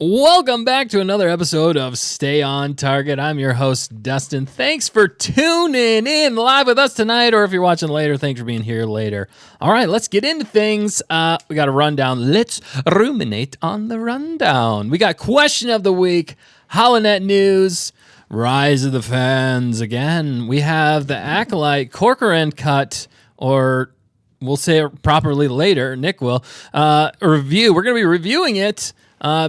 Welcome back to another episode of Stay on Target. I'm your host, Dustin. Thanks for tuning in live with us tonight, or if you're watching later, thanks for being here later. All right, let's get into things. We got a rundown. Let's ruminate on the rundown. We got question of the week, Holonet news, Rise of the Fans. Again, we have the Acolyte Corcoran Cut, or we'll say it properly later, Nick will, review. We're going to be reviewing it.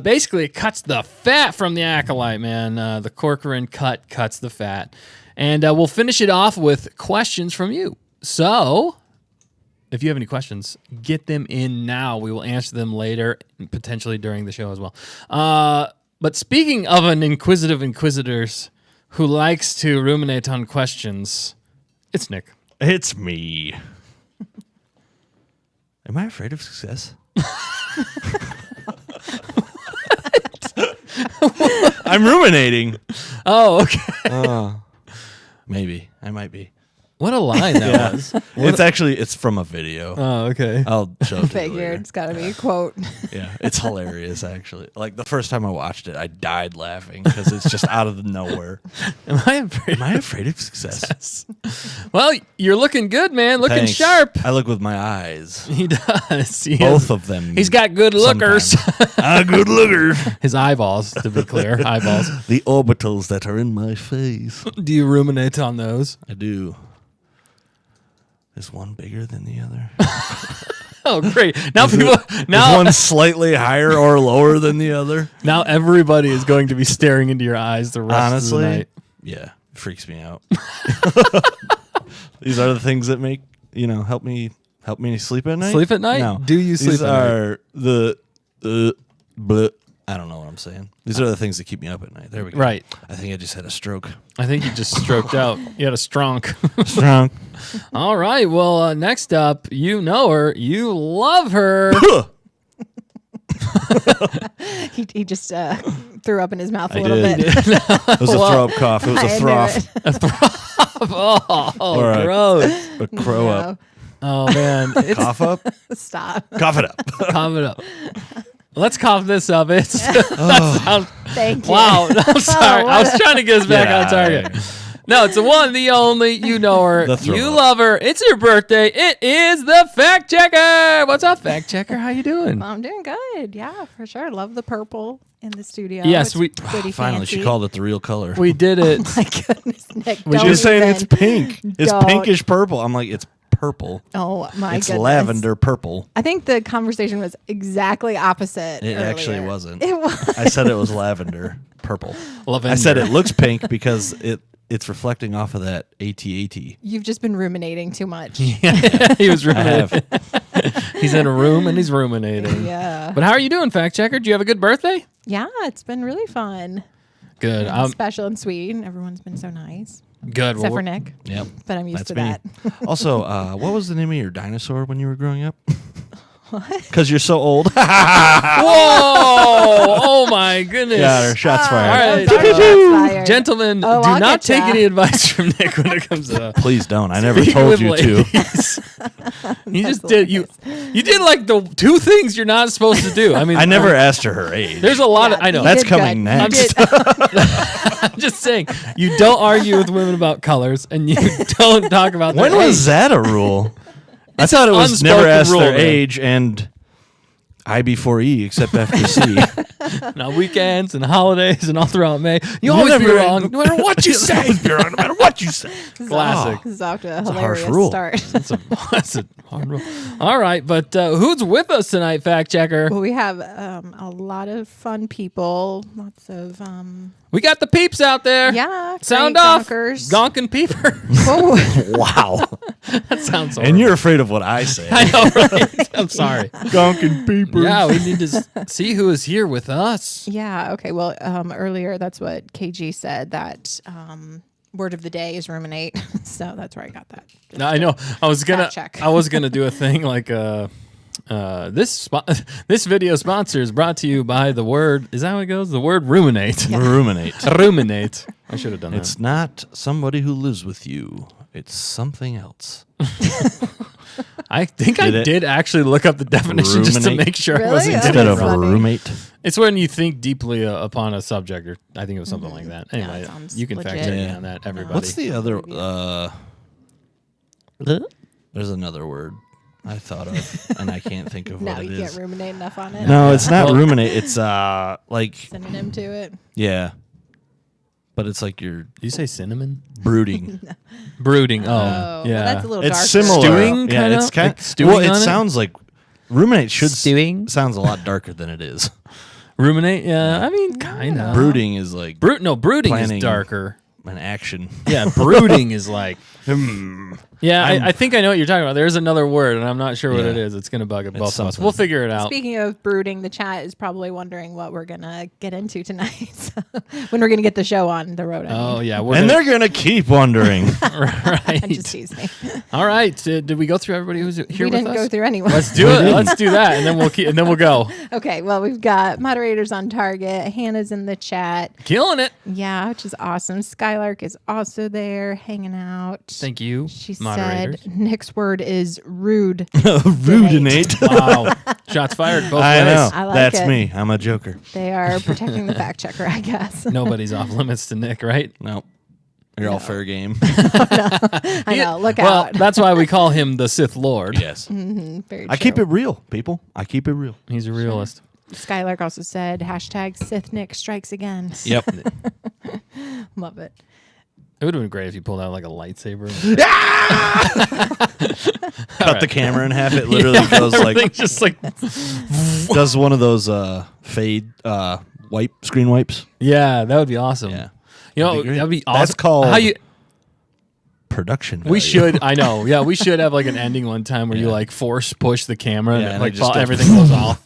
Basically, it cuts the fat from the Acolyte, man. The Corcoran Cut cuts the fat. And we'll finish it off with questions from you. So, if you have any questions, get them in now. We will answer them later, potentially during the show as well. But speaking of an inquisitors who likes to ruminate on questions, it's Nick. It's me. Am I afraid of success? I'm ruminating. Oh, okay. Maybe. I might be. What a line that was. It's from a video. Oh, okay. I'll show it to you Figured later. it's got to be a quote. Yeah, it's hilarious, actually. Like, the first time I watched it, I died laughing because it's just out of nowhere. Am I afraid of success? Well, you're looking good, man. Looking Thanks. sharp. I look with my eyes. He does. Both of them. He's got good lookers. Good lookers. His eyeballs, to be clear. Eyeballs. The orbitals that are in my face. Do you ruminate on those? I do. Is one bigger than the other? Oh, great. Now Is one slightly higher or lower than the other? Now everybody is going to be staring into your eyes the rest of the night. Yeah, it freaks me out. These are the things that make, help me sleep at night. Sleep at night? No. Do you sleep These at night? are I don't know what I'm saying. These are the things that keep me up at night. There we go. Right. I think I just had a stroke. I think you just stroked out. You had a stronk. Strong. All right. Well, next up, you know her. You love her. He just threw up in his mouth a I little did. bit. It was a throw up cough. It was a I knew throff. it. Oh, Or gross. a crow up. Oh, man. It's Cough up? Stop. Cough it up. cough it up. Let's cough this up. It's Thank you. wow. I'm sorry. I was trying to get us back Yeah, on target. No, it's the one, the only. You know her. The throw You up. love her. It's her birthday. It is the Fact Checker. What's up, Fact Checker? How you doing? I'm doing good. Yeah, for sure. Love the purple in the studio. Yes, It's we- pretty Finally, fancy. she called it the real color. We did it. My goodness, Nick. We don't She was saying even. it's pink. It's Don't. pinkish purple. I'm like, it's purple. Oh my It's goodness. lavender purple. I think the conversation was exactly opposite. It actually earlier. wasn't. It was. I said it was lavender purple. Lavender. I said it looks pink because it's reflecting off of that AT-AT. You've just been ruminating too much. He was I ruminating. have. He's in a room and he's ruminating. Yeah. But how are you doing, Fact Checker? Do you have a good birthday? Yeah, it's been really fun. Good. Special and sweet. Everyone's been so nice. Good. Except Well, for Nick. Yep. But I'm used That's to me. that. Also, what was the name of your dinosaur when you were growing up? What? Because you're so old. Whoa! Oh my goodness! Got her. Shots fired. All right. Sorry, shots fired. Gentlemen, Oh, do I'll not get take ya. any advice from Nick when it comes to that. Please don't. I never Speaking told with you to. ladies. You just did. You did like the two things you're not supposed to do. I mean, I never asked her age. There's a lot of. I know. You That's did coming good. next. You did- I'm just saying. You don't argue with women about colors, and you don't talk about. When their was age. that a rule? I It's thought an it was never unspoken ask rule, their man. age and I before E except after C. Now weekends and holidays and all throughout May. You You always never- be wrong, no matter what you say. No matter what you say. Classic. This is off to a a harsh hilarious rule. start. That's a hard rule. All right, but who's with us tonight, Fact Checker? Well, we have a lot of fun people. Lots of We got the peeps out there. yeah. Sound great off. Gonkers. Gonkin' peeper. Oh, Wow. That sounds horrible. And you're afraid of what I say. I know, right? I'm sorry. Gonkin' peepers. Yeah, we need to see who is here with us. yeah. Okay. Well, earlier that's what KG said. That word of the day is ruminate. So that's where I got that. No, I know. I was gonna do a thing like this video sponsor is brought to you by the word. Is that how it goes? The word ruminate. Ruminate. Ruminate. I should have done that. It's not somebody who lives with you. It's something else. I think I did actually look up the definition just to Ruminate? make sure I Really? wasn't That's getting Instead it of a wrong. funny. roommate. It's when you think deeply upon a subject, or I think it was something like that. Yeah, Anyway, it sounds you can fact legit. check me Yeah. on that, everybody. What's the other? There's another word I thought of, and I can't think of No, what it you is. can't ruminate enough on it. No, it's not ruminate. It's like Synonym to it. yeah, but it's like you're Did you say cinnamon? brooding. Brooding. Oh, Well, yeah. that's a little It's darker. similar. Stewing, yeah, kinda? it's kind Like stewing well, it on it? sounds like ruminate should Stewing? sounds a lot darker than it is. Ruminate? Yeah, I mean, kind of. Brooding is like Brooding Planning. is darker. an action. Yeah, brooding is like. Yeah, I'm- I think I know what you're talking about. There's another word, and I'm not sure what Yeah. it is. It's going to bug both of us. something. We'll figure it out. Speaking of brooding, the chat is probably wondering what we're gonna get into tonight. So, when we're gonna get the show on the road. I Oh, mean. yeah. We're And gonna, they're gonna keep wondering. right. I'm just teasing. All right. Did we go through everybody who's here We with didn't us? go through anyone. Let's do it. Let's do that, and then we'll go. Okay, well, we've got moderators on target. Hannah's in the chat. Killing it. Yeah, which is awesome. Skylark is also there hanging out. Thank you, She moderators. said Nick's word is rude. Rudinate. Wow. Shots fired both I ways. know. I like That's it. me. I'm a joker. They are protecting the fact checker, I guess. Nobody's off limits to Nick, right? No. You're all fair game. I know. Look Well, out. that's why we call him the Sith Lord. yes. Very I keep true. it real, people. I keep it real. He's a realist. Skylark also said hashtag Sith Nick strikes again. Yep. Love it. It would have been great if you pulled out like a lightsaber. Cut the camera in half. It literally goes like Everything's just like, does one of those fade screen wipes. yeah, that would be awesome. Yeah. You know, That'd be great. that'd be awesome. That's called how you. Production. We value. should. I know. Yeah, we should have like an ending one time where you Yeah. like force push the camera Yeah, and and like it just goes everything goes off.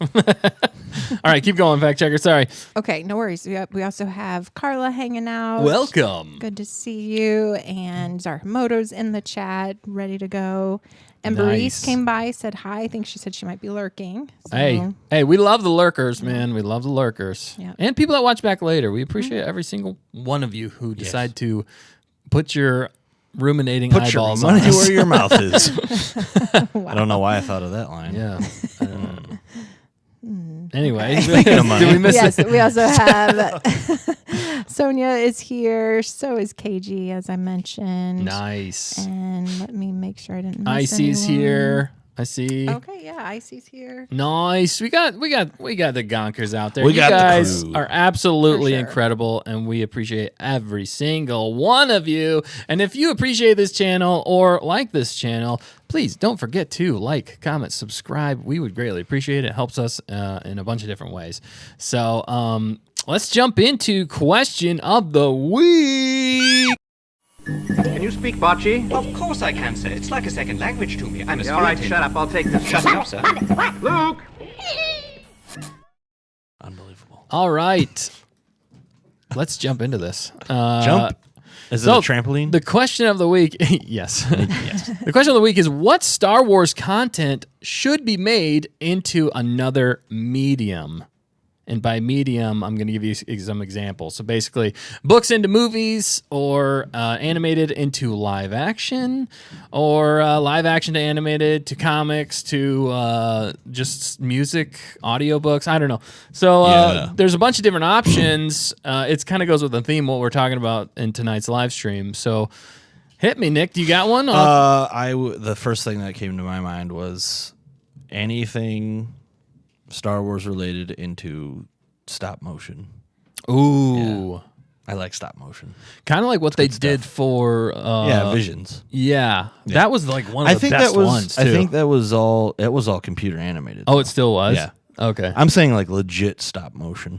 All right, keep going, fact checker. Sorry. Okay, no worries. We also have Carla hanging out. Welcome. Good to see you. And Zarhamoto's in the chat, ready to go. And Nice. Barice came by, said hi. I think she said she might be lurking. So, Hey, we love the lurkers, man. We love the lurkers. Yeah. And people that watch back later. We appreciate every single one of you who decide to put your ruminating Put your eyeballs on money us. where your mouth is. I don't know why I thought of that line. Yeah. Anyway, Speaking of money. did we miss Yes, it? we also have Sonia is here. So is KG, as I mentioned. Nice. And let me make sure I didn't miss Icy's anyone. here. I see. Okay, yeah, Icy's here. Nice. We got the Gonkers out there. We You got the guys crew. are absolutely For sure. incredible, and we appreciate every single one of you. And if you appreciate this channel or like this channel, please don't forget to like, comment, subscribe. We would greatly appreciate it. It helps us in a bunch of different ways. So let's jump into question of the week. Can you speak Bocce? Of course I can, sir. It's like a second language to me. I'm a All right, spirit. shut up. I'll take this. Shut up, sir. Luke! Unbelievable. All right. Let's jump into this. Jump. Is so it a trampoline? The question of the week, yes. The question of the week is what Star Wars content should be made into another medium? And by medium, I'm going to give you some examples. So basically, books into movies, or animated into live action, or live action to animated, to comics, to just music, audiobooks. I don't know. So Yeah. there's a bunch of different options. It kind of goes with the theme what we're talking about in tonight's live stream. So hit me, Nick. Do you got one? The first thing that came to my mind was anything Star Wars related into stop motion. Ooh. I like stop motion. Kind of like what they good did for Visions. Yeah, that was like one of the best ones too. I think that was all. It was all computer animated. Oh, it still was. Yeah. Okay. I'm saying like legit stop motion.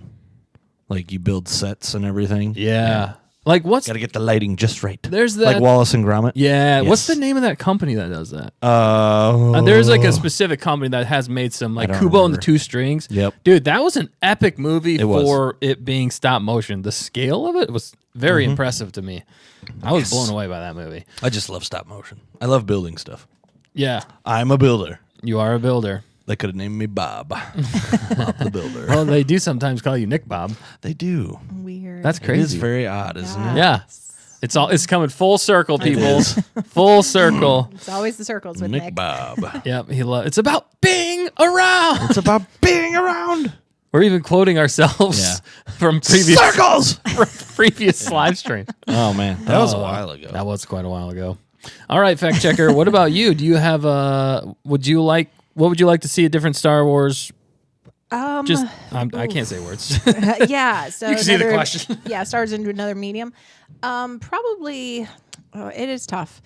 Like you build sets and everything. Yeah. Like what's Got to get the lighting just right. there's that? like Wallace and Gromit. Yeah. What's the Yes. name of that company that does that? There's There's like a specific company that has made some like don't Kubo and the remember. Two Strings. Yep. Dude, that was an epic movie It was. for it being stop motion. The scale of it was very impressive to me. I was blown away by that movie. I just love stop motion. I love building stuff. Yeah. I'm a builder. You are a builder. They could have named me Bob. Bob the Builder. Well, they do sometimes call you Nick Bob. They do. Weird. That's It is crazy. very odd, isn't it? Yeah. It's coming full circle, people. Full circle. It's always the circles with Nick Nick. Bob. Yep, it's about being around. It's about being around. We're even quoting ourselves from previous Circles. previous live stream. Oh man, that was a while ago. That was quite a while ago. All right, fact checker. What about you? Do you have what would you like to see a different Star Wars? I can't say words. Yeah, so You can see the question. Yeah, Star Wars into another medium. Probably, it is tough,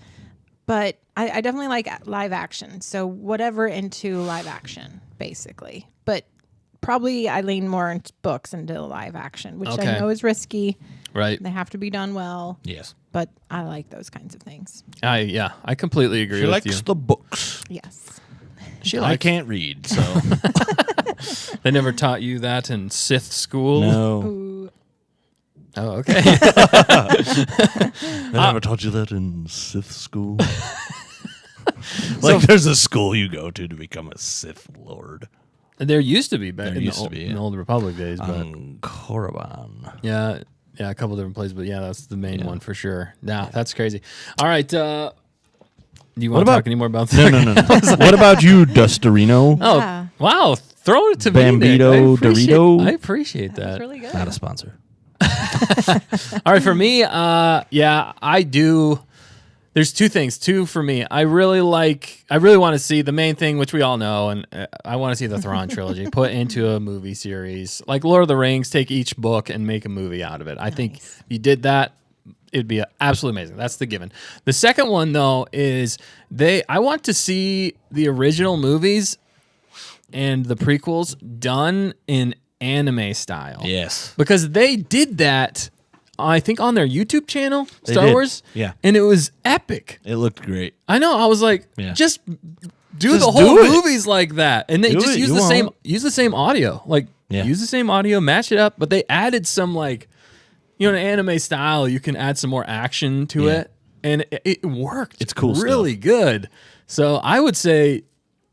but I definitely like live action. So whatever into live action, basically. But probably I lean more into books into live action, which I know is risky. Right. They have to be done well. Yes. But I like those kinds of things. I completely agree She with likes you. the books. Yes. I can't read, so They never taught you that in Sith school? no. Ooh. Oh, okay. They never taught you that in Sith school. There's a school you go to become a Sith Lord. There used to be back There in, used the, to be, in the yeah. old Republic days, but Korriban. yeah, a couple different places, but yeah, that's the main one for sure. Nah, that's crazy. All right, do you want to talk any more about that? No. What about you, Dustarino? Oh, Yeah. wow! Throw it to me, Nick. Bambito Dorito? I appreciate That's that. really good. Not a sponsor. All right, for me, I do. There's two things. Two for me. I really want to see the main thing, which we all know, and I want to see the Thrawn trilogy put into a movie series. Like Lord of the Rings, take each book and make a movie out of it. I think if you did that, it'd be absolutely amazing. That's the given. The second one, though, is I want to see the original movies and the prequels done in anime style. Yes. Because they did that, I think, on their YouTube channel, Star did. Wars. Yeah. And it was epic. It looked great. I know. I was like, Yeah. just do Just the whole do it. movies like that. And they Do just it. use You the same won't. use the same audio. Like use the same audio, match it up, but they added some in anime style, you can add some more action to it. And it worked. It's cool really good. So I would say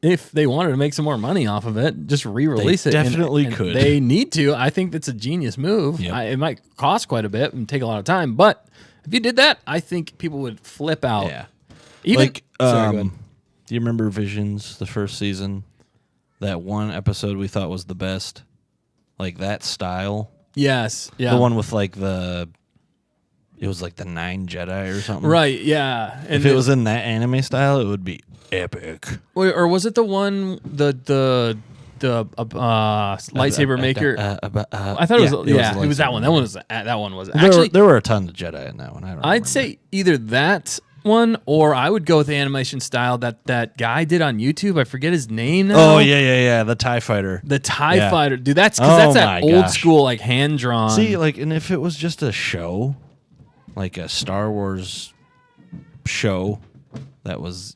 if they wanted to make some more money off of it, just re-release it. definitely And could. They need to. I think that's a genius move. Yep. It might cost quite a bit and take a lot of time, but if you did that, I think people would flip out. Yeah. Even sorry, go ahead. Do you remember Visions, the first season? That one episode we thought was the best? Like that style? Yes. Yeah. The one with it was like the 9 Jedi or something? Right. Yeah. And If it was in that anime style, it would be epic. or was it the one the lightsaber maker? I thought it was. It was that one. That one was actually. There were a ton of Jedi in that one. I'd I'd say either that one or I would go with the animation style that guy did on YouTube. I forget his name now. Oh yeah. The TIE Fighter. The TIE Yeah. Fighter, dude. That's because that's Oh, that my old gosh. school hand drawn. See, and if it was just a show, like a Star Wars show that was,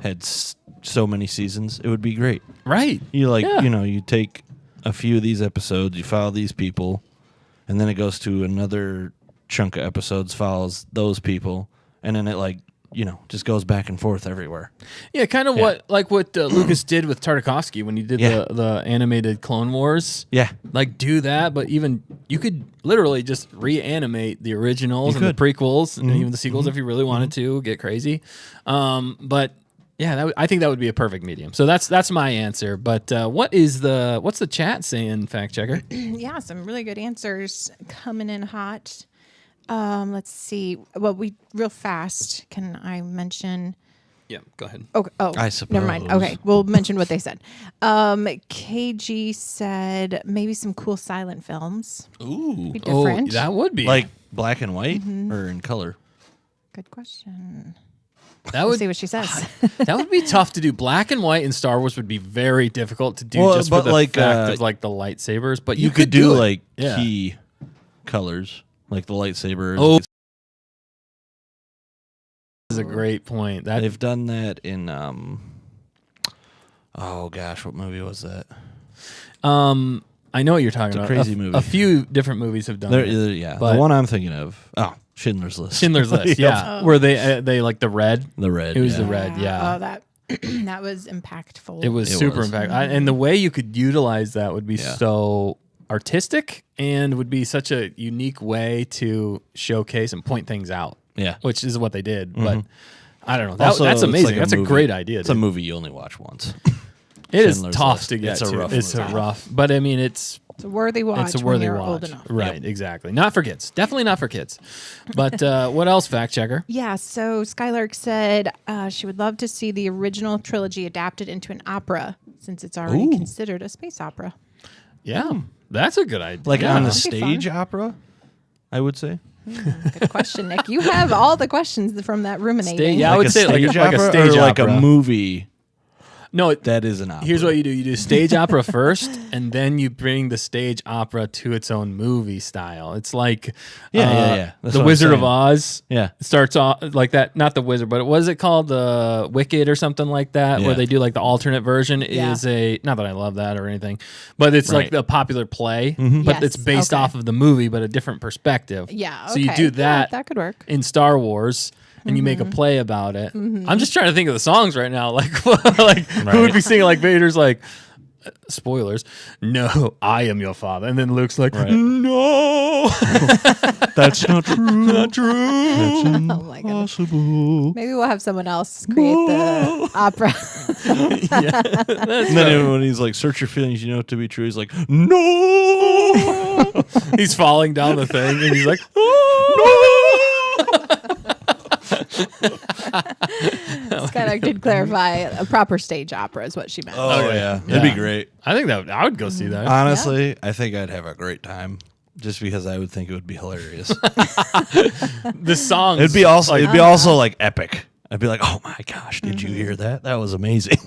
had so many seasons, it would be great. right? You Yeah. you take a few of these episodes, you follow these people, and then it goes to another chunk of episodes, follows those people, and then it just goes back and forth everywhere. Yeah, kind of what Lucas did with Tartakovsky when he did the animated Clone Wars. Yeah. Do that, but even you could literally just reanimate the originals and the prequels and even the sequels if you really wanted to get crazy. But yeah, I think that would be a perfect medium. So that's my answer. But what's the chat saying, fact checker? Yeah, some really good answers coming in hot. Let's see. Well, real fast. Can I mention? Yeah, go ahead. Oh, I never mind. suppose. Okay, we'll mention what they said. KG said maybe some cool silent films. Ooh. Be different. Oh, that would be Like black and white or in color? Good question. that We'll would see what she says. that would be tough to do. Black and white in Star Wars would be very difficult to do Well, just for but the like, fact of the lightsabers. But You could do it. key colors, like the lightsabers. Oh, is a great point. That They've done that in oh gosh, what movie was that? I know what you're talking about. crazy movie. A few different movies have done There, it. yeah, but- the one I'm thinking of. Oh, Schindler's List. Schindler's List. Yeah, where they like the red. The red. It was yeah. the red. Yeah. Oh, that that was impactful. It was It super was. impactful, and the way you could utilize that would be so artistic and would be such a unique way to showcase and point things out. Yeah. Which is what they did, but I don't know. Also, That's it's amazing. like that's a movie. great idea. It's a dude. movie you only watch once. It is Schindler's tough List. to get It's a to. rough It's movie. a rough, but I mean, it's It's a worthy watch. a worthy when you're watch. Old enough. Right, exactly. Not for kids. Definitely not for kids. But what else, fact checker? Yeah, so Skylark said she would love to see the original trilogy adapted into an opera since it's already Ooh. considered a space opera. Yeah, that's a good idea. Like yeah. on the that'd be stage fun. opera, I would say. Good question, Nick. You have all the questions from that ruminating. Yeah, I would say like a stage or like opera. a movie No, that is an opera. here's what you do: you do stage opera first, and then you bring the stage opera to its own movie style. It's like Yeah. That's the what I'm Wizard of saying. Oz. Yeah. It starts off like that. Not the Wizard, but what is it called? The Wicked or something like that, where Yeah. they do like the alternate version. Yeah. Is a not that I love that or anything, but it's like Right. the popular play, but Yes, it's based okay. off of the movie, but a different perspective. Yeah, So you okay. do Yeah, that. that could work. In Star Wars. And you make a play about it. I'm just trying to think of the songs right now. Like, who would be singing like Vader's like, spoilers, no, I am your father. And then Luke's like, no, That's not true. not true. That's Oh my goodness. impossible. Maybe we'll have someone else create the opera. And then when he's like, search your feelings, you know it to be true. He's like, no. He's falling down the thing and he's like, Skylark did clarify a proper stage opera is what she meant. Oh, yeah. That'd be great. I think that I would go see that. Honestly, I think I'd have a great time just because I would think it would be hilarious. The songs. It'd be also like epic. I'd be like, "Oh my gosh, did you hear that? That was amazing."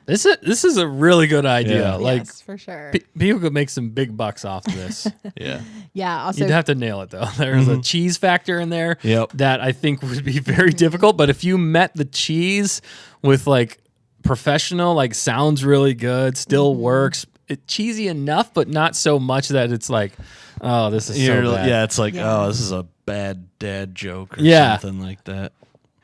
This is a really good idea. Yeah. Like Yes, for sure. people could make some big bucks off of this. Yeah. Yeah. Also, You'd have to nail it though. There's a cheese factor in there Yep. that I think would be very difficult. But if you met the cheese with like professional, like sounds really good, still works, cheesy enough, but not so much that it's like, oh, this is so bad. Yeah, it's like, Yeah. oh, this is a bad dad joke or Yeah. something like that.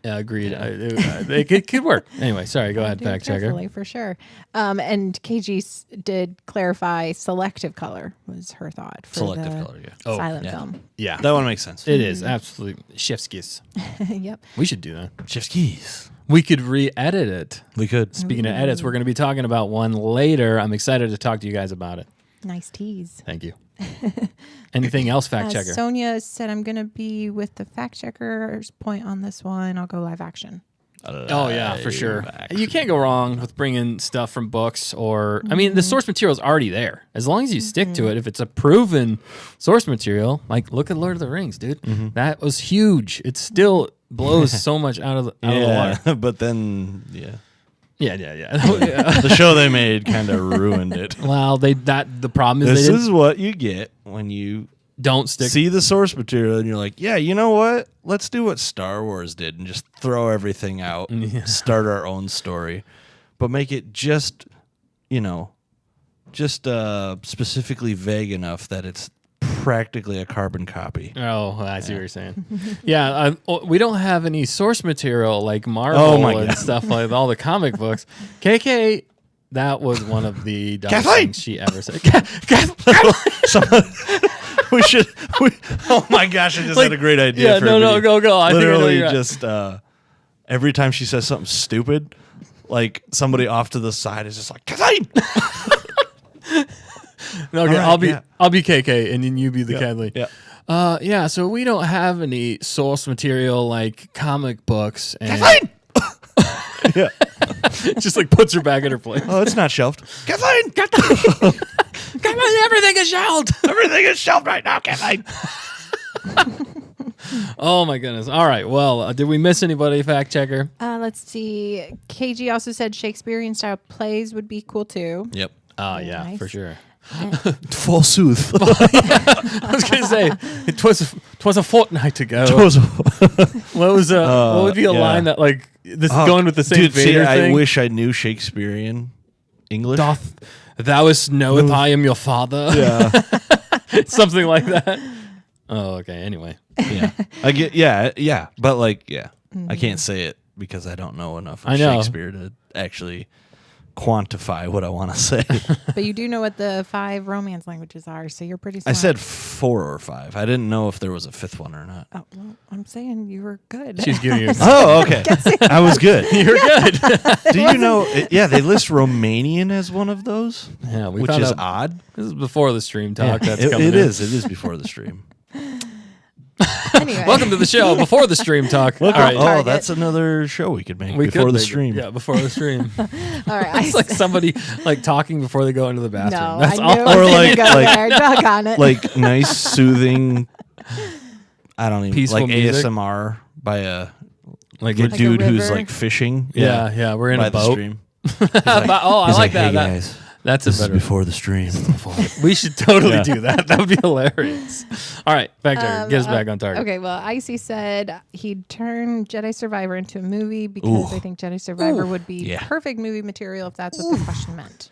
Yeah, agreed. It could work. Anyway, sorry. Go ahead, do it fact checker. carefully, for sure. And KG did clarify selective color was her thought for Selective the color, yeah. silent yeah. film. Yeah, That one makes sense. it is absolutely chef's kiss. Yep. We should do that. Chef's keys. We could re-edit it. We could. Speaking of edits, we're going to be talking about one later. I'm excited to talk to you guys about it. Nice tease. Thank you. Anything else, fact checker? Sonia said, I'm going to be with the fact checker's point on this one. I'll go live action. Oh yeah, for sure. You can't go wrong with bringing stuff from books or I mean the source material is already there. As long as you stick to it, if it's a proven source material, like look at Lord of the Rings, dude. That was huge. It still blows so much out of the water. But then, yeah. Yeah. The show they made kind of ruined it. Well, the problem is This they didn't, is what you get when you don't stick. see the source material and you're like, yeah, you know what? Let's do what Star Wars did and just throw everything out, start our own story, but make it just specifically vague enough that it's practically a carbon copy. Oh, I see what you're saying. Yeah, we don't have any source material like Marvel Oh my and God. stuff like all the comic books. KK, that was one of the dumbest Kathleen! things she ever said. Oh my gosh, I just had a great idea. Yeah, for no, a video. go. I think I know Literally, you're right. just every time she says something stupid, like somebody off to the side is just like, Kathleen! Okay, All right, I'll be KK, and then you be the Kathleen. Yeah. Yeah. So we don't have any source material like comic books, and Kathleen! Yeah. just like puts her back in her place. Oh, it's not shelved. Kathleen! Come on, everything is shelved. Everything is shelved right now, Kathleen. Oh my goodness. All right. Well, did we miss anybody? Fact checker. Let's see. KG also said Shakespearean style plays would be cool too. Yep. Oh yeah, nice. for sure. Forsooth. I was gonna say it was a fortnight ago. What would be a yeah. line that like this is going with the same Dude, Vader see, thing? I wish I knew Shakespearean English. Thou knoweth I am your father. Yeah. Something like that. Oh, okay. Anyway. Yeah. I get yeah. But like, yeah. I can't say it because I don't know enough of I know. Shakespeare to actually quantify what I want to say. But you do know what the 5 romance languages are, so you're pretty I smart. said 4 or 5. I didn't know if there was a 5th one or not. Oh, well, I'm saying you were good. She's giving you. Oh, okay. I was good. You're good. Do you know? Yeah, they list Romanian as one of those, Yeah, we which found is out- odd. This is before the stream talk. That's it, coming it in. is. It is before the stream. Anyway. Welcome to the show before the stream talk. All right. Oh, Target. that's another show we could make We before could the make it. stream. Yeah, before the stream. All right. It's like somebody like talking before they go into the bathroom. No, That's I all. knew Or I was like- gonna go like- there. Dug on it. Like nice, soothing. I don't even Peaceful like music? ASMR by a Like, a dude who's river? like fishing. yeah, we're in by a the boat. stream. Oh, I He's like that. Hey That- guys, That's this a is better. before the stream. We should totally Yeah. do that. That would be hilarious. All right, back to get us back on target. Okay, well, Icy said he'd turn Jedi Survivor into a movie because I think Jedi Survivor would be Yeah. perfect movie material if that's what the question meant.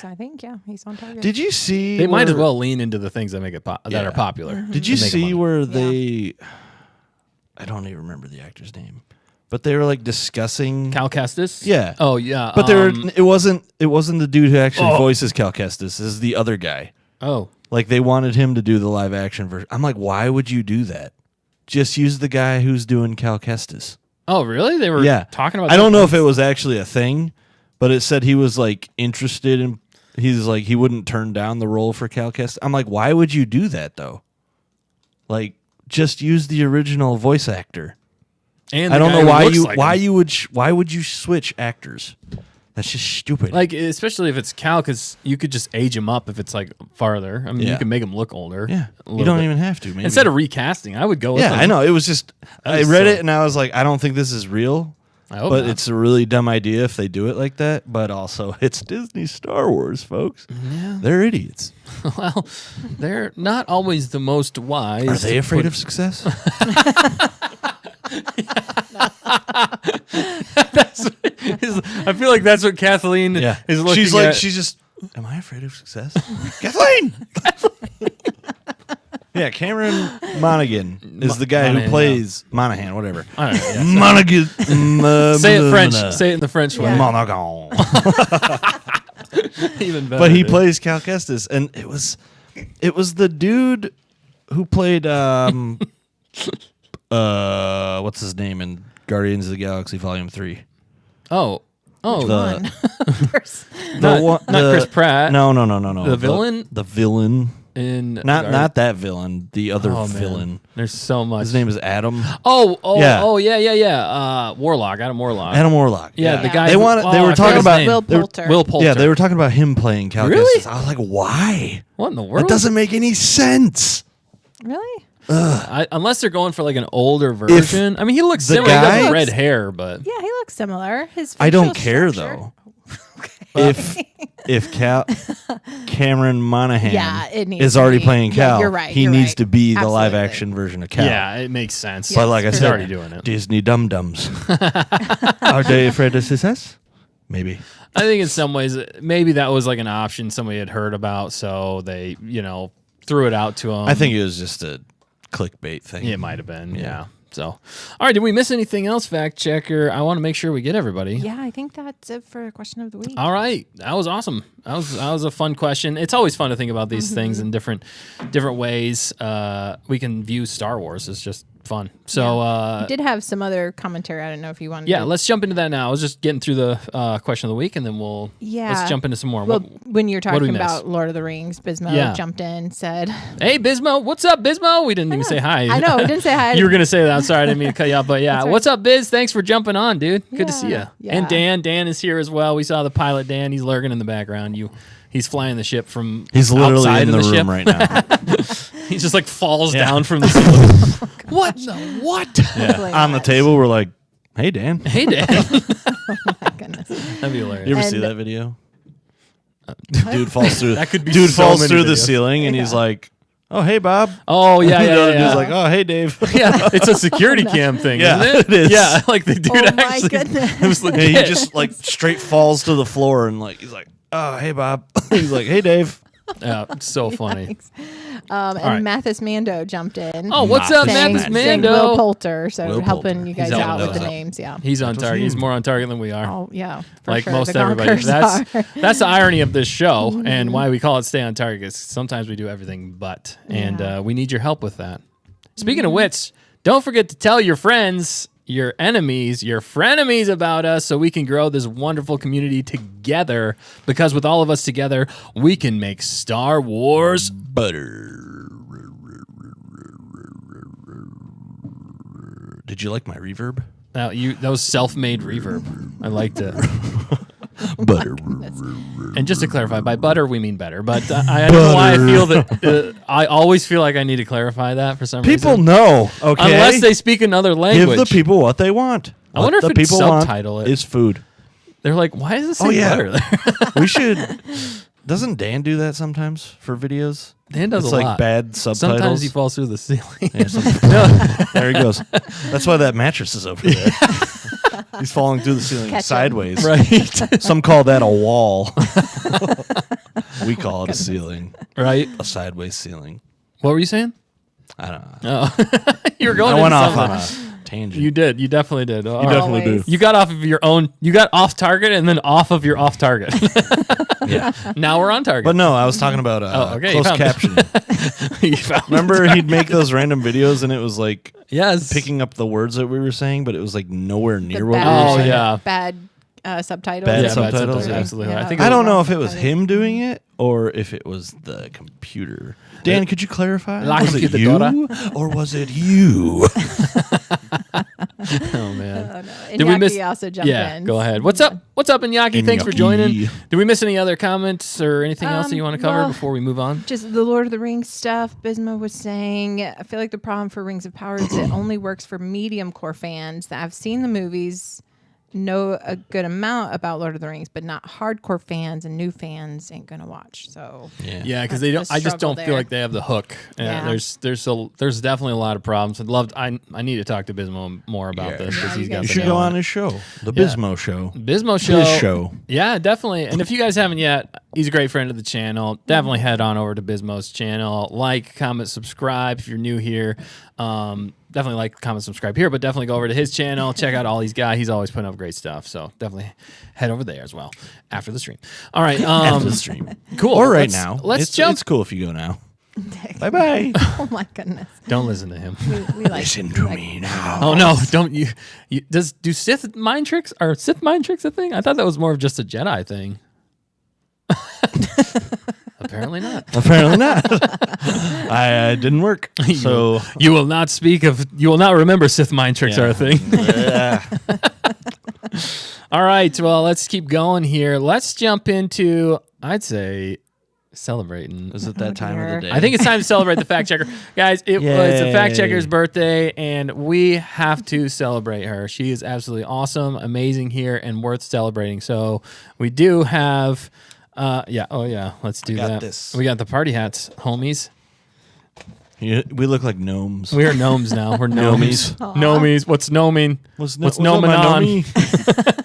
So I think, he's on target. Did you see? They might as where- well lean into the things that make it that Yeah. are popular. Did you to make it see money. where they? I don't even remember the actor's name, but they were like discussing. Cal Kestis? Yeah. Oh yeah. But it wasn't the dude who actually Oh. voices Cal Kestis. Is the other guy. Oh. Like they wanted him to do the live action version. I'm like, why would you do that? Just use the guy who's doing Cal Kestis. Oh really? They were talking about. I don't know if it was actually a thing, but it said he was like interested in. He's like he wouldn't turn down the role for Cal Kestis. I'm like, why would you do that though? Like, just use the original voice actor. And I the don't guy know who why looks you like why him. you would why would you switch actors? That's just stupid. Like, especially if it's Cal, because you could just age him up if it's like farther. I mean, you Yeah. can make him look older. yeah, a you little don't bit. even have to. Maybe. Instead of recasting, I would go with yeah, him. I know. It was just I is read so- it and I was like, I don't think this is real. I hope But not. it's a really dumb idea if they do it like that. But also, it's Disney Star Wars, folks. Yeah. They're idiots. Well, they're not always the most wise. Are they to afraid put- of success? I feel like that's what Kathleen is looking she's like, at. she's just. Am I afraid of success, Kathleen? Yeah, Cameron Monaghan is the guy Monaghan, who plays Monahan, whatever. I don't know, yeah. Monaghan. Say it French. Say it in the French way. Monaghan. Even better. But he dude. plays Cal Kestis, and it was the dude who played what's his name in Guardians of the Galaxy Volume 3? Oh, The not Chris Pratt. No. The villain? The villain. in Not that villain. The other Oh, man. villain. There's so much. His name is Adam. Yeah. Warlock, Adam Warlock. Adam Warlock. Yeah, the guy. They who- wanted. They oh, were I forgot talking his about name. Will they were- Poulter. Will Poulter. Yeah, they were talking about him playing Cal Really? Kestis. I was like, why? What in the world? That doesn't make any sense. Really? Unless they're going for like an older version. I mean, he looks the similar. He does guy- have red hair, but Yeah, he looks similar. His I don't facial care structure- though. If Cameron Monaghan Yeah, it needs is to already be. playing Yeah, Cal, you're right, he you're needs right. to be the live Absolutely. action version of Cal. yeah, it makes sense. But like I He's said, already doing it. Disney dum dums. Are they afraid of success? Maybe. I think in some ways, maybe that was like an option somebody had heard about, so they, threw it out to him. I think it was just a clickbait thing. it might have been. Yeah. So, all right. Did we miss anything else, fact checker? I want to make sure we get everybody. Yeah, I think that's it for question of the week. All right, that was awesome. That was a fun question. It's always fun to think about these things in different ways. We can view Star Wars. It's just fun. So You did have some other commentary. I don't know if you wanted yeah, to. let's jump into that now. I was just getting through the question of the week, and then let's jump into some more. Well, when you're do we talking miss? about Lord of the Rings, Bismo Yeah. jumped in, said, Hey, Bismo, what's up, Bismo? We didn't even say hi. I know, we didn't say hi. You were gonna say that. I'm sorry, I didn't mean to cut you off. But yeah, That's right. what's up, Biz? Thanks for jumping on, dude. Good to see you. Yeah. And Dan is here as well. We saw the pilot Dan. He's lurking in the background. He's flying the ship from. He's literally outside in of the room ship. right now. He just like falls down from the ceiling. What the what? Really On the much. table, we're like, "Hey, Dan, Hey, Dan. My goodness. That'd be hilarious. you ever see And- that video?" Dude falls through. That could be Dude so falls many through the videos. ceiling, and he's like, "Oh, hey, Bob." Oh yeah, The yeah, other yeah. dude's like, "Oh, hey, Dave." Yeah, it's a security cam thing, Yeah, isn't it? it is. Yeah, like the dude Oh my actually. goodness. It was And legit. he just like straight falls to the floor, and like he's like, "Oh, hey, Bob." He's like, "Hey, Dave." Yeah, it's so funny. Thanks. And right. Mathis Mando jumped in. Oh, what's up, saying, Mathis saying Mando? Will Poulter, so Will helping Poulter. you guys He's out with helping the us out. names. Yeah. He's on was target. He's him. more on target than we are. Oh yeah. For Like sure. most The everybody. Conquerors That's are. that's the irony of this show and why we call it Stay on Target. 'Cause sometimes we do everything but, and Yeah. we need your help with that. Speaking of which, don't forget to tell your friends, your enemies, your frenemies about us so we can grow this wonderful community together, because with all of us together, we can make Star Wars. Butter. Did you like my reverb? Now, that was self-made reverb. I liked it. Butter. And just to clarify, by butter we mean better. But I don't know why I feel that I always feel like I need to clarify that for some People reason. know, okay? Unless they speak another language. Give the people what they want. I wonder What if the it'd people want subtitle it. is food. They're like, why is this Oh, yeah. butter there? We should. Doesn't Dan do that sometimes for videos? Dan does it's a like lot. bad subtitles. Sometimes he falls through the ceiling. Yeah, there he goes. That's why that mattress is over there. He's falling through the ceiling Catch him. sideways. Right. Some call that a wall. We call it a ceiling. Right. A sideways ceiling. What were you saying? I don't know. Oh, you were going. I went into off on something. a tangent. You did. You definitely did. You definitely do. Always. You got off of your own. You got off target and then off of your off target. Yeah. Now we're on target. But no, I was talking about okay, you closed found it. captioning. You found it. Remember he'd make those random videos and it was like Yes. picking up the words that we were saying, but it was like nowhere The near what we were Oh, saying. yeah. Bad subtitles. Bad Yeah, subtitles, yeah. Absolutely. Yeah. I think I it don't was, know if it was him doing it or if it was the computer. Dan, could you clarify? La Was it you computadora? or was it you? Oh man. Oh, no. And Did we Yaki miss? also jumped Yeah. in. Go ahead. What's up? What's up, Iñaki? Thanks for Iñaki. joining. Did we miss any other comments or anything else that you want to cover well, before we move on? Just the Lord of the Rings stuff. Bisma was saying, I feel like the problem for Rings of Power is it only works for medium core fans that have seen the movies, know a good amount about Lord of the Rings, but not hardcore fans and new fans ain't gonna watch. So Yeah, because That's they don't. the I just struggle don't feel there. like they have the hook. Yeah. There's definitely a lot of problems. I need to talk to Bismo more about this because Yeah, he's you got. guys You the should nail go on it. his show, the Yeah. Bismo Show. Bismo show. His show. Yeah, definitely. And if you guys haven't yet, he's a great friend of the channel. Definitely head on over to Bismo's channel. Like, comment, subscribe if you're new here. Definitely like, comment, subscribe here, but definitely go over to his channel. Check out all he's got. He's always putting up great stuff. So definitely head over there as well after the stream. All right. After the stream. Cool. Or right Let's- now. Let's It's jump. It's cool if you go now. Bye-bye. oh my goodness. Don't listen to him. We like Listen to me now. Oh no! Don't you? Do Sith mind tricks? Are Sith mind tricks a thing? I thought that was more of just a Jedi thing. Apparently not. Apparently not. I didn't work. So You will not speak of. You will not remember Sith mind tricks are a thing. yeah. All right. Well, let's keep going here. Let's jump into. I'd say celebrating. Is it that time of dear. the day? I think it's time to celebrate the fact checker, guys. It was the fact Yay. checker's birthday, and we have to celebrate her. She is absolutely awesome, amazing here, and worth celebrating. So we do have. Yeah. Oh, yeah. Let's do got that. this. We got the party hats, homies. we look like gnomes. We are gnomes now. We're gnomies. Gnomies. Gnomies. What's gnoming? What's What's up, my gnoming on? nomie?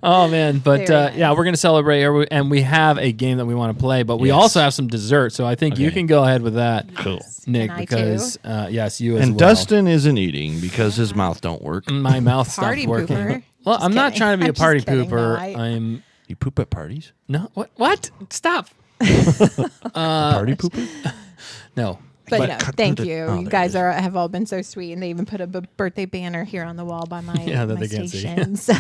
Oh man! But Very nice. yeah, we're gonna celebrate her, and we have a game that we want to play. But we Yes. also have some dessert, so I think you Okay. can go ahead with that, Cool. Nick, And I because yes, you as And well. Dustin isn't eating because his mouth don't work. My mouth stopped Party working. pooper. Well, Just I'm not kidding. trying to be I'm a just party kidding. No, pooper. I- I'm You poop at parties? no. What? Stop. Party pooper? No. But But no, cut thank through the- you. oh, You there guys it is. have all been so sweet, and they even put a birthday banner here on the wall by my, Yeah, that my they can't see. station. So,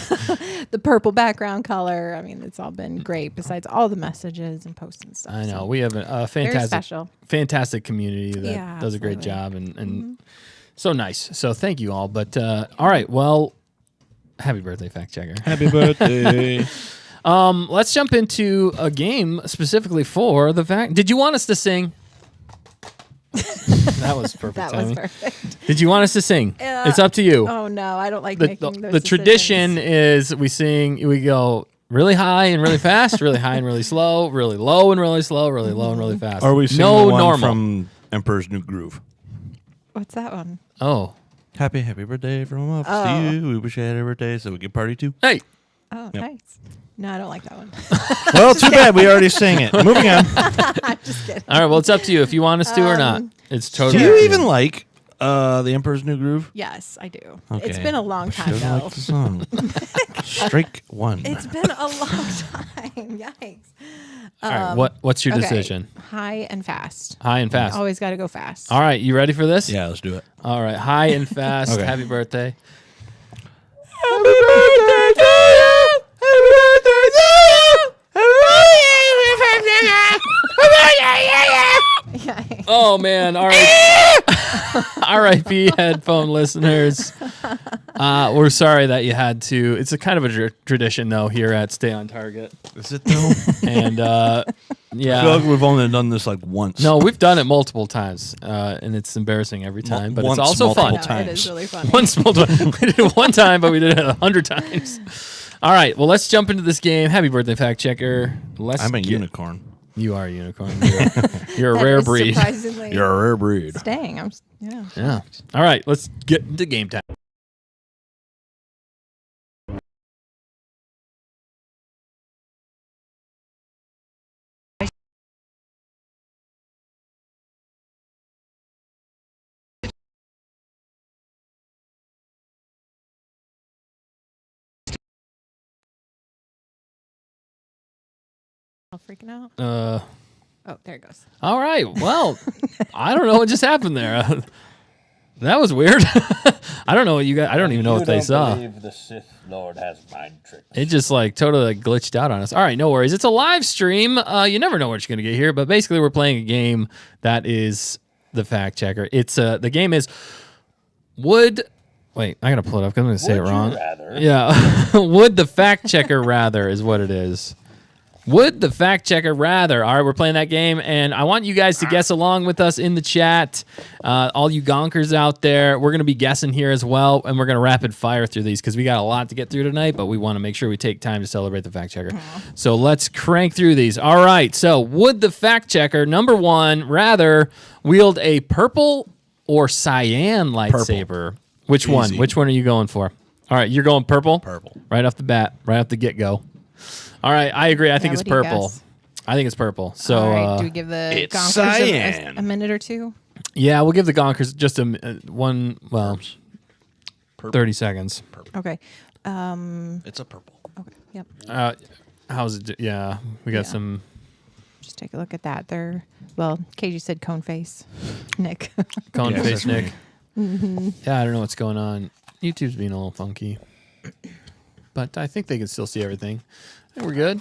the purple background color. I mean, it's all been great. Besides all the messages and posts and stuff. I know So, we have a very fantastic, special. fantastic community that Yeah, does a great absolutely. job and so nice. So thank you all. But all right, well, happy birthday, fact checker. Happy birthday. Let's jump into a game specifically for the fact. Did you want us to sing? That was perfect That timing. was perfect. Did you want us to sing? It's up to you. Oh no, I don't like the making those the tradition decisions. is we go really high and really fast, really high and really slow, really low and really slow, really low and really fast. Are we singing no the one normal? from Emperor's New Groove? What's that one? Oh, Happy birthday from us Oh. to you. We wish you had a birthday so we could party too. hey, Oh, Yep. nice. No, I don't like that one. Well, too bad. We already sang it. Moving on. I'm just kidding. All right, well, it's up to you if you want us to or not. It's Do totally you up to even like The Emperor's New Groove? Yes, I do. Okay. It's been a long time, Doesn't though. like the song. Strike one. It's been a long time. Yikes. All right, what's your Okay. decision? High and fast. High and fast. Always got to go fast. All right, you ready for this? Yeah, let's do it. All right, high and fast. Okay. Happy birthday. Happy birthday to you. Happy birthday to you. Yikes. Oh man! All right, R.I.P. headphone listeners. We're sorry that you had to. It's a kind of a tradition though here at Stay on Target, Is it though? and I yeah. feel like we've only done this like once. No, we've done it multiple times, and it's embarrassing every time, but once it's also multiple fun. No, times. it is really funny. Once multiple. We did it one time, but we did it 100 times. All right, well, let's jump into this game. Happy birthday, fact checker. I'm a unicorn. You are a unicorn. You're a That rare is breed. Surprisingly You're a rare breed. staying. Yeah. All right, let's get into game time. All freaking out. Uh, Oh, there it goes. all right. Well, I don't know what just happened there. That was weird. I don't know what you guys. I don't even know what they saw. The Sith Lord has mind tricks. It just like totally glitched out on us. All right, no worries. It's a live stream. You never know what you're gonna get here, but basically we're playing a game that is the fact checker. It's the game is would. Wait, I gotta pull it up because I'm gonna say it wrong. Rather. Yeah, would the fact checker rather is what it is. Would the fact checker rather? All right, we're playing that game, and I want you guys to guess along with us in the chat. All you gonkers out there, we're going to be guessing here as well, and we're going to rapid fire through these because we got a lot to get through tonight, but we want to make sure we take time to celebrate the fact checker. So let's crank through these. All right, so would the fact checker, number one, rather wield a purple or cyan lightsaber? Which one? Easy. Which one are you going for? All right, you're going purple? Purple. Right off the bat, right off the get-go. All right, I agree. I think it's what do you purple. guess? I think it's purple. So, All right, do we give the it's gonkers cyan. a minute or two? yeah, we'll give the gonkers just one, well, 30 seconds. Okay. It's a purple. Okay. Yep. How's it? Yeah, we got Yeah. some. Just take a look at that. Well, KG said cone face. Nick. Cone Yes, face that's Nick. Yeah, I don't know what's going on. YouTube's being a little funky. But I think they can still see everything. I think we're good.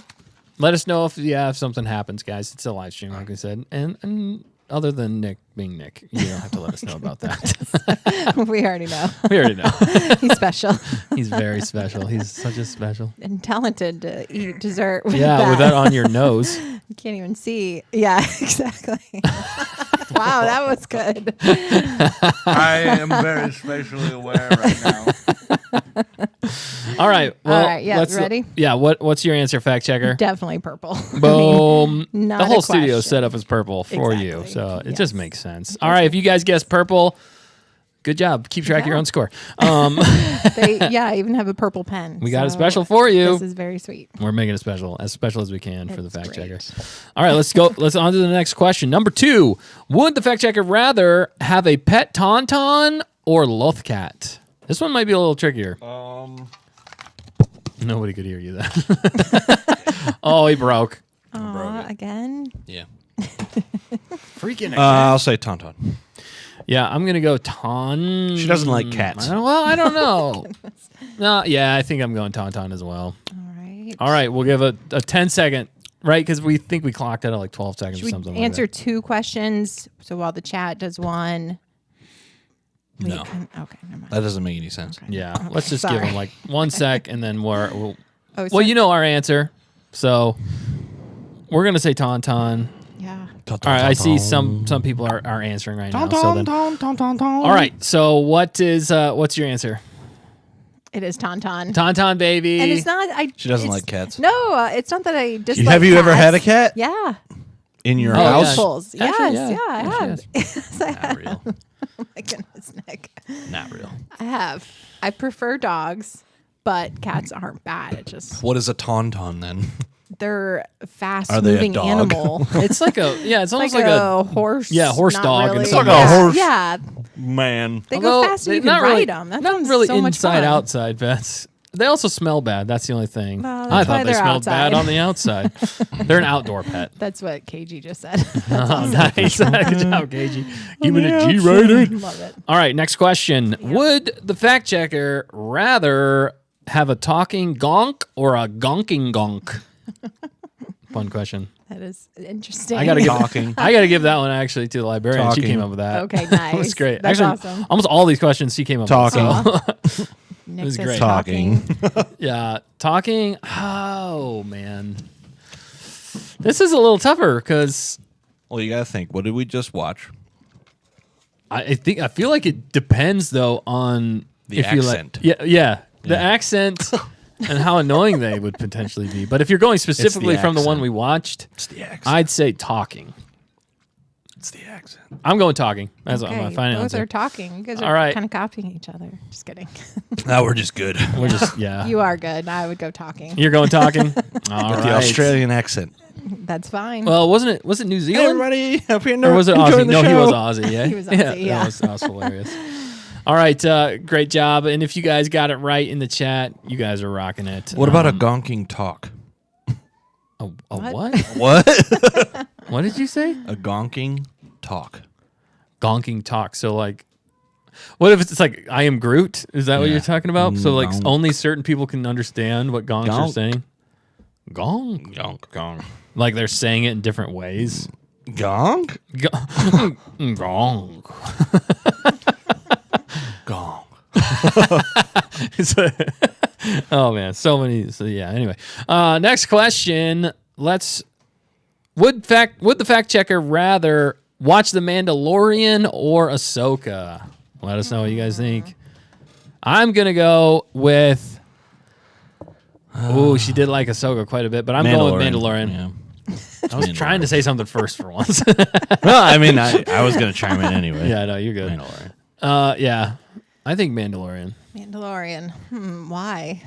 Let us know if something happens, guys. It's a live stream, like I said. And other than Nick being Nick, you don't have to let us know about that. We already know. We already know. He's special He's very special. He's such a special. and talented to eat dessert with Yeah, that. with that on your nose. You can't even see. Yeah, exactly. Wow, that was good. I am very spatially aware right now. All right. Well, All right, yeah, let's, ready? Yeah. What's your answer, fact checker? Definitely purple. Boom. not The a whole studio question. set up as purple for you, Exactly. so it Yes. just makes sense. All right. If you guys guess purple, good job. Keep track of your Yeah. own score. I even have a purple pen. We got a so special for you. This is very sweet. We're making it special as we can for the It's fact great. checker. All right, let's go. Let's on to the next question. Number 2. Would the fact checker rather have a pet tauntaun or lothcat? This one might be a little trickier. Nobody could hear you then. Oh, he broke. Aw, again? Yeah. Freaking I'll say Tauntaun. Yeah, I'm gonna go Taun. She doesn't like cats. I don't know. No, yeah, I think I'm going Tauntaun as well. All right. All right, we'll give a 10-second, right? Because we think we clocked out at like 12 seconds Should or we something. answer like that. 2 questions? So while the chat does one. No. Okay, never mind. That doesn't make any sense. Yeah, let's just give Sorry. him like 1 sec, and then we'll Oh, well, you know our answer, so we're gonna say Tauntaun. Yeah. All right, I see some people are answering right now. So then, all right, so what's your answer? It is Tauntaun. Tauntaun, baby. And it's not. She doesn't it's- like cats. No, it's not that I dislike. Have you ever cats. had a cat Yeah. in your Oh, yeah. house? Multiples. Yes. Actually, Yeah, I yeah, have. she Yes, I have. Not real. Oh my goodness, Nick. Not real. I have. I prefer dogs, but cats aren't bad. It just What is a tauntaun then? they're a fast Are they a moving dog? animal. It's like it's almost like a horse. Yeah, horse not dog Really. in some It's like a horse. Yeah, Man. they Although go fast and they- you can not ride really, them. That not sounds really so much inside fun. outside pets. They also smell bad. That's the only thing. Well, I that's why thought they they're smelled bad outside. on the outside. They're an outdoor pet. That's what KG just said. Oh, nice. Good job, KG. Give it a G rating. Love it. All right, next question. Would the fact checker rather have a talking gonk or a gonking gonk? Fun question. That is interesting. I gotta give that one actually to the librarian. She Talking. came up with that. Okay, That was nice. great. That's Actually, awesome. almost all these questions she came up Talking. with. So. Nick was says great. Talking. Yeah, talking. Oh man, this is a little tougher because Well, you gotta think. What did we just watch? I feel like it depends though on The if you accent. the accent and how annoying they would potentially be. But if you're going specifically from the one accent. we watched, It's the accent. I'd say talking. It's the accent. I'm going talking. That's my Okay, final both answer. are talking. You guys All are right. kind of copying each other. Just kidding. Now we're just good. We're just You are good. I would go talking. You're going talking. All The right. Australian accent. That's fine. Well, was it New Hey, Zealand? everybody, up here. Or was it Aussie? enjoying the No, he show. was Aussie. Yeah, He was Aussie, yeah. That was hilarious. All right, great job. And if you guys got it right in the chat, you guys are rocking it. What about a gonking talk? a What? what? What? What did you say? A gonking talk. Gonking talk. So like, what if it's like I am Groot? Is that what Yeah. you're talking about? So like Gonk. only certain people can understand what gonks are Gonk. saying. Gonk. Gonk. Gong. Like they're saying it in different ways. Gonk? Gong. Gong. Oh man, so many. So yeah. Anyway, next question. Would the fact checker rather watch The Mandalorian or Ahsoka? Let us know what you guys think. I'm gonna go with. Oh, she did like Ahsoka quite a bit, but I'm going with Mandalorian. Yeah. I was trying to say something first for once. Well, I mean, I was going to chime in anyway. Yeah, no, you're good. Mandalorian. Yeah, I think Mandalorian. Mandalorian. Why?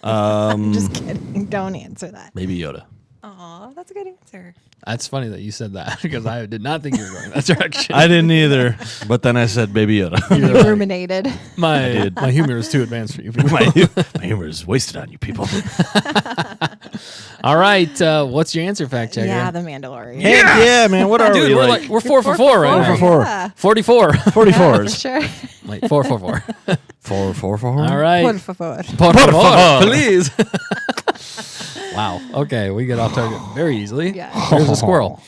Um, Just kidding. Don't answer that. Baby Yoda. Aw, that's a good answer. That's funny that you said that because I did not think you were going that direction. I didn't either, but then I said Baby Yoda. You ruminated. My humor is too advanced for you people. my humor is wasted on you people. All right, what's your answer, fact checker? Yeah, the Mandalorian. Heck yeah, man. What are Dude, we we're like? we're 4 for 4 right now. 4 for 4. Yeah, 44. 44s. sure. Wait, 4 for 4. 4. All right. Por favor. Por favor, please. Wow. Okay, we get off target very easily. Yeah. Here's a squirrel.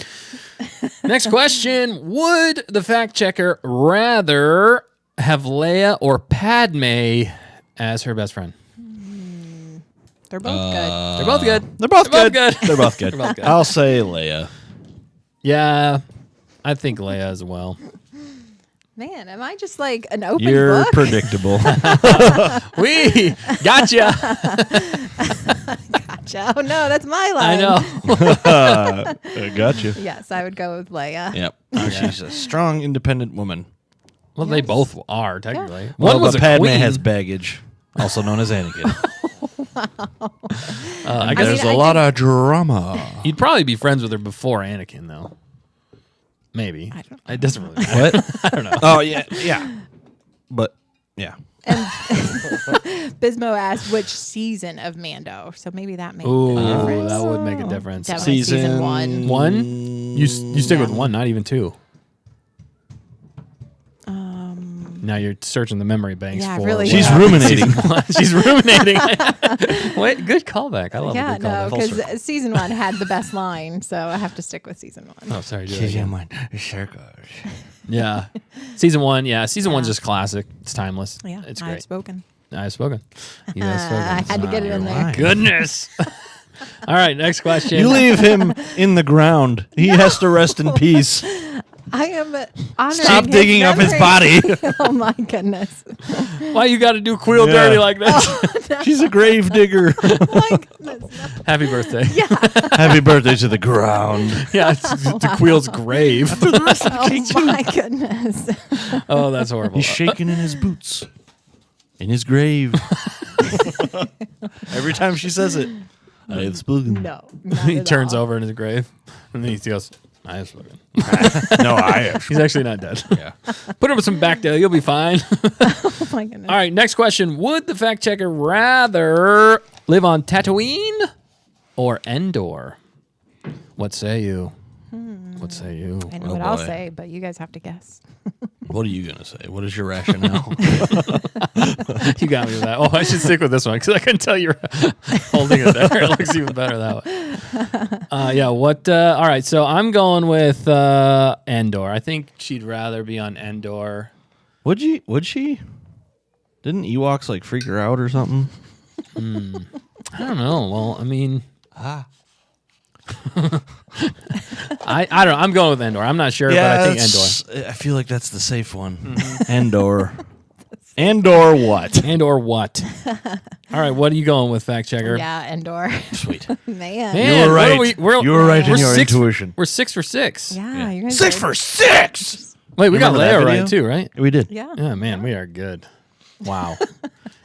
Next question. Would the fact checker rather have Leia or Padme as her best friend? They're both good. They're both good. They're both They're good. both good. They're both good. They're both good. I'll say Leia. Yeah, I think Leia as well. Man, am I just like an open You're book? predictable. We gotcha. Gotcha. Oh no, that's my I line. know. I got you. Yes, I would go with Leia. Yep. She's a strong, independent woman. Well, they both are technically. Well, One was but a Padme queen. has baggage, also known as Anakin. I guess There's mean, a I lot did- of drama. he'd probably be friends with her before Anakin, though. Maybe. I don't It doesn't really matter. What? I don't know. Oh yeah. But yeah. And Bismo asked which season of Mando, so maybe that makes Ooh, a difference. that would make a difference. Definitely season one. One? You stick with one, not even two. Now you're searching the memory banks Yeah, for. really. She's Yeah. ruminating. She's ruminating. Wait, good callback. I love Yeah, a good no, callback. because season one had the best line, so I have to stick with season one. Oh, sorry. do that again. mine. Circles. Yeah. Season one. Yeah. Season one's just classic. It's timeless. Yeah, It's I've great. spoken. I've spoken. You have I spoken. had to get it in there. Goodness. All right. Next question. You leave him in the ground. He has to rest in peace. I am honoring Stop his digging up his memory. body. Oh my goodness! Why you got to do Queel Yeah. dirty like this? She's a grave digger. Oh my goodness! Happy birthday. Happy birthday to the ground. Yeah, it's to Queel's grave. Oh my goodness! Oh, that's horrible. He's shaking in his boots. In his grave. Every time she says it, I have spoken. No. not He at turns all. over in his grave, and then he goes, I have spoken. No, I have. He's actually not dead. Yeah. Put him some back there. You'll be fine. Oh my goodness. All right, next question. Would the fact checker rather live on Tatooine or Endor? What say you? What say you? I know Oh, what I'll boy. say, but you guys have to guess. What are you going to say? What is your rationale? You got me with that. Oh, I should stick with this one because I can tell you're holding it there. It looks even better that way. Yeah. What? All right. So I'm going with Endor. I think she'd rather be on Endor. Would she? Didn't Ewoks like freak her out or something? I don't know. Well, I mean, I don't know. I'm going with Endor. I'm not sure, but I think Endor. I feel like that's the safe one. Endor. Endor what? Endor what? All right. What are you going with, fact checker? Yeah, Endor. Sweet. Man. Man, You were what are right. we're You were right in we're your 6 intuition. We're 6 for 6. Yeah, you guys 6 are- for 6. Wait, we got Remember that Leia video? right too, right? We did. Yeah. Yeah, man, we are good. Wow.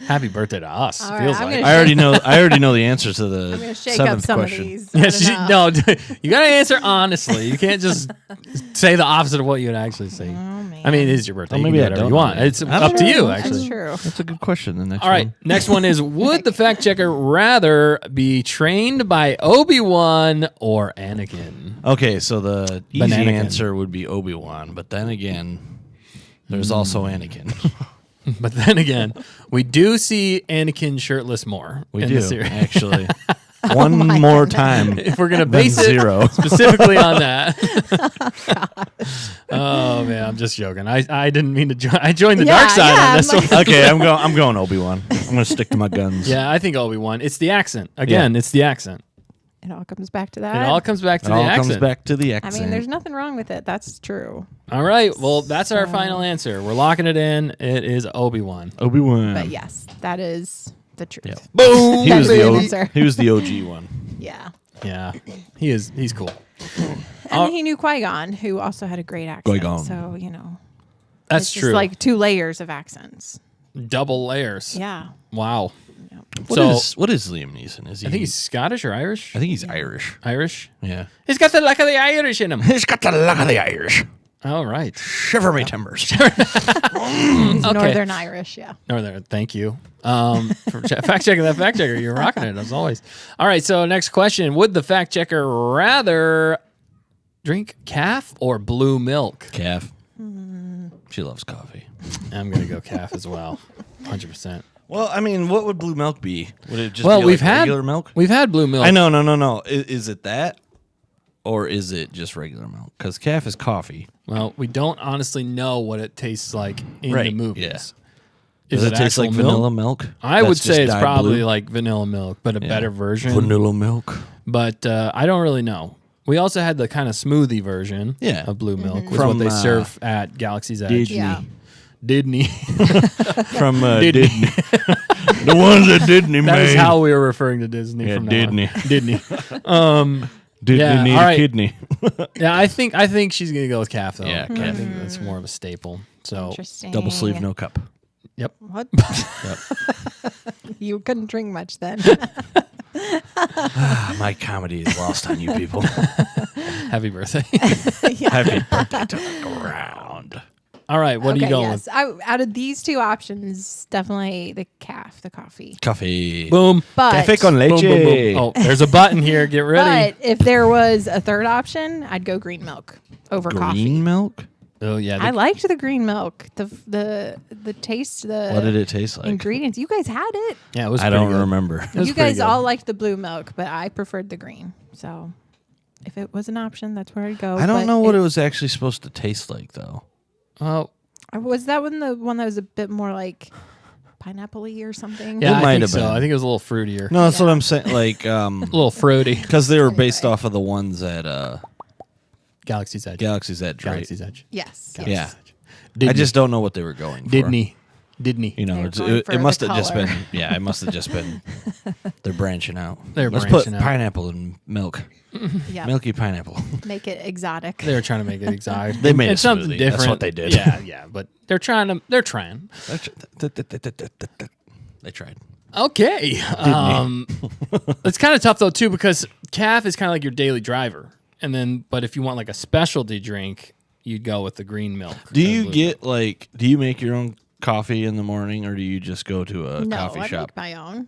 Happy birthday to us. All right, Feels I'm like. gonna I already know the answer to the I'm going to shake up 7th some question. of these. Yeah, I don't know. no, you got to answer honestly. You can't just say the opposite of what you would actually say. Oh, man. I mean, it is your birthday. Oh, You maybe can I do whatever don't you want. know. It's I'm up to sure. you, That's actually. true. That's a good question. The next All right, one. next one is: would the fact checker rather be trained by Obi-Wan or Anakin? Okay, so the easy Bananakin. answer would be Obi-Wan, but then again, there's also Anakin. But then again, we do see Anakin shirtless more We in do the series. actually. One more time. If we're gonna than base it 0. specifically on that. Oh man, I'm just joking. I didn't mean to join. I joined the Yeah, dark side yeah, on this I'm one. like- Okay, I'm going Obi-Wan. I'm going to stick to my guns. Yeah, I think Obi-Wan. It's the accent. Again, it's the accent. It all comes back to that. It all comes back to It the all accent. comes back to the I accent. mean, there's nothing wrong with it. That's true. All right. Well, that's our final answer. We're locking it in. It is Obi-Wan. Obi-Wan. But yes, that is the truth. Yeah. Boom. He That's was the the answer. he was the OG one. Yeah. Yeah, he is. He's cool. And he knew Qui-Gon, who also had a great accent. Qui-Gon. So, you know. That's it's true. Just like 2 layers of accents. Double layers. Yeah. Wow. What is Liam Neeson? Is he? I think he's Scottish or Irish. I think he's Irish. Irish. Yeah. He's got the luck of the Irish in him. He's got the luck of the Irish. All right. Shiver me timbers. He's Okay. Northern Irish, yeah. Northern. Thank you. For fact checking that fact checker. You're rocking it as always. All right. So next question: would the fact checker rather drink calf or blue milk? Calf. She loves coffee. I'm gonna go calf as well. 100%. Well, I mean, what would blue milk be? Would it just Well, be we've like had regular milk? We've had blue milk. I know, no. Is it that, or is it just regular milk? Because calf is coffee. Well, we don't honestly know what it tastes like in the Right, movies. yeah. Is Does it taste actual like vanilla milk? I would That's just say it's dyed probably blue? like vanilla milk, but a better version. Vanilla milk. But I don't really know. We also had the kind of smoothie version Yeah. of blue milk, which is From, what they serve at Galaxy's Edge. Disney. Yeah. Disney. From Disney. Disney. The ones that Disney That made. is how we were referring to Disney Yeah, from now on. Disney. Disney. Disney Yeah, need all a right. kidney. Yeah, I think she's gonna go with calf though. Yeah, I calf. think that's more of a staple. So Interesting. Double sleeve, no cup. yep. What? You couldn't drink much then. My comedy is lost on you people. Happy birthday. Happy birthday to the ground. All right, what are you going yes. Out of these 2 options, definitely the calf, the coffee. Coffee. with? Boom. But, Café con leche. Boom, boom, boom. Oh, there's a button here. Get ready. but if there was a third option, I'd go green milk over Green coffee. milk? Oh yeah. I liked the green milk. The taste, the What did it taste like? ingredients. You guys had it. Yeah, it was. I pretty don't good. remember. was You pretty guys good. all liked the blue milk, but I preferred the green. So if it was an option, that's where I'd go. I don't but know what it was actually supposed to taste like, though. Well, Was that the one that was a bit more like pineapple-y or something? yeah, It I might think have so. been. I think it was a little fruitier. No, that's what I'm saying. Like, A little fruity. because they were based off of the ones at Galaxy's Edge. Galaxy's Edge, right? Galaxy's Edge. Yes. Galaxy's Yeah. Edge. I Disney. just don't know what they were going for. Disney. You know, They're it's, going for it must the have just color. been. Yeah, it must have just been. They're branching out. They're Let's branching put out. pineapple in milk. Yeah. Milky pineapple. Make it exotic. They were trying to make it exotic. They made It's a something smoothie. different. That's what they did. Yeah, yeah. But they're trying. They tried. Okay. It's kind of tough though too because calf is kind of like your daily driver, and then but if you want like a specialty drink, you'd go with the green milk. Do you get like? Do you make your own coffee in the morning, or do you just go to a coffee I shop? make my own.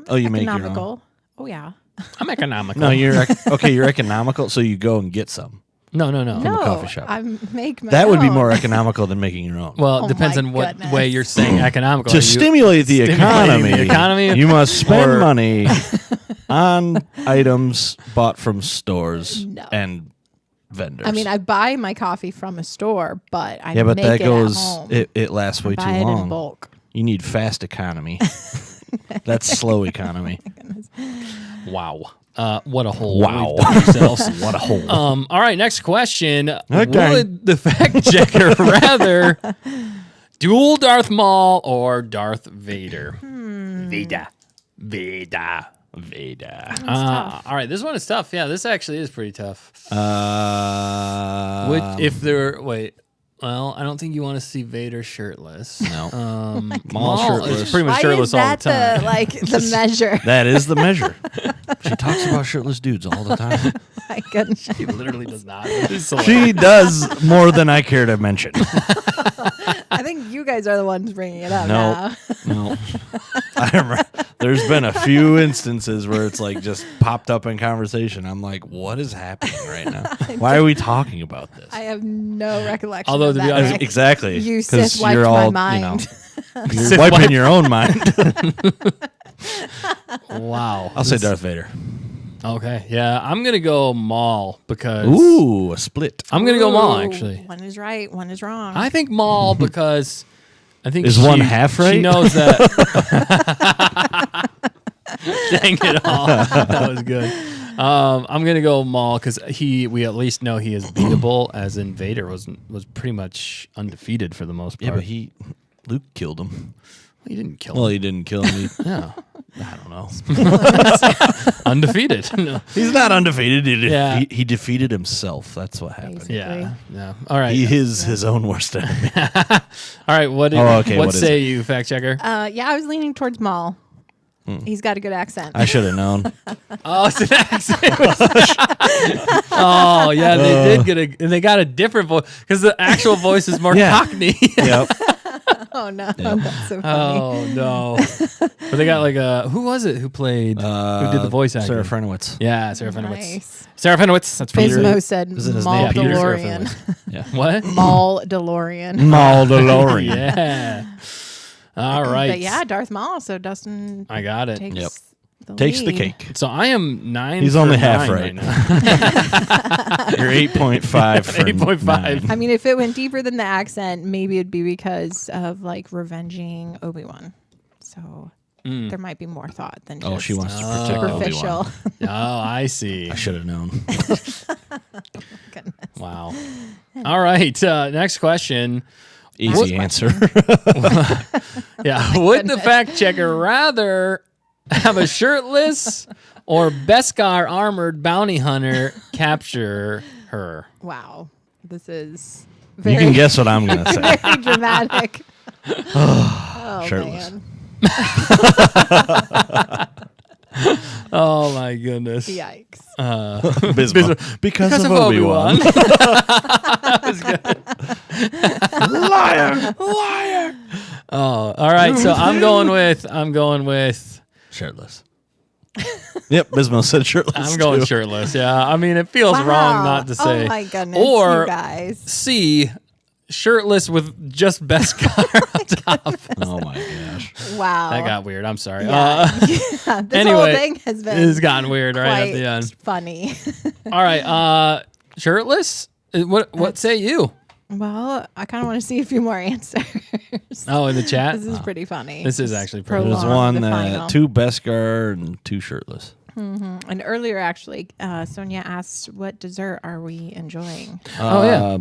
Oh, you make your own. Economical. Oh yeah. I'm economical. No, you're okay. You're economical, so you go and get some. no. From a coffee shop. I make my That would be own. more economical than making your own. Well, it Oh depends my on what goodness. way you're saying economical. To stimulate the stimulating the economy, you must spend or- money on items bought from stores No. and vendors. I mean, I buy my coffee from a store, but I but make that it goes. at home. It lasts way too buy it in long. bulk. You need fast economy. That's slow economy. Wow. What a hole. Wow. we've dug ourselves. What a hole. All right, next question. Okay. Would the fact checker rather duel Darth Maul or Darth Vader? Vader. All right, this one is tough. Yeah, this actually is pretty tough. Well, I don't think you want to see Vader shirtless. No. Maul shirtless. is pretty much Why shirtless is that all the time. the measure? That is the measure. She talks about shirtless dudes all the time. My goodness. He literally does not. It's hilarious. She does more than I care to mention. I think you guys are the ones bringing it up No. now. No. I remember there's been a few instances where it's like just popped up in conversation. I'm like, what is happening right now? Why are we talking about this? I have no recollection. Although, of to be that, honest, Nick. Exactly. You 'Cause sis wiped you're my all, mind. You're Sis wiping wiped- your own mind. Wow. I'll say Darth Vader. Okay. Yeah, I'm going to go Maul because Ooh, a split. I'm going to go Maul, Ooh, actually. One is right, one is wrong. I think Maul because I think Is one half right? She knows that. Dang it all. That was good. I'm gonna go Maul because we at least know he is beatable, as in Vader was pretty much undefeated for the most part. Yeah, but Luke killed him. He didn't kill Well, him. he didn't kill him. Yeah. I don't know. Undefeated. No. He's not undefeated. Yeah. He defeated himself. That's what happened. Basically. Yeah. Yeah. All right. He is his own worst enemy. All right. What what say is you, fact checker? Yeah, I was leaning towards Maul. He's got a good accent. I should have known. Oh, it's an accent. Oh, yeah, they did get they got a different voice because the actual voice is more Yeah. Cockney. Yep. Oh no, that's so funny. Oh no! But they got like who was it who played who did the voice acting? Sarah Frenowitz. Yeah, Sarah Fenowitz. Nice. Sarah Fenowitz. That's Peter. Pismo said Isn't his Maul name Peter? DeLorean. Yeah. What? Maul DeLorean. Maul DeLorean. Yeah. All right. But yeah, Darth Maul. So Dustin I got it. takes Yep. the Takes the lead. cake. So I am 9. He's for only half 9 right. now. You're 8.5 for 8.5. 9. I mean, if it went deeper than the accent, maybe it'd be because of like revenging Obi-Wan. So there might be more thought than just Oh, she wants to protect superficial. Obi-Wan. Oh, I see. I should have known. Goodness. Wow. All right. Next question. Easy answer. Yeah. Would the fact checker rather have a shirtless or Beskar armored bounty hunter capture her? Wow, this is You very, can guess what I'm going to say. very dramatic. Oh Shirtless. man, Oh my goodness. yikes! Bismarck. Because of Obi-Wan. That was good. Liar. Liar. Oh, all right. So I'm going with Shirtless. Yep, Bismo said shirtless. I'm going too. shirtless. Yeah. I mean, it feels Wow. wrong not to say. Oh my goodness, Or you guys. C, shirtless with just Beskar on top. Oh my gosh. Wow, That got weird. I'm sorry. Yeah. This whole anyway, thing has been it's gotten weird right quite at the end. funny. All right. Shirtless? What say you? Well, I kind of want to see a few more answers. Oh, in the chat? This is pretty funny. This is actually pretty There's Prolong one the final. that 2 Beskar and 2 shirtless. And earlier, actually, Sonia asked, "What dessert are we enjoying?" Oh, yeah.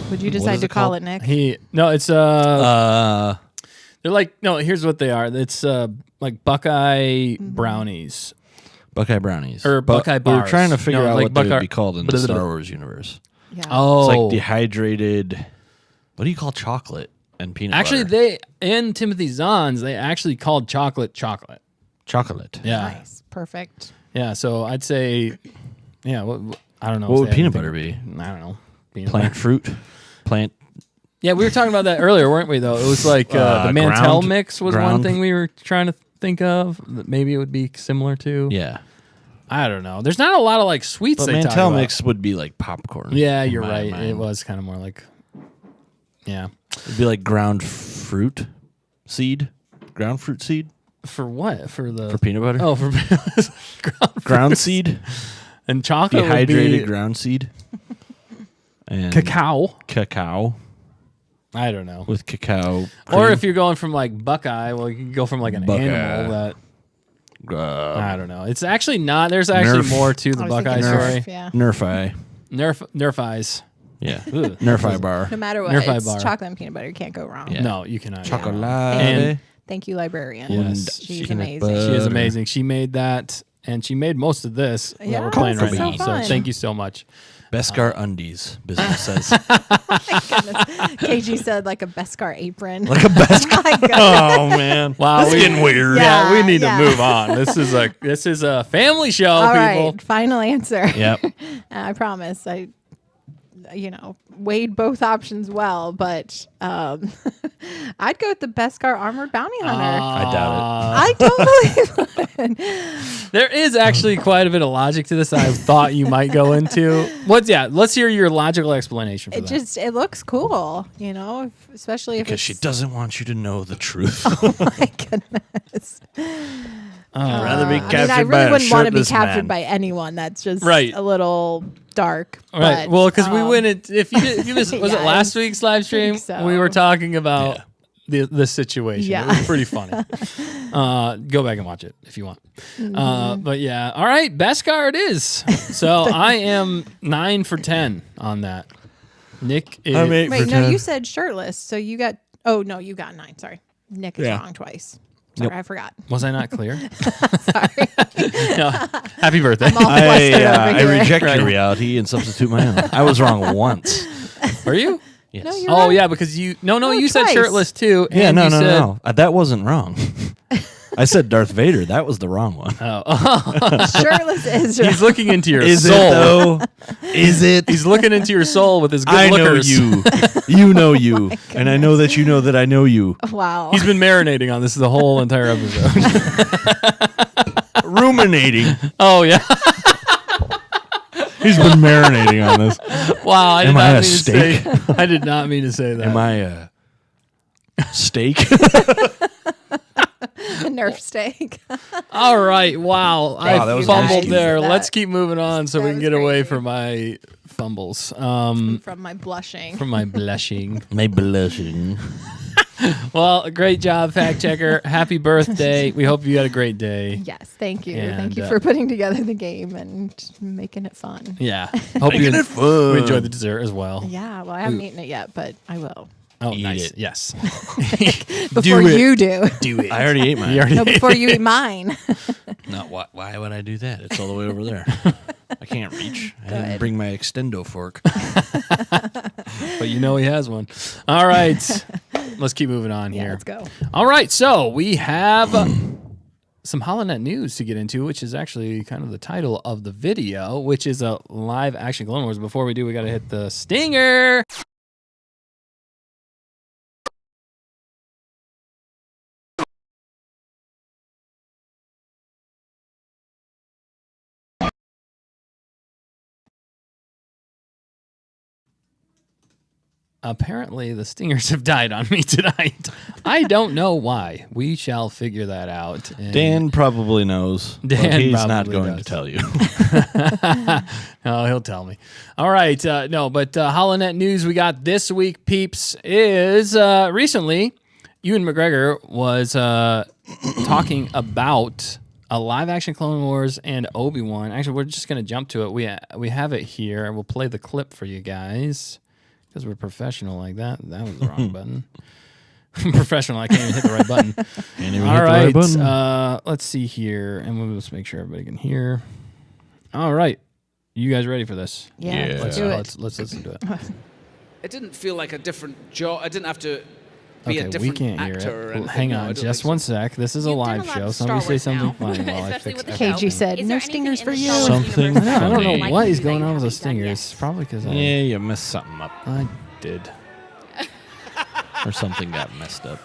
Would you What decide is to it call called? it, Nick? It's they're like no, here's what they are. It's like Buckeye brownies. Buckeye brownies. Or But Buckeye We were bars. trying to figure No, out like what they Buckeye- would be called in the Star Wars universe. Yeah. Oh, It's like dehydrated. What do you call chocolate and peanut actually, butter? they in Timothy Zahn's they actually called chocolate. Chocolate. Yeah. Nice. Perfect. Yeah. So I'd say, yeah. I don't know. What if would they peanut have butter be? anything- I don't know. Peanut Plant butter. fruit. Plant. Yeah, we were talking about that earlier, weren't we? Though it was like the Mantel ground- mix was one ground- thing we were trying to think of. That maybe it would be similar to. Yeah. I don't know. There's not a lot of like sweets. But they talk Mantel about. mix would be like popcorn. Yeah, in you're my right. mind. It was kind of more like. Yeah. It'd be like ground fruit seed. Ground fruit seed For what? For the for peanut butter. Oh, for ground seed. and chocolate would Dehydrated be ground seed. And cacao. Cacao I don't know. with cacao. Or cream. if you're going from like Buckeye, well, you can go from like an Buckeye. animal that I uh, don't know. It's actually not. There's actually Nerf. more to the I was Buckeye thinking story. Nerf, yeah. Nerf-eye. Nerf eyes. Yeah. Nerf-eye bar. No matter what, Nerf it's bar. chocolate and peanut butter. You can't go wrong. Yeah. No, you cannot. Chocolate. And- Thank you, librarian. Yes. She's Peanut amazing. butter. She is amazing. She made that, and she made most of this that Yeah, we're playing right this is now. so So fun. thank you so much. Beskar undies. Business says. KG said like a Beskar apron. Like a Beskar. Oh my God. Oh man. Wow, That's getting weird. Yeah, we need Yeah. to move on. This is a family show, All people. right, final answer. Yep. I promise. I weighed both options well, but I'd go with the Beskar armored bounty hunter. I doubt I don't believe it. There is actually quite a bit of logic to this that I thought you might go into. Let's hear your logical explanation for that. It looks cool, especially if because it's she doesn't want you to know the truth. Oh my goodness. rather be captured I by really a wouldn't want to be shirtless captured man. by anyone. That's just Right. a little dark. Right. But, Well, because we went it. If you missed, was it Yeah, last week's live stream? think so. We were talking about the situation. Yeah. It was pretty funny. Go back and watch it if you want. But yeah, all right, Beskar it is. So I am 9 for 10 on that. Nick is I'm 8 Wait, for no, 10. you said shirtless, so you got. Oh no, you got 9. Sorry, Nick is Yeah. wrong twice. Sorry, I forgot. Was I not clear? Sorry, No. Happy birthday. I'm all flustered over I here. reject Right. your reality and substitute my own. I was wrong once. Were you? Yes. No, you're Oh right. yeah, because you you said twice. shirtless too. Yeah, and no, you no, said, no. That wasn't wrong. I said Darth Vader. That was the wrong one. shirtless is. He's looking into your Is soul. it though? Is it? He's looking into your soul with his good I know lookers. you. You know you. And I know that you know that I know you. Wow. He's been marinating on this the whole entire episode. Ruminating. Oh yeah. He's been marinating on this. Wow, I did Am I not a mean to steak? say. I did not mean to say that. Am I a steak? Nerf steak. All right. Wow. I that was fumbled nice. there. That- Let's keep moving on so that we can was get away crazy. from my fumbles. From my blushing. From my blushing. My blushing. Well, great job, fact checker. Happy birthday. We hope you had a great day. Yes, thank you. And, Thank you for putting together the game and making it fun. Yeah. Hope you Making it fun. enjoyed the dessert as well. Yeah, well, I haven't eaten it yet, but I will. Oh, Eat nice. it. Yes. Before it. you do. Do it. I already ate mine. You already No, before you eat mine. No, why would I do that? It's all the way over there. I can't reach. I didn't Good. bring my extendo fork. But you know he has one. All right. Let's keep moving on Yeah, here. let's go. All right. So we have some Holonet news to get into, which is actually kind of the title of the video, which is a live action Clone Wars. Before we do, we got to hit the stinger. Apparently, the stingers have died on me tonight. I don't know why. We shall figure that out. And Dan probably knows. But Dan he's not probably going does. to tell you. Oh, he'll tell me. All right. No, but Holonet news we got this week, peeps, is recently Ewan McGregor was talking about a live-action Clone Wars and Obi-Wan. Actually, we're just going to jump to it. We have it here. We'll play the clip for you guys because we're professional like that. That was the wrong button. Professional. I can't even hit the right button. Can't even All hit the right. right button. Let's see here, and we'll just make sure everybody can hear. All right. You guys ready for this? Yeah, let's do it. Let's listen to it. It didn't feel like a different job. I didn't have to be a Okay, we different can't hear actor or it. anything. Hang No, I on, don't just think one so. sec. This is a You've done live a lot show. of Somebody Star say Wars something now, funny while I especially fix with the everything. KG said, Is no there anything stingers in for the you. Star Wars Something universe that funny. I don't you'd know like what to is do that going you on with those haven't done yet? stingers. Probably because I Yeah, you messed something up. did. Or something got messed up.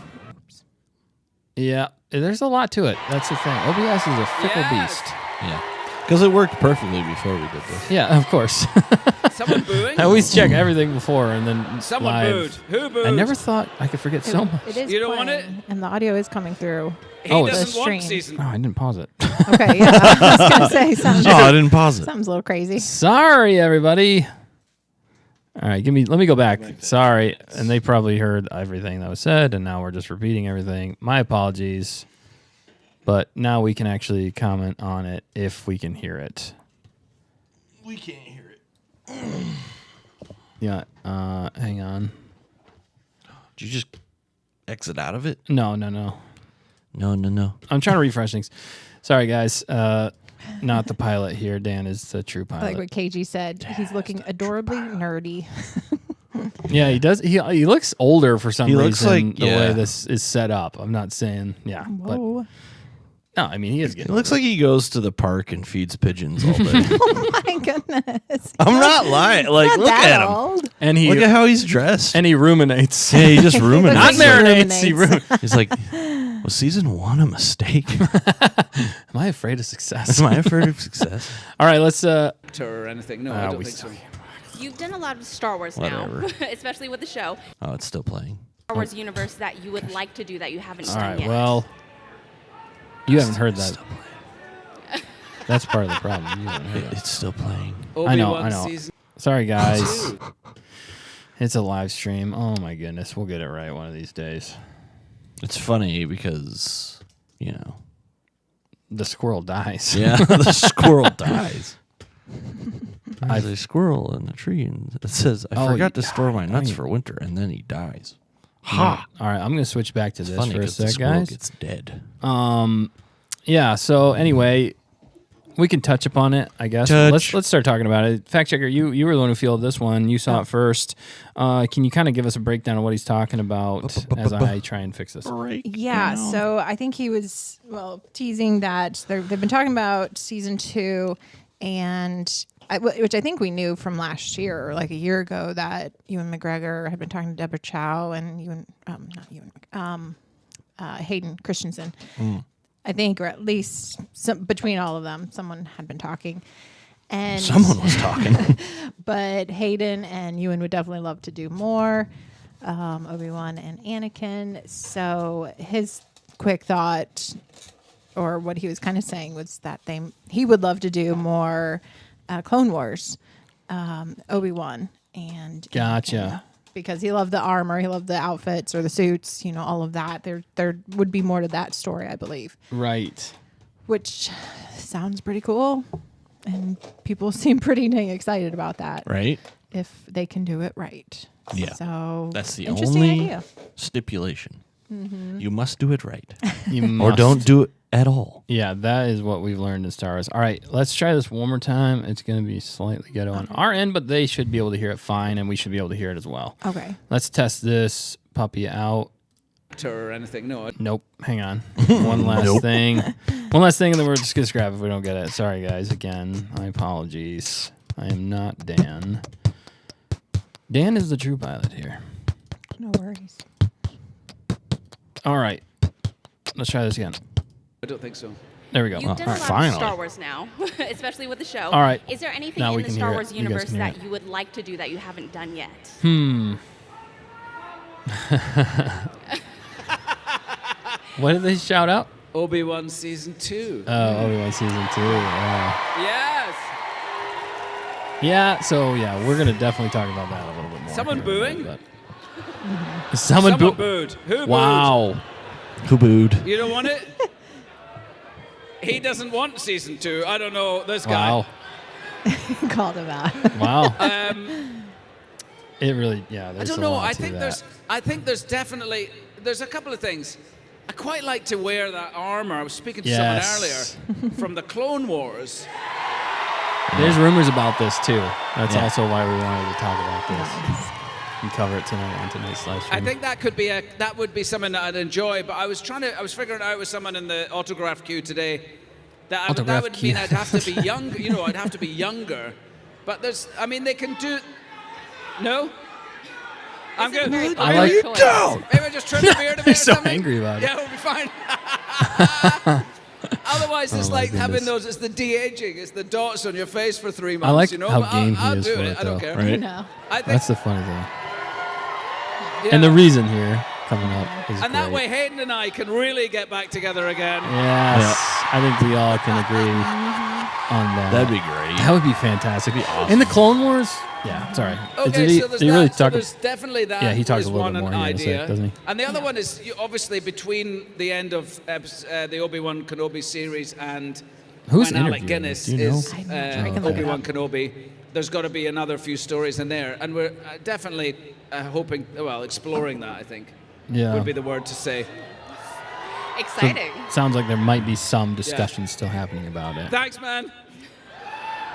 Yeah, there's a lot to it. That's the thing. OBS is a fickle Yes. beast. Yeah. Because it worked perfectly before we did this. Yeah, of course. Someone booing? I always check everything before and then Someone live. booed. Who booed? I never thought I could forget so much. It is You don't want playing, and the audio is coming through. He Oh, doesn't it's- want stream. season. Oh, I didn't pause it. Okay, yeah. I was going to say something. Oh, I didn't pause it. Something's a little crazy. Sorry, everybody. All right, let me go back. Sorry, and they probably heard everything that was said, and now we're just repeating everything. My apologies, but now we can actually comment on it if we can hear it. We can't hear it. Yeah. Hang on. Did you just exit out of it? No. No. I'm trying to refresh things. Sorry, guys. Not the pilot here. Dan is the true pilot. Like what KG said, he's looking adorably nerdy. Yeah, he does. He looks older for some He reason. looks like- the way yeah. this is set up. I'm not saying but Whoa. no. I mean, he is It getting. looks like he goes to the park and feeds pigeons all day. Oh my goodness. I'm not lying. Like, Not look that at him. old. and he Look at how he's dressed. and he ruminates. Yeah, he just ruminates. Not He marinates. He ruminates. He's like, was season 1 a mistake? Am I afraid of success? Am I afraid of success? All right, let's. Or anything. No, I don't we think so. suck. You've done a lot of Star Wars Whatever. now, especially with the show. Oh, it's still playing. Star Wars universe that you would like to do that you haven't All done right. yet. Well, you haven't heard that. That's part of the problem. You haven't heard that. It's still playing. I know. Obi-Wan I know. season Sorry, guys. 2. It's a live stream. Oh my goodness, we'll get it right one of these days. It's funny because, you know. The squirrel dies. Yeah, the squirrel dies. There's a squirrel in the tree, and it says, I Oh, forgot he to store my died. nuts Right. for winter, and then he dies. Ha! All right, I'm gonna switch back to It's this funny for a because the sec, squirrel guys. gets dead. Yeah. So anyway, we can touch upon it, I guess. Touch. Let's start talking about it. Fact checker, you were the one who fielded this one. You saw it first. Can you kind of give us a breakdown of what he's talking about as I try and fix this? Yeah, so I think he was, teasing that they've been talking about season 2, and which I think we knew from last year, or like a year ago, that Ewan McGregor had been talking to Deborah Chow and Hayden Christensen. I think, or at least between all of them, someone had been talking. And Someone was talking. but Hayden and Ewan would definitely love to do more. Obi-Wan and Anakin. So his quick thought, or what he was kind of saying, was that he would love to do more Clone Wars, Obi-Wan and Gotcha. Anakin, because he loved the armor, he loved the outfits or the suits, all of that. There would be more to that story, I believe, Right. which sounds pretty cool, and people seem pretty dang excited about that. Right? If they can do it right. Yeah. So That's the interesting only idea. stipulation. You must do it right. You Or must. don't do it at all. Yeah, that is what we've learned in Star Wars. All right, let's try this one more time. It's going to be slightly ghetto on our end, but they should be able to hear it fine, and we should be able to hear it as well. Okay. Let's test this puppy out. Or anything. No, Nope. Hang on. One last thing. One last thing, and then we're just going to scrap if we don't get it. Sorry, guys. Again, my apologies. I am not Dan. Dan is the true pilot here. No worries. All right. Let's try this again. I don't think so. There we go. You've done All a right. lot Finally. of Star Wars now, especially with the show. All right. Is there anything Now in we the can Star hear it. Wars You guys universe can hear that it. you would like to do that you haven't done yet? What did they shout out? Obi-Wan season 2. Oh, Obi-Wan season 2. Wow. Yes. Yeah, so yeah, we're gonna definitely talk about that a little bit more. Someone here in a little booing? bit. Someone booed. Who booed? Wow. Who booed? You don't want it? He doesn't want season 2. I don't know this guy. Wow. Called him out. Wow. It really, yeah. I There's don't a know. lot I to think that. there's definitely a couple of things. I quite like to wear that armor. I was speaking to Yes. someone earlier from the Clone Wars. There's rumors about this too. That's Yeah. also why we wanted to talk about this. and cover it tonight on tonight's live stream. I think that would be something that I'd enjoy. But I was figuring out with someone in the autograph queue today that would mean I'd have to be young. I'd have to be younger. But they can do. No. I'm good. I like Maybe I just trim the beard a bit. You're so or something. angry about it. Yeah, we'll be fine. Otherwise, it's like having those. It's the de-aging. It's the dots on your face for 3 months. I like But how game I'll he is do for it. it, I don't though, care. right? No. I think, That's the funny thing. yeah. And the reason here coming up is And that great. way, Hayden and I can really get back together again. Yes, I think we all can agree on that. That'd be great. That would be fantastic. That'd be awesome. In the Clone Wars, yeah, sorry. Okay, so there's that. So talk? there's definitely that. Yeah, he talks is a little one bit more, an he had to say, idea, doesn't he? And the other one is obviously between the end of the Obi-Wan Kenobi series and Who's when Alec interviewing Guinness him? Do you know? is I'm not sure. I can look it Obi-Wan Kenobi. There's got to be another few stories in there, and we're definitely exploring that. I think Yeah. would be the word to say. Exciting. Sounds like there might be some discussion still happening about it. Thanks, man.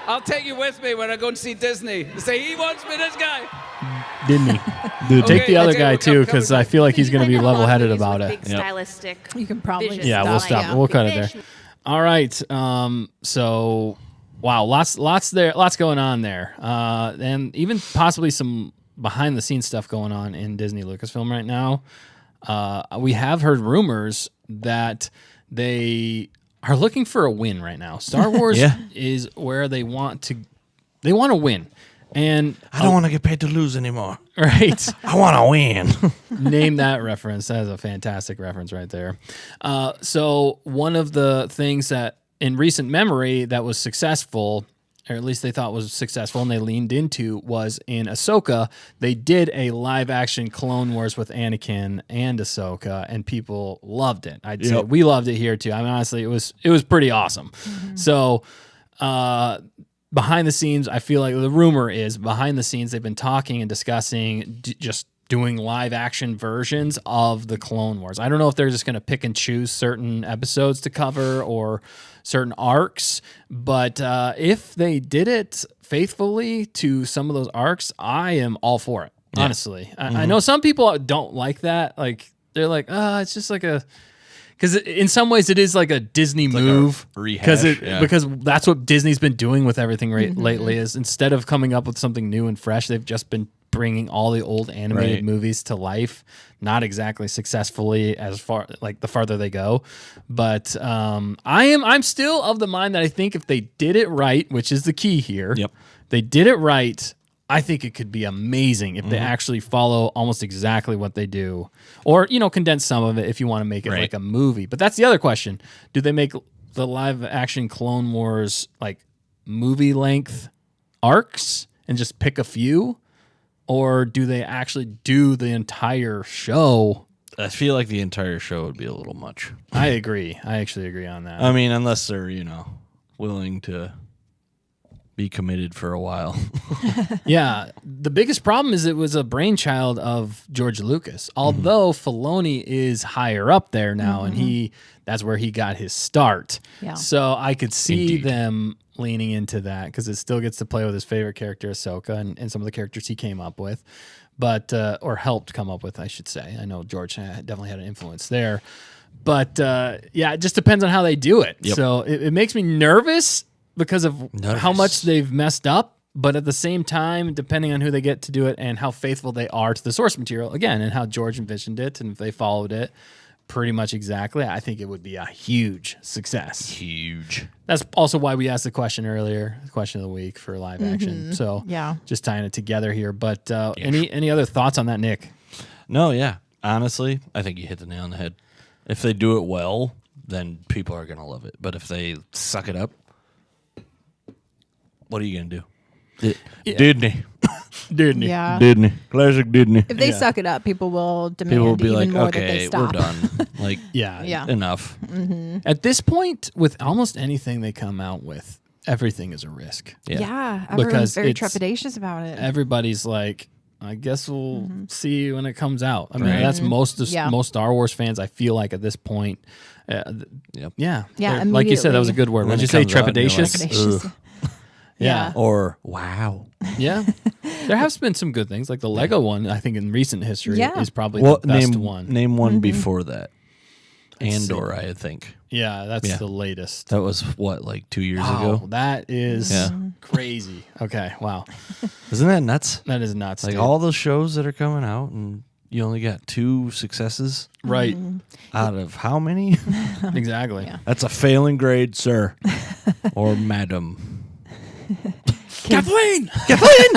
I'll take you with me when I go and see Disney. Say he wants me, this guy. Didn't he? Dude, take Okay, the other okay, guy we'll too, come because back. I feel like he's going to be You might have a lot of level-headed movies about with it. Big stylistic. You can probably visions. Yeah, we'll stop. Yeah. We'll cut it there. Vision. All right. So, wow, lots there, lots going on there, and even possibly some behind-the-scenes stuff going on in Disney Lucasfilm right now. We have heard rumors that they are looking for a win right now. Star Wars Yeah. is where they want to win, and I don't want to get paid to lose anymore. right. I want to win. Name that reference. That is a fantastic reference right there. So one of the things that in recent memory that was successful, or at least they thought was successful and they leaned into, was in Ahsoka. They did a live action Clone Wars with Anakin and Ahsoka, and people loved it. I'd say we loved it here too. I mean, honestly, it was pretty awesome. So behind the scenes, I feel like the rumor is behind the scenes they've been talking and discussing just doing live action versions of the Clone Wars. I don't know if they're just going to pick and choose certain episodes to cover or certain arcs, but if they did it faithfully to some of those arcs, I am all for it. Honestly, I know some people don't like that. Like they're like, it's just like a. Because in some ways it is like a Disney move, a rehash, because that's what Disney's been doing with everything lately. Is instead of coming up with something new and fresh, they've just been bringing all the old animated movies to life. Not exactly successfully as far like the farther they go, but I'm still of the mind that I think if they did it right, which is the key here, they did it right. I think it could be amazing if they actually follow almost exactly what they do. Or, condense some of it if you want to make it like a movie. But that's the other question. Do they make the live action Clone Wars like movie length arcs and just pick a few? Or do they actually do the entire show? I feel like the entire show would be a little much. I agree. I actually agree on that. I mean, unless they're, willing to be committed for a while. Yeah, the biggest problem is it was a brainchild of George Lucas. Although Filoni is higher up there now, and that's where he got his start. Yeah. So I could see them leaning into that because it still gets to play with his favorite character, Ahsoka, and some of the characters he came up with, but or helped come up with, I should say. I know George definitely had an influence there, but it just depends on how they do it. Yep. So it makes me nervous because of how much they've messed up, but at the same time, depending on who they get to do it and how faithful they are to the source material, again, and how George envisioned it, and if they followed it pretty much exactly, I think it would be a huge success. Huge. That's also why we asked the question earlier, the question of the week for live action. So just tying it together here. But any other thoughts on that, Nick? No, yeah. Honestly, I think you hit the nail on the head. If they do it well, then people are going to love it. But if they suck it up, what are you going to do? Disney. Disney. Yeah. Disney. Classic Disney. If they suck it up, people will demand People will be even like, more that okay, they stop. we're done. Like, Yeah. enough. At this point, with almost anything they come out with, everything is a risk. Yeah. Because Everyone's very it's- trepidatious about it. Everybody's like, I guess we'll see when it comes out. I mean, that's most Star Wars fans, I feel like, at this point. Yeah. Yeah, They're- like you said, that was a good word. When When it you say comes out and you're like, trepidatious? Trepidatious. Yeah. Or, wow. Yeah. There have been some good things, like the Lego one. I think in recent history is probably Well, the best one. Name one before that. Let's Andor, I think. Yeah, that's the latest. That was what, like 2 years Wow, ago? that is crazy. Okay, wow, Isn't that nuts? that is nuts. Like dude. all those shows that are coming out, and you only got 2 successes right, out of how many? exactly. Yeah. That's a failing grade, sir, or madam. Kathleen, Kathleen,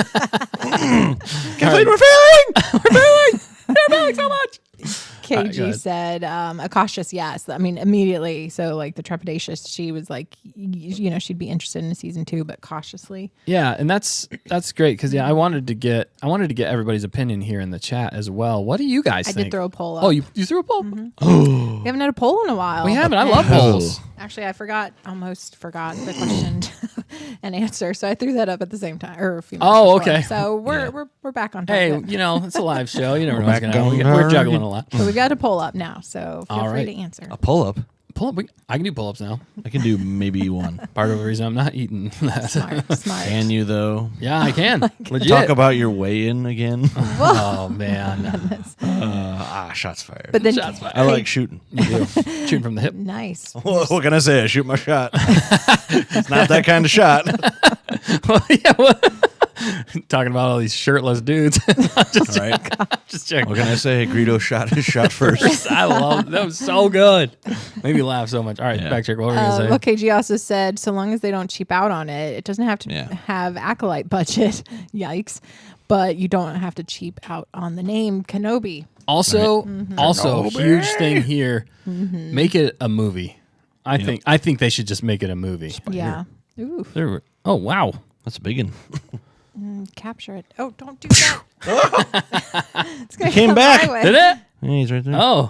we're failing. we're failing. They're failing so much. go KG ahead. said, a cautious yes. I mean, immediately. So, like, the trepidatious, she was like, she'd be interested in a season 2, but cautiously. Yeah, and that's great because I wanted to get everybody's opinion here in the chat as well. What do you guys I think? did throw a poll up. Oh, you threw a poll? We haven't had a poll in a while. We haven't. I love polls. Actually, I almost forgot the question and answer. So I threw that up at the same time, or a few minutes Oh, before. okay. So we're back on Hey, target. it's a live show. You never know what's back going to on happen. We're target. juggling a lot. So we've got a poll up now. So feel All free right. to answer. A pull-up. Pull up. I can do pull ups now. I can do maybe one. Part of the reason I'm not eating that. Smart. Can you, though? Yeah, I can. Legit. Talk about your weigh-in again. Oh man, Shots fired. But then, I like shooting. you do shooting from the hip. nice. What can I say? I shoot my shot. It's not that kind of shot. Well, yeah. Talking about all these shirtless dudes. Just checking. What can I say? Greedo shot his shot first. I love that was so good. Made me laugh so much. All right, back check. What were we gonna say? KG also said, so long as they don't cheap out on it, it doesn't have to have Acolyte budget. Yikes. But you don't have to cheap out on the name Kenobi. Also, huge thing here. Make it a movie. I think they should just make it a movie. Yeah. Ooh. Oh wow. That's a big one. Capture it. Oh, don't do that. It's gonna Came come back. my way. Did it? Yeah, he's right there. Oh,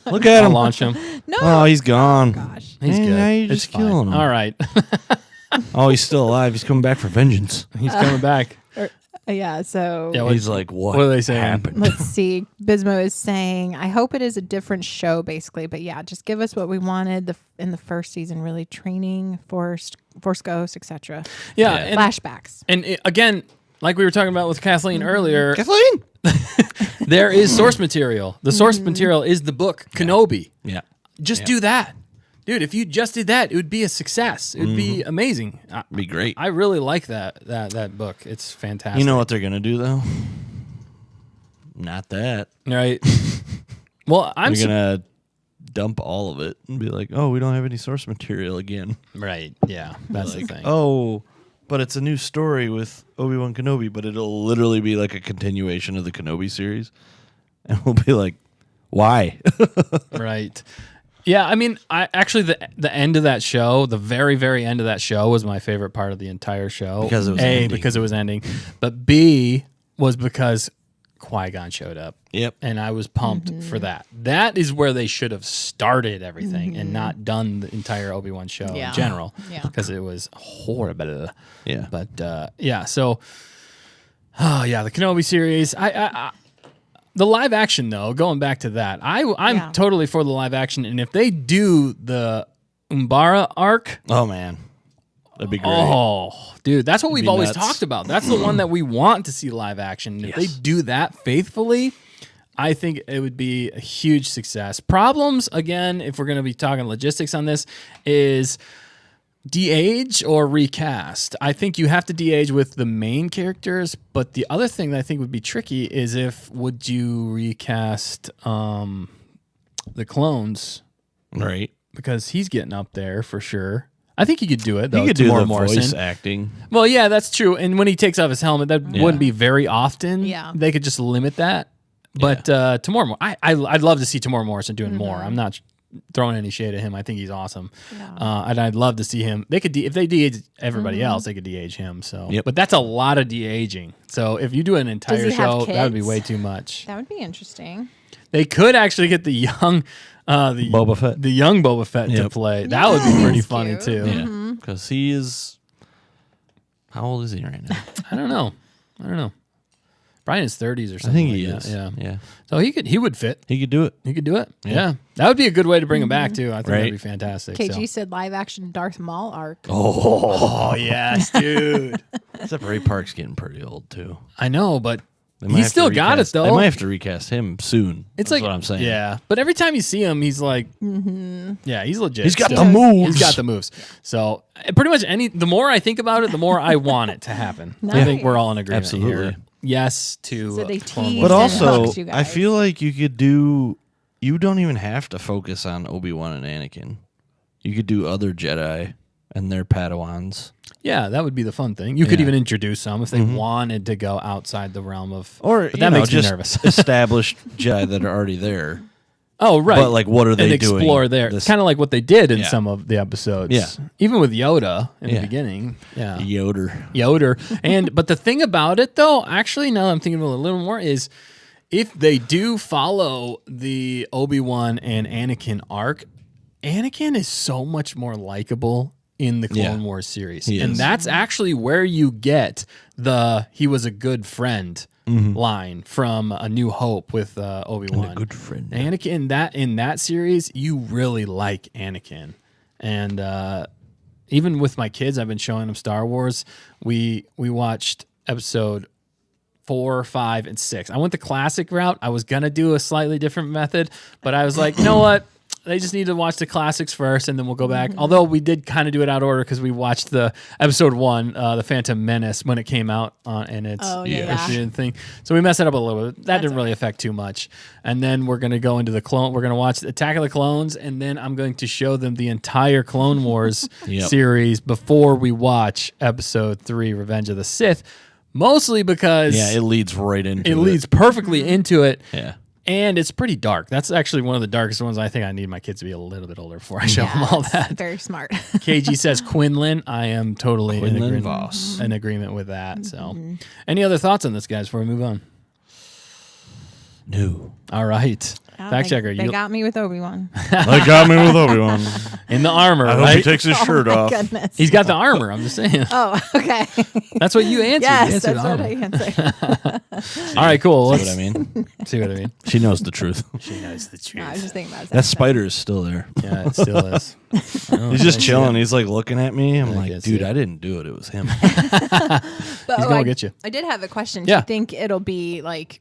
Look at I'll him. launch him. No. Oh, he's gone. Gosh. He's Hey, good. now you're It's just killing fine. him. All right, Oh, he's still alive. He's coming back for vengeance. he's coming back. Yeah, so Yeah, He's like, what? What are they saying? Happened? let's see. Bismo is saying, I hope it is a different show, basically. But yeah, just give us what we wanted in the first season, really training, Force Ghost, etc. Yeah, and, Flashbacks. again, like we were talking about with Kathleen earlier, Kathleen. there is source material. The source material is the book Kenobi. Yeah. Just do that. Dude, if you just did that, it would be a success. It would be amazing. Be great. I really like that book. It's fantastic. You know what they're gonna do though? Not that. Right? Well, I'm They're gonna dump all of it and be like, "Oh, we don't have any source material again." right. Yeah, that's the thing. Oh, but it's a new story with Obi-Wan Kenobi, but it'll literally be like a continuation of the Kenobi series, and we'll be like, "Why?" Right. Yeah, I mean, the end of that show, the very, very end of that show was my favorite part of the entire show. Because it was A, ending. because it was ending. But B, was because Qui-Gon showed up. Yep. And I was pumped for that. That is where they should have started everything and not done the entire Obi-Wan show in general. Yeah. Because it was horrible. Yeah. But, so... Oh, yeah, the Kenobi series. The live action, though, going back to that, I'm totally for the live action. And if they do the Umbara arc, Oh man, that'd be great. oh, dude, that's what we've be always nuts. talked about. That's the one that we want to see live action. And if they do that faithfully, I think it would be a huge success. Problems, again, if we're going to be talking logistics on this, is de-age or recast. I think you have to de-age with the main characters, but the other thing that I think would be tricky is would you recast the clones, Right. because he's getting up there for sure. I think he could do it though. You could do Tamora the Morrison. voice acting. Well, yeah, that's true. And when he takes off his helmet, that wouldn't be very often. Yeah. They could just limit that. But Tamora, I'd love to see Tamora Morrison doing more. I'm not throwing any shade at him. I think he's awesome. Yeah. And I'd love to see him. They could if they de-age everybody else, they could de-age him. So, Yep. but that's a lot of de-aging. So if you do an entire he have show, that would be kids? way too much. That would be interesting. They could actually get the young, the Boba Fett. the young Boba Fett to Yep. play. That would be pretty That's funny cute. too. Yeah, because he is. How old is he right now? I don't know. probably in his 30s or I something. think he like is. that. Yeah. So he would fit. He could do it. He could do it. Yeah. That would be a good way to bring him back too. I think that'd Right. be fantastic. KG so. said live action Darth Maul arc. Oh yes, dude. Except Ray Park's getting pretty old too. I know, but They might he's have to still got it recast- though. They might have to recast him soon. It's That's like what I'm saying. Yeah, but every time you see him, he's like, yeah, he's legit. He's got still. the moves. He's got the moves. So pretty much the more I think about it, the more I want it to happen. I think we're all in agreement Absolutely. here. Yes to So they Clone tease Wars. But and also, hooked you I guys. feel like you could do. You don't even have to focus on Obi-Wan and Anakin. You could do other Jedi and their Padawans. Yeah, that would be the fun thing. You could Yeah. even introduce them if they wanted to go outside the realm of, Or but that makes me just nervous. established Jedi that are already there. Oh, right. But, like, what are they and doing explore there. this- Kind of like what they did in Yeah. some of the episodes. Yeah. Even with Yoda in the Yeah. beginning. Yeah. Yoder. Yoder. But the thing about it though, actually now that I'm thinking about it a little more is if they do follow the Obi-Wan and Anakin arc, Anakin is so much more likable in the Clone Wars series. He And is. that's actually where you get the he was a good friend line from A New Hope with Obi-Wan. And a good friend. Anakin in that series, you really like Anakin. And even with my kids, I've been showing them Star Wars. We watched episode 4, 5, and 6. I went the classic route. I was gonna do a slightly different method, but I was like, you know what? They just need to watch the classics first, and then we'll go back. Although we did kind of do it out of order because we watched the episode 1, the Phantom Menace, when it came out, and it's the thing. So we messed it up a little bit. That didn't really affect too much. And then we're gonna go into the clone. We're gonna watch Attack of the Clones, and then I'm going to show them the entire Clone Wars series before we watch episode 3, Revenge of the Sith. Mostly because Yeah, it leads right into it. it leads perfectly into it. Yeah. And it's pretty dark. That's actually one of the darkest ones. I think I need my kids to be a little bit older before I show them all that. Very smart. KG says Quinlan. I am totally Quinlan Voss. in agreement with that. So, any other thoughts on this, guys, before we move on? No. All right. Fact checker. They got me with Obi-Wan. They got me with Obi-Wan. in the armor, I hope right? he takes his shirt Oh my off. goodness. He's got the armor. I'm just saying. Oh, okay. That's what you answered. You Yes, answered that's what armor. I answered. All right, cool. See Let's what I mean? see what I mean. She knows the truth. She knows the truth. No, I was just thinking about That spider is still there. Yeah, it still is. He's just chilling. He's like looking at me. I'm I like, guess, dude, yeah. I didn't do it. It was him. But, He's gonna get you. I did have a question. Yeah. Do you think it'll be like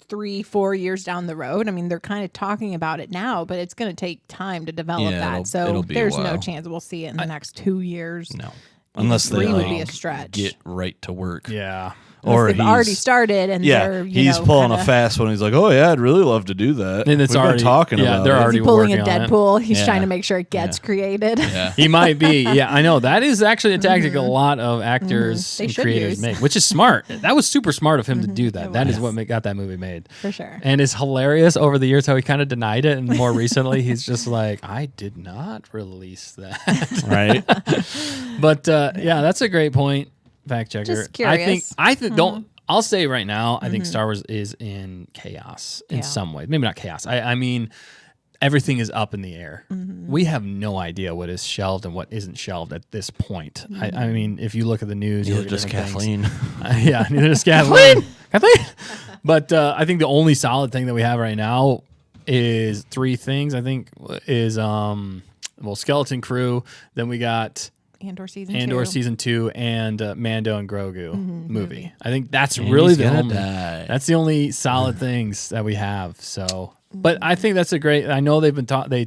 3-4 years down the road? I mean, they're kind of talking about it now, but it's going to take time to develop Yeah, that. So it'll be a there's no while. chance we'll see it in the next 2 years. No. Unless they 3 would like, be a stretch. get right to work. Yeah. Or they've he's already started and Yeah, they're he's pulling a fast one. He's like, "Oh yeah, I'd really love to do that." And it's We've already- been talking yeah, about they're it. already pulling a working on it. Deadpool. He's Yeah. trying to make sure it gets created. Yeah. He might be. Yeah, I know. That is actually a tactic a lot of actors They and should creators use. make, which is smart. That was super smart of him to do that. It That is was. what got that movie made. For sure. And it's hilarious over the years how he kind of denied it. And more recently, he's just like, I did not release that. Right? But yeah, that's a great point. Fact checker. Just curious. I think don't. I'll say right now, I think Star Wars is in chaos in Yeah. some way. Maybe not chaos. I mean, everything is up in the air. We have no idea what is shelved and what isn't shelved at this point. I mean, if you look at the news, you Neither look at does different things. Kathleen. Yeah, neither does Kathleen. Kathleen. But I think the only solid thing that we have right now is 3 things. I think is Skeleton Crew. Then we got Andor season Andor 2. season 2 and Mando and Grogu movie. I think that's And really he's the gonna only. die. That's the only solid things that we have. So, but I think that's a great. I know they've been taught. There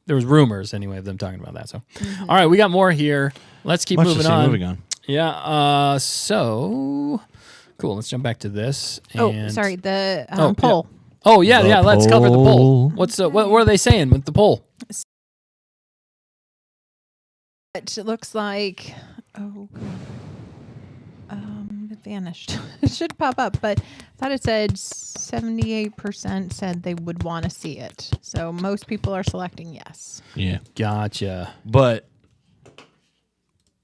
was rumors anyway of them talking about that. So, all right, we got more here. Let's keep Much the moving same, on. moving on. Yeah. So cool. Let's jump back to this. Oh, and- sorry. The yeah. poll. Oh yeah, The yeah. Let's cover the poll. poll. What's what are they saying with the poll? It looks like, it vanished. It should pop up, but I thought it said 78% said they would want to see it. So most people are selecting yes. Yeah. Gotcha. But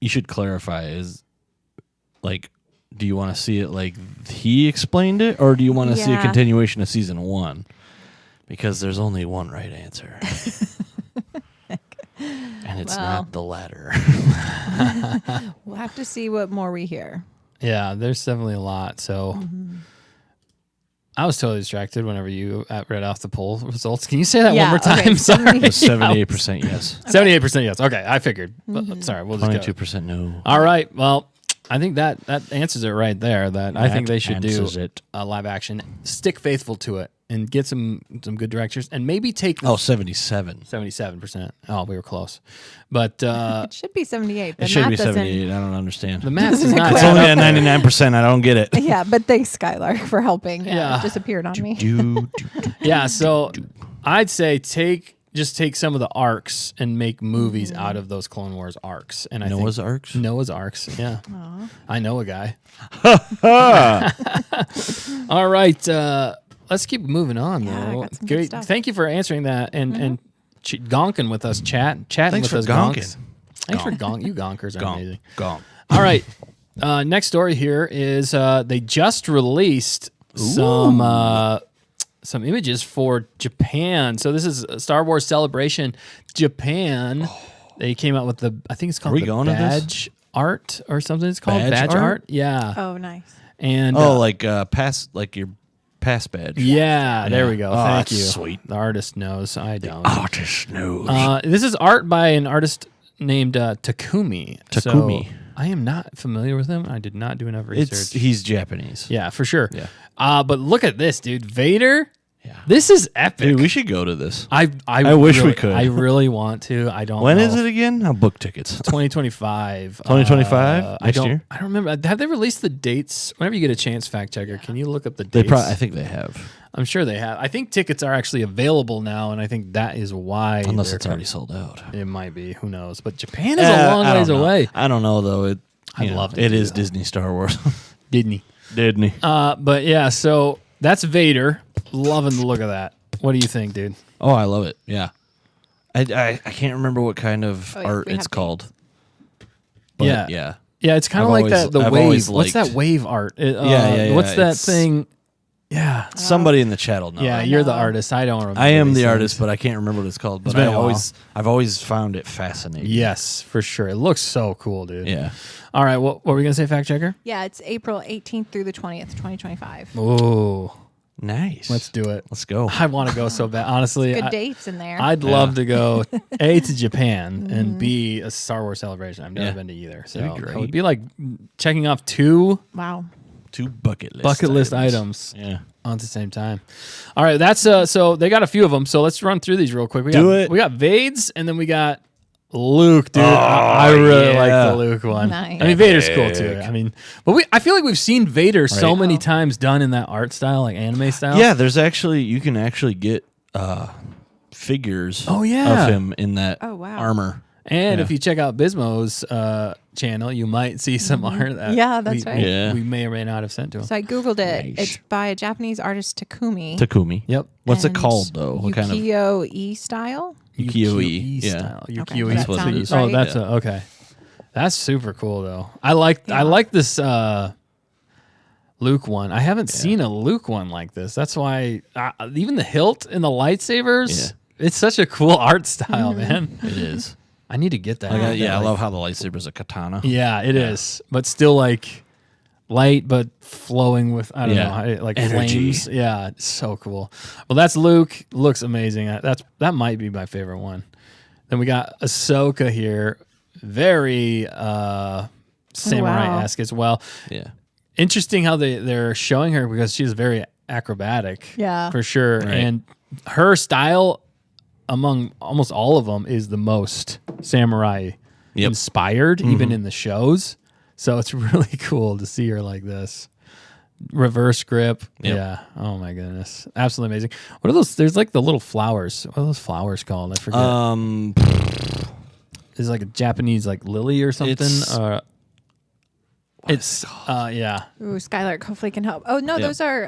you should clarify is like, do you want to see it like he explained it, or do you want to see a Yeah. continuation of season 1? Because there's only one right answer. And it's Well. not the latter. We'll have to see what more we hear. Yeah, there's definitely a lot. So I was totally distracted whenever you read off the poll results. Can you say that Yeah, one more time? okay, Sorry. 78% yes. 78% yes. Okay, I figured. But, sorry, we'll just go. 22% no. All right. Well, I think that answers it right there. I think they should do answers it. a live action. Stick faithful to it and get some good directors and maybe take 77. 77%. Oh, we were close. But It should be 78. The It should math be doesn't- 78. I don't understand. the math is not It's only at 99%. I don't get it. Yeah, but thanks, Skylar, for helping. Yeah. It just appeared on me. Yeah, so I'd say take some of the arcs and make movies out of those Clone Wars arcs. And I Noah's think Arcs? Noah's Arcs, yeah. I know a guy. All right, let's keep moving on. Yeah, I though. got some good stuff. Thank you for answering that and gonking with us, chatting Thanks with for us, gonking. gonks. Thanks for gonk. You gonkers are amazing. Gone. All right, next story here is they just released some images for Japan. So this is a Star Wars Celebration Japan. They came out with I think it's called we the going to this? badge art or something. It's called Badge badge art? art. Yeah. Oh, nice. And like your pass badge. yeah, there we go. Oh, Thank that's you. sweet. The artist knows. I don't. Artist knows. This is art by an artist named Takumi. Takumi. So I am not familiar with him. I did not do enough research. He's Japanese. Yeah, for sure. Yeah. But look at this, dude. Vader. Yeah. This is epic. Dude, we should go to this. I wish we really- could. I really want to. I don't. When know. is it again? I'll book tickets. 2025. 2025? Next year? I don't remember. Have they released the dates? Whenever you get a chance, fact checker, can you look up the dates? I think they have. I'm sure they have. I think tickets are actually available now, and I think that is why. Unless they're it's already sold out. It might be. Who knows? But Japan is a long I don't ways know. away. I don't know though. I'd love to It do is that. Disney Star Wars. Disney. Disney. But yeah, so that's Vader. Loving the look of that. What do you think, dude? Oh, I love it. Yeah. I can't remember what kind of Oh, yeah, art we it's have called. But Yeah. Yeah. Yeah, it's kind of I've like always- that. The I've wave. always What's that liked- wave art? Yeah. What's that It's- thing? Yeah. Somebody in the chat will know. Yeah, I you're the know. artist. I don't remember. I am these the things. artist, but I can't remember what it's called. But been a while. I've always found it fascinating. Yes, for sure. It looks so cool, dude. Yeah. All right, what were we gonna say, fact checker? Yeah, it's April 18th through the 20th, 2025. Oh, Nice. let's do it. Let's go. I want to go so bad. Honestly, Good dates in there. I'd love to go A, to Japan and B, a Star Wars celebration. I've never Yeah. been to either. So That'd be it great. would be like checking off two Wow. 2 bucket list items Yeah. on the same time. All right, that's so they got a few of them. So let's run through these real quick. We Do got, it. We got Vades and then we got Luke, dude. Oh, I really like yeah. the Luke one. Nice. I mean, Vader's cool too. I mean, but I feel like we've seen Vader so Right. many times done in that art style, like anime style. Yeah, you can actually get figures Oh, yeah. of him in that Oh, wow. armor. And Yeah. if you check out Bismo's channel, you might see some art that Yeah, that's we, right. Yeah. we may or may not have sent to him. So I Googled it. Nice. It's by a Japanese artist, Takumi. Takumi. Yep. What's it and called though? What kind of Ukiyo-e style. Ukiyo-e? Yeah. style. Okay, Ukiyo-e. that what it sounds is. Oh, right. that's Yeah. okay. That's super cool though. I like this Luke one. I haven't seen a Luke one like this. That's why even the hilt and the lightsabers. It's such a cool art style, man. It is. I need to get that. I love how the lightsaber's a katana. Yeah, it is, but still like light, but flowing with I don't know, like Energy. flames. Yeah, it's so cool. Well, that's Luke. Looks amazing. That might be my favorite one. Then we got Ahsoka here, very samurai-esque as well. Yeah. Interesting how they're showing her because she's very acrobatic. Yeah. for sure, Right. and her style among almost all of them is the most samurai inspired, even in the shows. So it's really cool to see her like this. Reverse grip. Yep. Yeah. Oh my goodness. Absolutely amazing. What are those? There's like the little flowers. What are those flowers called? I forget. It's like a Japanese like lily or something. It's Yeah. Ooh, Skylar hopefully can help. Oh no, those are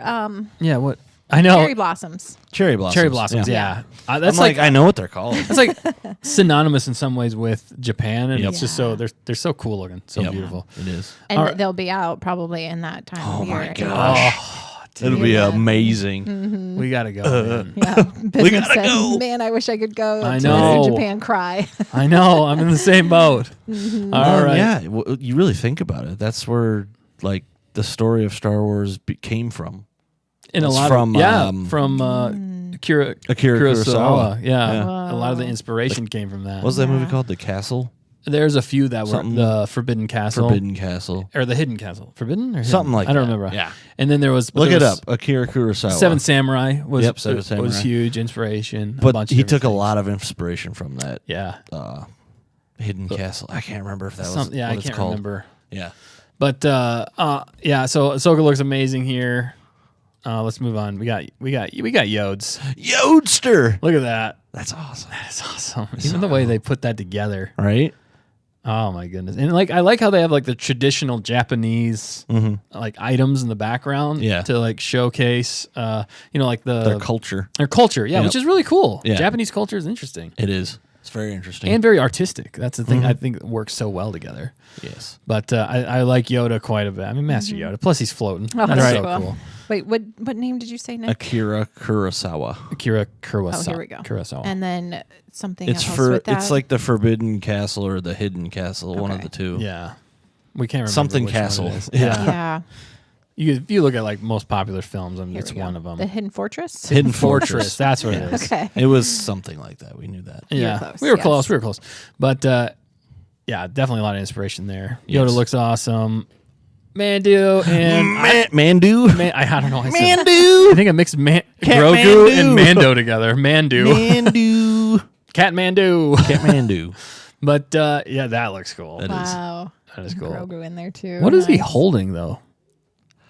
Yeah, what? I know. cherry blossoms. cherry blossoms. Cherry blossoms, yeah. That's I'm like I know what they're called. that's like synonymous in some ways with Japan, and Yep. it's just so they're so cool looking, so Yep. beautiful. It is. And All right. they'll be out probably in that time of year. Oh my gosh. It'll be amazing. We gotta go. Man. Yeah. Business gotta said, go. man, I wish I could go I to know. Japan cry. I know. I'm in the same boat. All right. Yeah. You really think about it. That's where like the story of Star Wars came from. in a It's lot from, from Akira Kurosawa. Yeah. A lot of the inspiration came from that. What was that movie called? The Castle? There's a few that Something- were the Forbidden Castle. Forbidden Castle. Or the Hidden Castle. Forbidden or Hidden? Something like I don't that. remember. Yeah. And then there was... Look there it was up. Akira Kurosawa. Seven Samurai was, Yep, Seven Samurai. was huge inspiration. a But bunch he of took a different lot of inspiration from that things. Hidden Castle. I can't remember if that was Yeah. what I it's can't called. remember. Yeah. But yeah, so Ahsoka looks amazing here. Let's move on. We got Yodes. Yodester. Look at that. That's awesome. That's awesome. Even the way they put that together. Right? Oh my goodness. And like I like how they have like the traditional Japanese like items in the background to like showcase like Their culture. their culture. Yeah, which is really cool. Yeah. Japanese culture is interesting. It is. It's very interesting. And very artistic. That's the thing I think works so well together. yes. But I like Yoda quite a bit. I mean, Master Yoda. Plus, he's floating. Oh, That's that's so cool. cool. Wait, what name did you say, Nick? Akira Kurosawa. Akira Kurosawa. Oh, here we go. Kurosawa. And then something It's else for with that. it's like the Forbidden Castle or the Hidden Castle, one of Okay. the two. Yeah. We can't remember Something which one it Castle. is. Yeah. yeah. If you look at like most popular films, I mean, Here it's we go. one of them. The Hidden Fortress. Hidden Fortress. That's what it is. Okay. It was something like that. We knew that. Yeah, close, we were yes. close. We were close. But yeah, definitely a lot of inspiration there. Yoda Yes. looks awesome. Mandu and Mandu. I don't know. I said- Mandu. I think I mixed Grogu Mandu. and Mando together. Mandu. Mandu. Cat Mandu. Cat Mandu. But yeah, that looks cool. That is. Wow. That is cool. Grogu in there too. What is he Nice. holding though?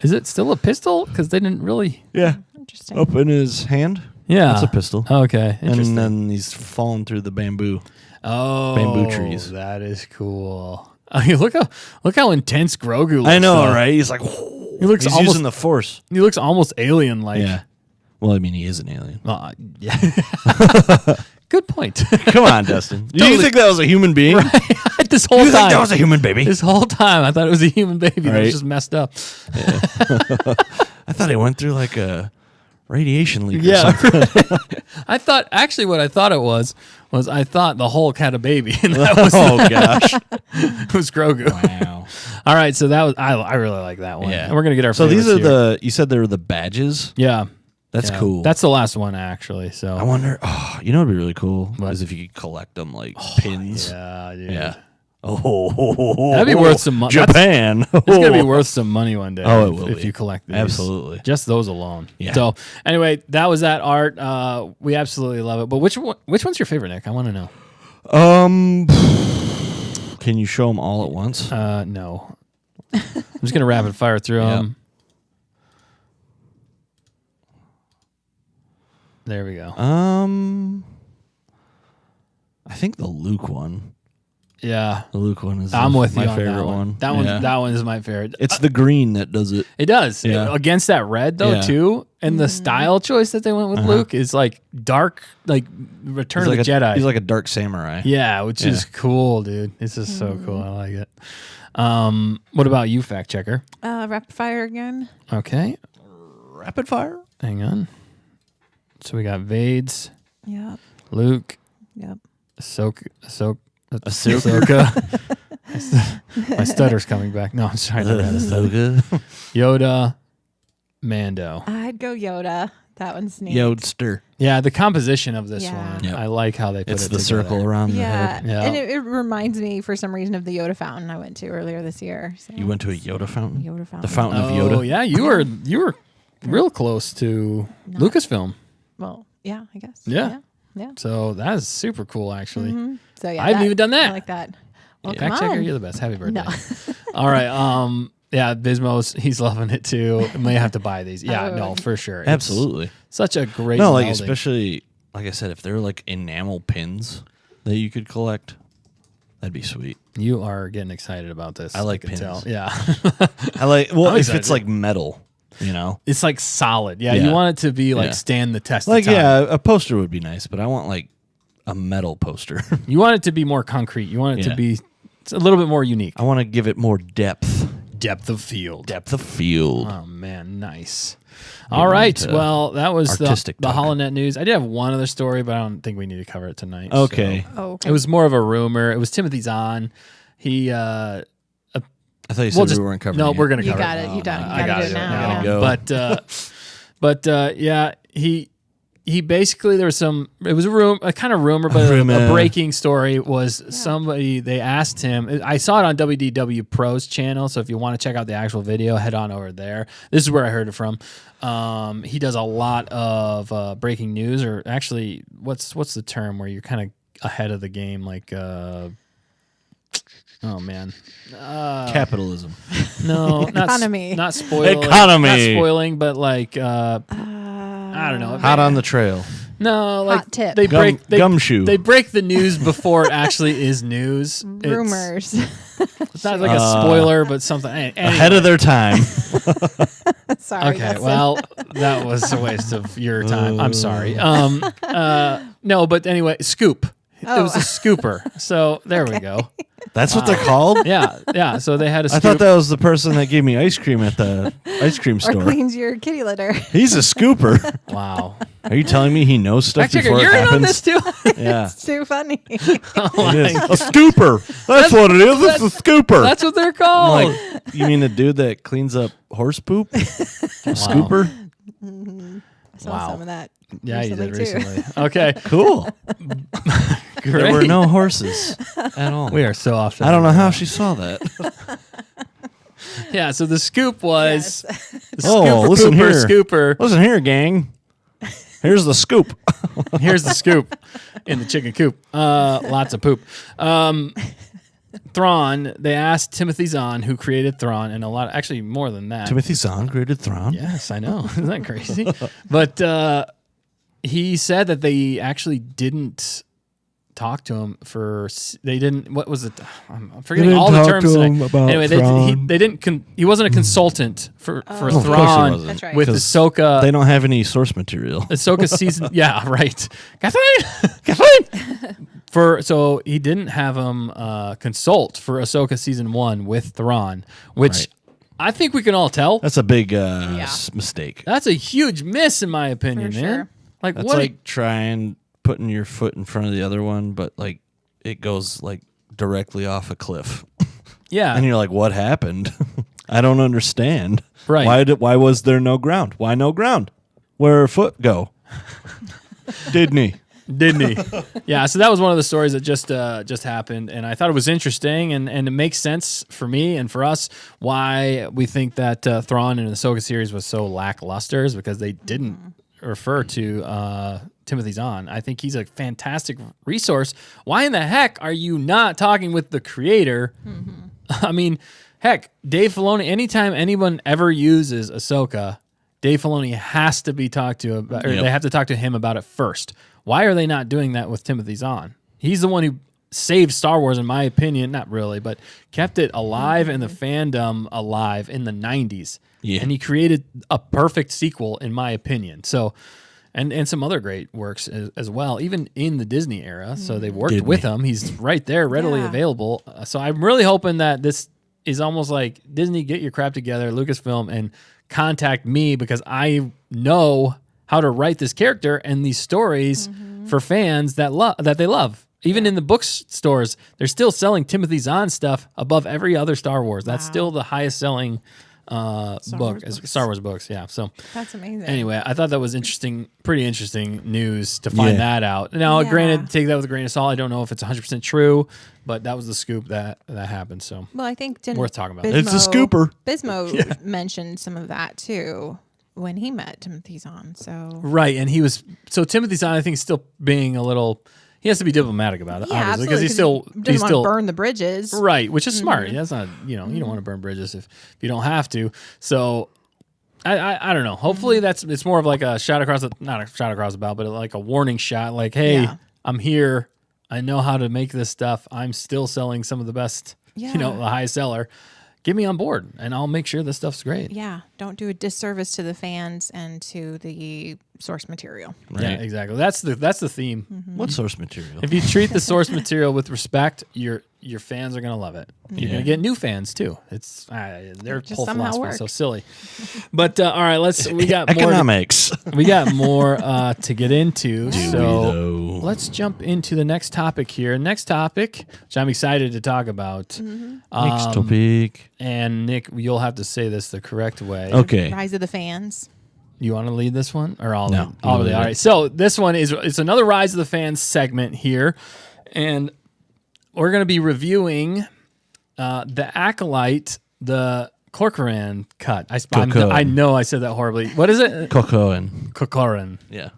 Is it still a pistol? Because they didn't really. Yeah. Interesting. Up in his hand. Yeah, That's a pistol. Okay, interesting. And then he's falling through the bamboo. Oh, bamboo trees. That is cool. I mean, look how intense Grogu looks. I know, though. right? He's like, He looks he's almost using the Force. He looks almost alien like. Yeah. Well, I mean, he is an alien. Yeah. Good point. Come on, Dustin. Do Totally. you think that was a human being? This whole You time. think that was a human baby? This whole time, I thought it was a human baby that Right. was just messed up. I thought he went through like a radiation leak or Yeah. something. I thought actually what I thought it was I thought the Hulk had a baby, and that was Oh, gosh. it was Grogu. Wow. All right, so that was I really like that one. Yeah. And we're gonna get our So these favorites are here. you said they were the badges? Yeah. That's Yeah. cool. That's the last one actually. So I wonder, you know what'd be really cool? What? Is if you could collect them like pins. yeah, dude. Yeah. Oh, That'd be worth some money. Japan. It's gonna be worth some money one day. Oh, it will if be. you collect these. Absolutely. Just those alone. Yeah. So anyway, that was that art. We absolutely love it. But which one's your favorite, Nick? I want to know. Can you show them all at once? No. I'm just gonna rapid fire through Yep. them. There we go. I think the Luke one. Yeah. The Luke one is I'm with my you on favorite that one. That Yeah. that one is my favorite. It's the green that does it. It does. Yeah. Against that red though Yeah. too. And the style choice that they went with Luke is like dark, like Return He's of like the Jedi. He's like a dark samurai. Yeah, which is Yeah. cool, dude. This is so cool. I like it. What about you, fact checker? Rapid fire again. Okay. Rapid fire. Hang on. So we got Vades, Yep. Luke, Yep. Ahsoka. Ahsoka. My stutter's coming back. No, I'm sorry. So good. Yoda, Mando. I'd go Yoda. That one's neat. Yodester. Yeah, the composition of this Yeah. one. Yep. I like how they put It's it the together. circle around the Yeah. head. Yeah. And it reminds me for some reason of the Yoda fountain I went to earlier this year. So. You went to a Yoda fountain? Yoda fountain. The fountain of Oh, Yoda? yeah. You were real close to Lucasfilm. Well, yeah, I guess. Yeah. Yeah. So that is super cool, actually. So yeah, I haven't even done that. I like that. Well, Fact come checker, on. you're the best. Happy birthday. No. All right. Yeah, Bismos, he's loving it too. May have to buy these. Yeah, Oh. no, for sure. It's Absolutely. such a great No, like melding. especially like I said, if they're like enamel pins that you could collect, that'd be sweet. You are getting excited about this. I like can pins. tell. Yeah. I like well I'm if excited. it's like metal, you know. It's like solid. Yeah, Yeah. you want it to be like Yeah. stand the test Like of time. yeah, a poster would be nice, but I want like a metal poster. You want it to be more concrete. You want it to Yeah. be it's a little bit more unique. I want to give it more depth. Depth of field. Depth of field. Oh man, nice. All right. into Well, that was the artistic talk. Holonet news. I did have one other story, but I don't think we need to cover it tonight. Okay. so. Oh, okay. It was more of a rumor. It was Timothy Zahn. He I thought you said we'll we just weren't covering No, it. we're gonna You cover got it. You done. I You got gotta it do it now. now. Go. But But yeah, he basically there was it was a kind of rumor, but Rumor. a breaking story was somebody, they asked him. I saw it on WDW Pro's channel, so if you want to check out the actual video, head on over there. This is where I heard it from. He does a lot of breaking news, or actually, what's the term where you're kind of ahead of the game, like oh man, Capitalism. no, Economy. not spoiling, Economy. not spoiling, but like I don't know, Hot on the trail. no, like Hot tip. they break Gumshoe. They break the news before it actually is news. Rumors. It's not like a spoiler, but something anyway. Ahead of their time. Sorry. Okay, Dustin. well, that was a waste of your time. I'm sorry. No, but anyway, scoop. It was a scooper. So there we go. That's what they're called? Yeah. So they had a I scoop. thought that was the person that gave me ice cream at the ice cream Or store. cleans your kitty litter. He's a scooper. Wow. Are you telling me he knows stuff Fact checker, before it you're in happens? on this too. Yeah. It's too funny. It is. A scooper. That's what it is. It's a scooper. That's what they're I'm called. like, you mean the dude that cleans up horse poop? A scooper? I saw Wow. some of that. Yeah, you did too. recently. Okay. Cool. There were Great. no horses at all. We are so off. I don't know how she saw that. Yeah, so the scoop was the Oh, scooper listen pooper here. scooper. Listen here, gang. Here's the scoop. Here's the scoop in the chicken coop. Lots of poop. Thrawn, they asked Timothy Zahn, who created Thrawn, and actually more than that. Timothy Zahn created Thrawn. Yes, I know. Isn't that crazy? But he said that they actually didn't talk to him they didn't, what was it? I'm forgetting didn't all the talk terms to today. him about Anyway, Thrawn. they didn't, he wasn't a consultant for of course he Thrawn wasn't. That's right. with 'Cause Ahsoka. They don't have any source material. Ahsoka season, yeah, right. Kathleen. So he didn't have him consult for Ahsoka season 1 with Thrawn, which Right. I think we can all tell. That's a big mistake. That's a huge miss, in my opinion, For man. sure. Like That's what? like putting your foot in front of the other one, but like it goes like directly off a cliff. Yeah, And you're like, what happened? I don't understand. Right. Why was there no ground? Why no ground? Where her foot go? Didn't he? didn't he? Yeah. So that was one of the stories that just happened, and I thought it was interesting, and it makes sense for me and for us why we think that Thrawn in the Ahsoka series was so lackluster, is because they didn't refer to Timothy Zahn. I think he's a fantastic resource. Why in the heck are you not talking with the creator? I mean, heck, Dave Filoni, anytime anyone ever uses Ahsoka, Dave Filoni has to be talked to about, or Yep. they have to talk to him about it first. Why are they not doing that with Timothy Zahn? He's the one who saved Star Wars, in my opinion. Not really, but kept it alive and the fandom alive in the 90s. Yeah. And he created a perfect sequel, in my opinion. So, and some other great works as well, even in the Disney era. So they worked Disney. with him. He's right there, readily Yeah. available. So I'm really hoping that this is almost like Disney, get your crap together, Lucasfilm, and contact me, because I know how to write this character and these stories for fans that they love. Even in the bookstores, they're still selling Timothy Zahn stuff above every other Star Wars. That's still the highest selling Star Wars books. Yeah. So That's amazing. anyway, I thought that was interesting, pretty interesting news to find Yeah. that out. Now, Yeah. granted, take that with a grain of salt. I don't know if it's 100% true, but that was the scoop that happened. So Well, I think worth talking about. It's a scooper. Bismo mentioned some of that too when he met Timothy Zahn. So right, and Timothy Zahn, I think, is still being a little. He has to be diplomatic about it, yeah, obviously, absolutely, because doesn't he's want still to burn the bridges. right, which is smart. That's not, you don't want to burn bridges if you don't have to. So I don't know. Hopefully it's more of like a shot across not a shot across the bow, but like a warning shot. Like, hey, Yeah. I'm here. I know how to make this stuff. I'm still selling some of the best. Yeah. The highest seller. Get me on board, and I'll make sure this stuff's great. Yeah, don't do a disservice to the fans and to the source material. Right. Yeah, exactly. That's the theme. What source material? If you treat the source material with respect, your fans are gonna love it. You're Yeah. gonna get new fans too. It's their just whole somehow philosophy is so worked. silly. But all right, we got more. Economics. We got more to get into. Do we, So though? let's jump into the next topic here. Next topic, which I'm excited to talk about. Next topic. And Nick, you'll have to say this the correct way. Okay. Rise of the Fans. You want to lead this one, or all? No, all you lead right. it. So this one it's another Rise of the Fans segment here, and we're going to be reviewing the Acolyte, the Corcoran Cut. I know I said that horribly. What is it? Corcoran. Corcoran. Yeah.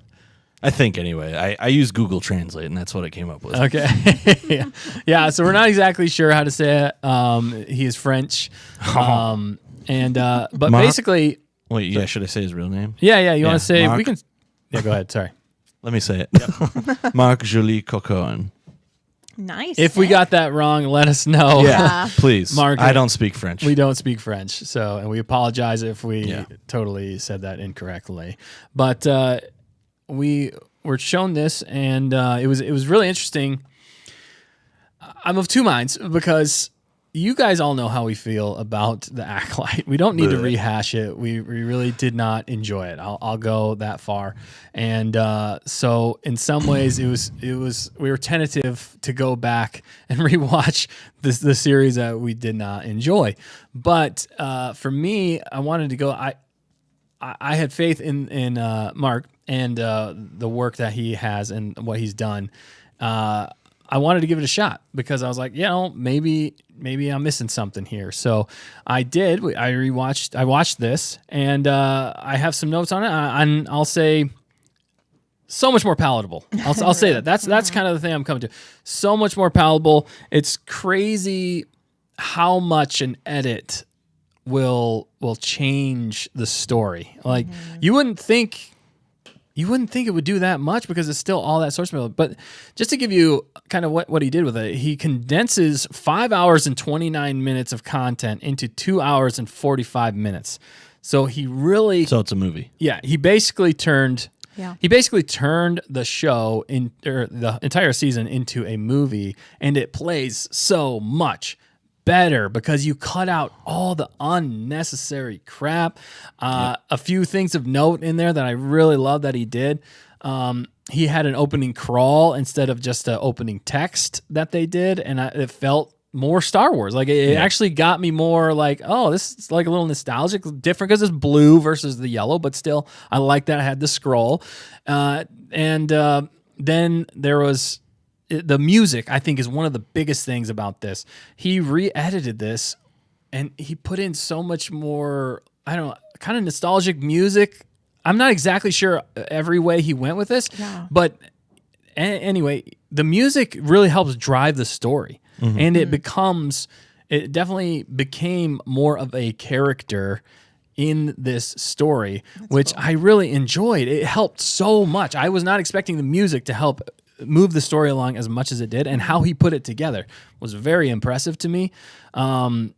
I think anyway. I use Google Translate, and that's what it came up with. Okay. Yeah. So we're not exactly sure how to say it. He is French. But basically. Wait, yeah, should I say his real name? Yeah. You want to say, Marc, we can. Yeah, go ahead. Sorry. Let me say it. Marc Julie Corcoran. Nice. If we got that wrong, let us know. Yeah, please. Mark, I don't speak French. We don't speak French, so and we apologize if we totally said that incorrectly. But we were shown this, and it was really interesting. I'm of two minds because you guys all know how we feel about the Acolyte. We don't need to rehash it. We really did not enjoy it. I'll go that far. And so in some ways it was we were tentative to go back and rewatch the series that we did not enjoy. But for me, I wanted to go. I had faith in Mark and the work that he has and what he's done. I wanted to give it a shot because I was like, maybe I'm missing something here. So I did. I watched this, and I have some notes on it. And I'll say, so much more palatable. I'll say that. That's kind of the thing I'm coming to. So much more palatable. It's crazy how much an edit will change the story. Like you wouldn't think it would do that much because it's still all that source material. But just to give you kind of what he did with it, he condenses 5 hours and 29 minutes of content into 2 hours and 45 minutes. So he really... So it's a movie. Yeah, he basically turned the show or the entire season into a movie, and it plays so much better because you cut out all the unnecessary crap. A few things of note in there that I really love that he did. He had an opening crawl instead of just an opening text that they did, and it felt more Star Wars. Like it actually got me more like, oh, this is like a little nostalgic, different because it's blue versus the yellow, but still, I like that I had the scroll. And then there was the music. I think is one of the biggest things about this. He re-edited this, and he put in so much more, I don't know, kind of nostalgic music. I'm not exactly sure every way he went with this, but anyway, the music really helps drive the story. And it definitely became more of a character in this story, which I really enjoyed. It helped so much. I was not expecting the music to help move the story along as much as it did, and how he put it together was very impressive to me. And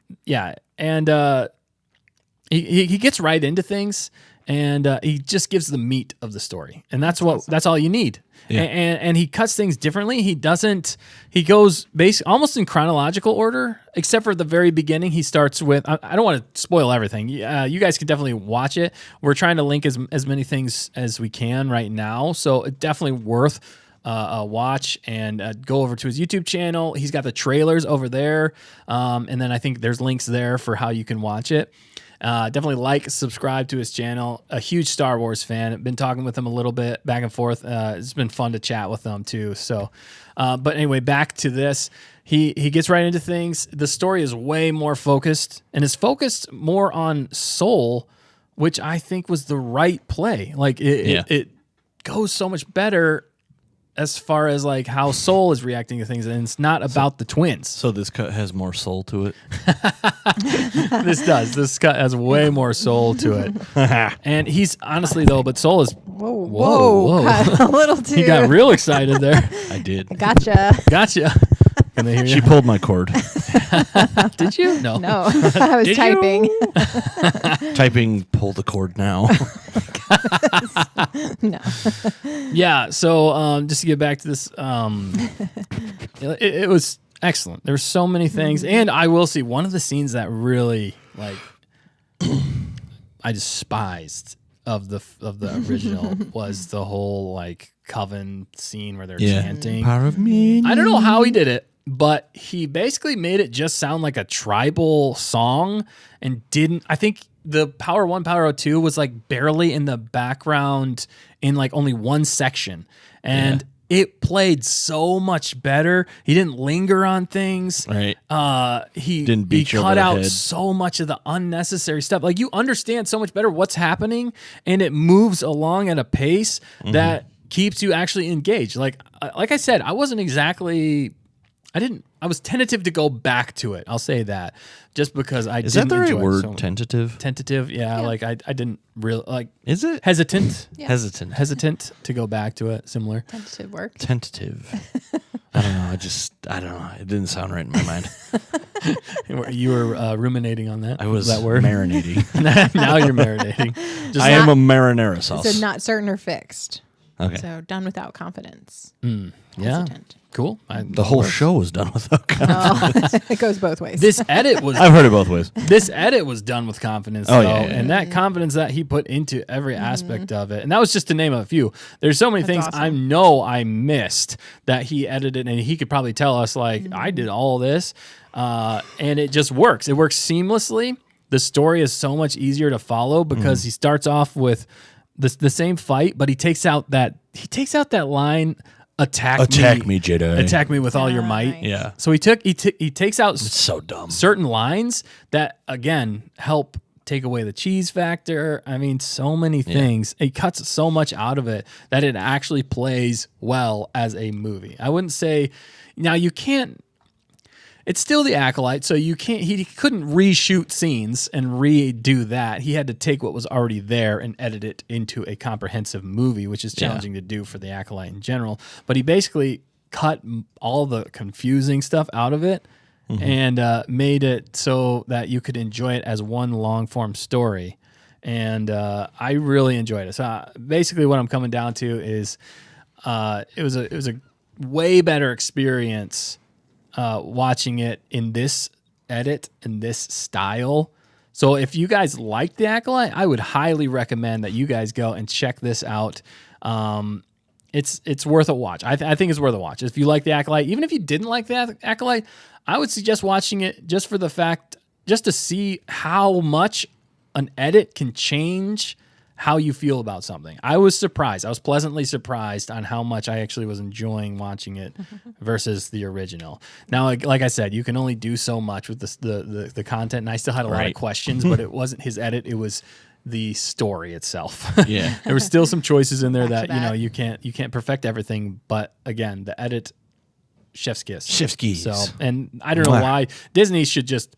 he gets right into things, and he just gives the meat of the story, and that's all you need. Yeah. And he cuts things differently. He goes almost in chronological order, except for the very beginning. He starts with, I don't want to spoil everything. You guys can definitely watch it. We're trying to link as many things as we can right now, so it's definitely worth a watch, and go over to his YouTube channel. He's got the trailers over there, and then I think there's links there for how you can watch it. Definitely subscribe to his channel. A huge Star Wars fan. I've been talking with him a little bit back and forth. It's been fun to chat with him too. So, but anyway, back to this. He gets right into things. The story is way more focused, and is focused more on Soul, which I think was the right play. Like it goes so much better as far as like how Soul is reacting to things, and it's not about the twins. So this cut has more soul to it. This does. This cut has way more soul to it. And he's honestly though, but Soul is whoa. Got a little too. He got real excited there. I did. Gotcha. Can they hear you? She pulled my cord. Did you? No. I was typing. Typing, pull the cord now. No. Yeah. So just to get back to this, it was excellent. There's so many things, and I will see one of the scenes that really like I despised of the original was the whole like coven scene where they're chanting. Power of me. I don't know how he did it, but he basically made it just sound like a tribal song, and didn't. I think the Power 1, Power 2 was like barely in the background in like only one section. And it played so much better. He didn't linger on things. Right. He Didn't beat you over cut the out head. so much of the unnecessary stuff. Like you understand so much better what's happening, and it moves along at a pace that keeps you actually engaged. Like I said, I wasn't exactly. I was tentative to go back to it. I'll say that, just because I Is didn't that the right enjoy it word? so much. Tentative? Tentative, yeah. Like I didn't really like. Is it? Hesitant? Hesitant. To go back to it. Similar. Tentative work. Tentative. I don't know. I don't know. It didn't sound right in my mind. You were ruminating on that. I was that word. marinating. Now you're marinating. I am a marinara sauce. So not certain or fixed. Okay. So done without confidence. Yeah. Hesitant. Cool. The whole show was done without confidence. Oh, it goes both ways. This edit was. I've heard it both ways. This edit was done with confidence, Oh, though, yeah. and that confidence that he put into every aspect of it. And that was just to name a few. There's so many things awesome. I know I missed that he edited, and he could probably tell us, like, I did all this, and it just works. It works seamlessly. The story is so much easier to follow because he starts off with the same fight, but he takes out that line. Attack me, Jedi. Attack me with all your Ah, might. nice. Yeah. So he takes out It's so dumb. certain lines that again help take away the cheese factor. I mean, so many things. It cuts so much out of it that it actually plays well as a movie. I wouldn't say now you can't. It's still the Acolyte, so you can't. He couldn't reshoot scenes and redo that. He had to take what was already there and edit it into a comprehensive movie, which is challenging to do for the Acolyte in general. But he basically cut all the confusing stuff out of it and made it so that you could enjoy it as one long form story. And I really enjoyed it. So basically, what I'm coming down to is it was a way better experience. Watching it in this edit, in this style. So if you guys like The Acolyte, I would highly recommend that you guys go and check this out. It's worth a watch. I think it's worth a watch. If you like The Acolyte, even if you didn't like The Acolyte, I would suggest watching it just for the fact, just to see how much an edit can change how you feel about something. I was surprised. I was pleasantly surprised on how much I actually was enjoying watching it versus the original. Now, like I said, you can only do so much with the content, and I still had a lot of questions, but it wasn't his edit. It was the story itself. Yeah. There were still some choices in there that, that. you can't perfect everything, but again, the edit, chef's kiss. Chef's kiss. So, and I don't know why Disney should just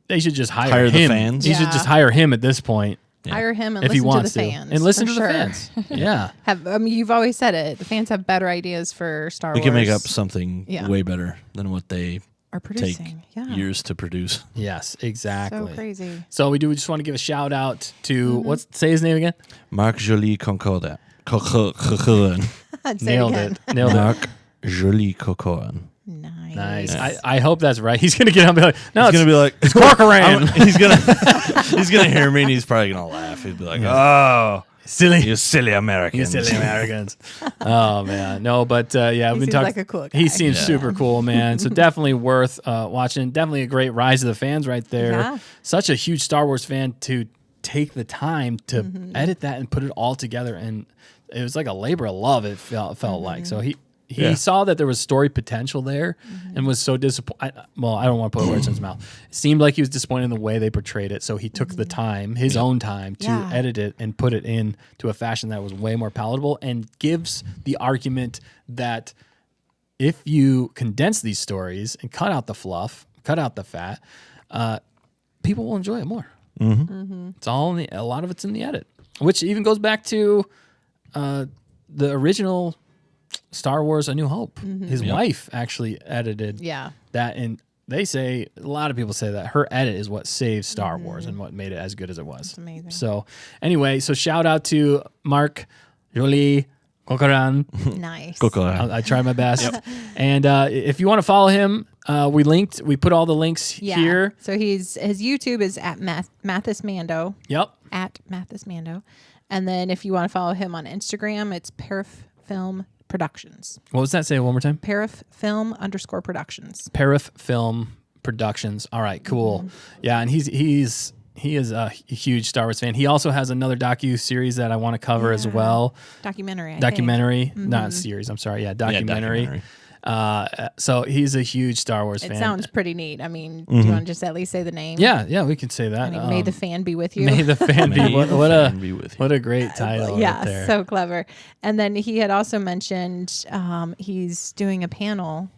hire the him. fans? He should Yeah. just hire him at this point. Hire him and If he listen to wants the to, fans. and listen for to the sure. fans. Yeah. You've always said it. The fans have better ideas for Star We Wars. can make up something Yeah. way better than what they Are take producing. Yeah. years to produce. Yes, exactly. So crazy. So we just want to give a shout out to say his name again. Marc Joly Concordat. Say Nailed again. it. Nailed it. Marc Joly Corcoran. Nice. Nice. I hope that's right. He's gonna get up and be like, no, He's gonna be like, it's Corcoran. he's gonna hear me and he's probably gonna laugh. He'd be like, "Oh, silly. you silly You Americans." silly Americans. Oh man, no, but yeah, He I've been seems talking. like a cool guy. He seems super cool, man. So definitely worth watching. Definitely a great Rise of the Fans right there. Yeah. Such a huge Star Wars fan to take the time to edit that and put it all together, and it was like a labor of love. It felt like so he. He saw that there was story potential there and was so disappointed. Well, I don't want to put words in his mouth. It seemed like he was disappointed in the way they portrayed it. So he took the time, his own time, to edit it and put it in to a fashion that was way more palatable and gives the argument that if you condense these stories and cut out the fluff, cut out the fat, people will enjoy it more. It's all a lot of it's in the edit, which even goes back to the original Star Wars A New Hope. His wife actually edited that, and they say, a lot of people say that her edit is what saved Star Wars and what made it as good as it was. That's amazing. So anyway, shout out to Marc Joly Corcoran. Nice. I tried my best. And if you want to follow him, we put all the links here. So his YouTube is at Mathis Mando. Yep. At Mathis Mando. And then if you want to follow him on Instagram, it's Parif Film Productions. What was that? Say it one more time. Parif Film _Productions. Parif Film Productions. All right, cool. Yeah, and he's He is a huge Star Wars fan. He also has another docu-series that I want to cover as well. Documentary. Not series. I'm sorry. Yeah, documentary. documentary. So he's a huge Star Wars It fan. sounds pretty neat. I mean, do you want to just at least say the name? Yeah, we can say that. I mean, may the fan be with you. May the fan be. May the fan be with you. What a great title. Yeah, right there. so clever. And then he had also mentioned he's doing a panel.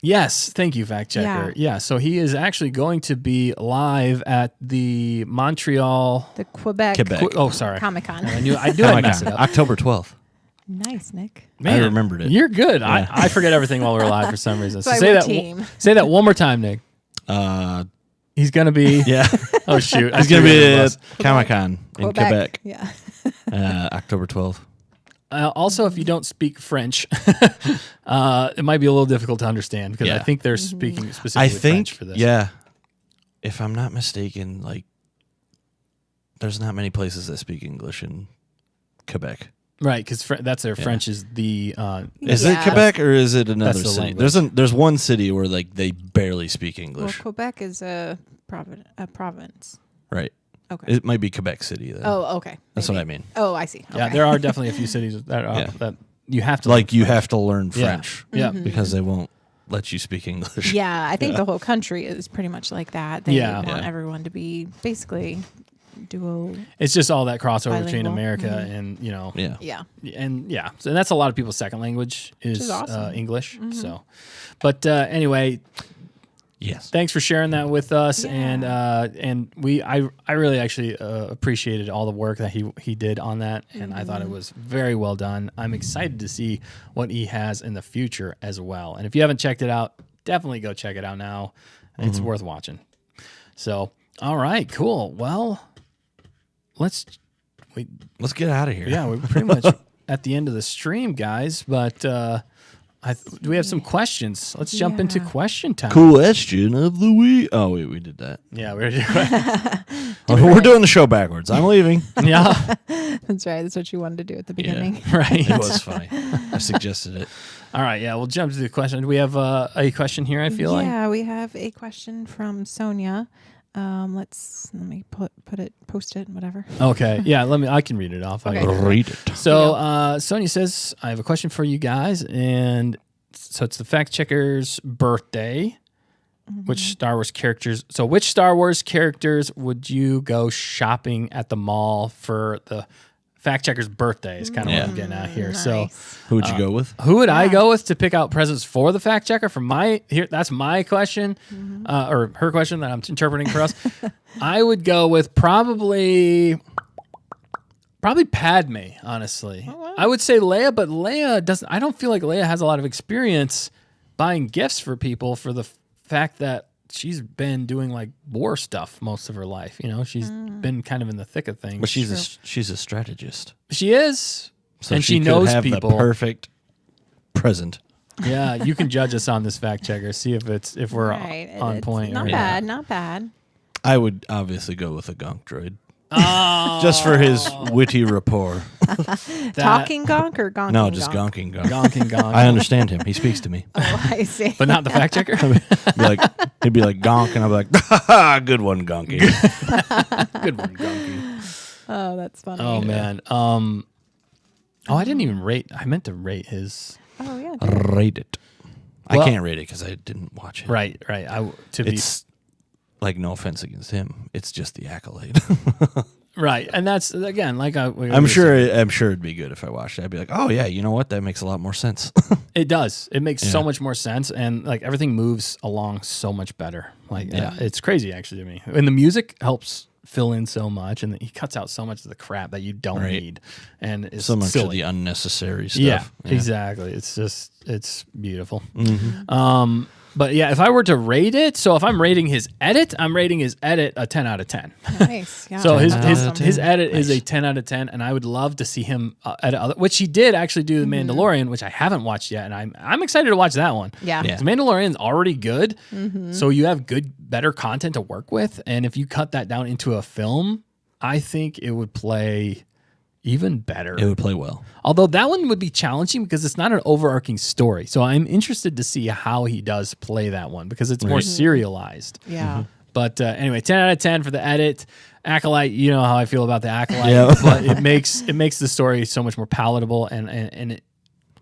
Yes, thank you, fact checker. Yeah, so he is actually going to be live at the Montreal. The Quebec. Sorry, Comic-Con. I knew I'd mess it up. October 12th. Nice, Nick. Man, I remembered it. You're good. I forget everything while we're live for some reason. So That's say why we're that. team. Say that one more time, Nick. He's gonna be. Yeah. Oh shoot! He's going to be at Comic-Con in Quebec. Yeah. October 12th. Also, if you don't speak French, it might be a little difficult to understand because I Yeah. think they're speaking specifically I think, French for this. yeah. If I'm not mistaken, like, there's not many places that speak English in Quebec. Right, because that's their French is the. Is Yeah. it Quebec or is it another That's the city? language. There's one city where like they barely speak Well, English. Quebec is a province. Right. Okay. It might be Quebec City then. Oh, okay. That's Maybe. what I mean. Oh, I see. Yeah, Okay. there are definitely a few cities that Yeah. that you have to Like learn you French. have to learn Yeah. French. Yeah. Because they won't let you speak English. Yeah, I think the whole country is pretty much like that. They Yeah. want Yeah. everyone to be basically duo. It's just all that crossover between Bilingual. America Mhm. and Yeah. Yeah. and yeah, so that's a lot of people's second language is awesome. English. So, but anyway, Yes. thanks for sharing that with us, Yeah. and I really actually appreciated all the work that he did on that, and I thought it was very well done. I'm excited to see what he has in the future as well. And if you haven't checked it out, definitely go check it out now. It's worth watching. So, all right, cool. Well, let's get out of here. yeah, we're pretty much at the end of the stream, guys. But do we have some questions? Let's jump into Yeah. question time. Question of the week. Oh wait, we did that. Yeah, we're We're doing the show backwards. I'm leaving. yeah, That's right. That's what you wanted to do at the beginning. right. It was funny. I suggested it. All right, yeah, we'll jump to the question. Do we have a question here? I feel like Yeah, we have a question from Sonia. Let me post it, whatever. okay. Yeah, I can read it off. Okay. Read it. So Sonia says, I have a question for you guys, and so it's the fact checker's birthday. Which Star Wars characters? So, which Star Wars characters would you go shopping at the mall for the fact checker's birthday? Is kind of what I'm getting at here. So, Nice. Who would you go with? who would I go with to pick out presents for the fact checker? That's my question, or her question that I'm interpreting for us. I would go with probably Padme. Honestly, I would say Leia, but Leia doesn't. I don't feel like Leia has a lot of experience buying gifts for people for the fact that she's been doing like war stuff most of her life. You know, she's been kind of in the thick of things. But she's a strategist. She is, So and she could knows have people. the perfect present. Yeah, you can judge us on this fact checker. See if we're Right. on It's point. Not or bad. Not bad. I would obviously go with a gonk droid. Oh, Just for his witty rapport. Talking gonk or gonking? No, just gonk? gonking gonk. gonking gonk. I understand him. He speaks to me. Oh, I see. but not the fact checker. He'd be like gonk, and I'd be like, ha ha, good one, gonky. Good one, gonky. Oh, that's funny. Oh man. I didn't even rate. I meant to rate his. Oh, yeah. Rate it. Well- I can't rate it because I didn't watch it. Right. It's like no offense against him. It's just the Acolyte. right, and that's again like I'm sure it'd be good if I watched it. I'd be like, oh yeah, you know what? That makes a lot more sense. it does. It makes so Yeah. much more sense, and like everything moves along so much better. Like Yeah. it's crazy actually to me, and the music helps fill in so much, and he cuts out so much of the crap that you don't Right. need, and it's So much silly. of the unnecessary stuff. Yeah, exactly. It's beautiful. Mm-hmm. But yeah, if I were to rate it, so if I'm rating his edit, I'm rating his edit a 10 out of 10. Nice. Yeah. So his Awesome. his edit is a 10 out of 10, and I would love to see him edit other, which he did actually do the Mandalorian, which I haven't watched yet, and I'm excited to watch that one. Yeah. Yeah. The Mandalorian's already good, so you have better content to work with, and if you cut that down into a film, I think it would play even better. It would play well. Although that one would be challenging because it's not an overarching story. So I'm interested to see how he does play that one because it's more serialized. Yeah. But anyway, 10 out of 10 for the edit. Acolyte, you know how I feel about the Acolyte, Yeah. but it makes the story so much more palatable and it,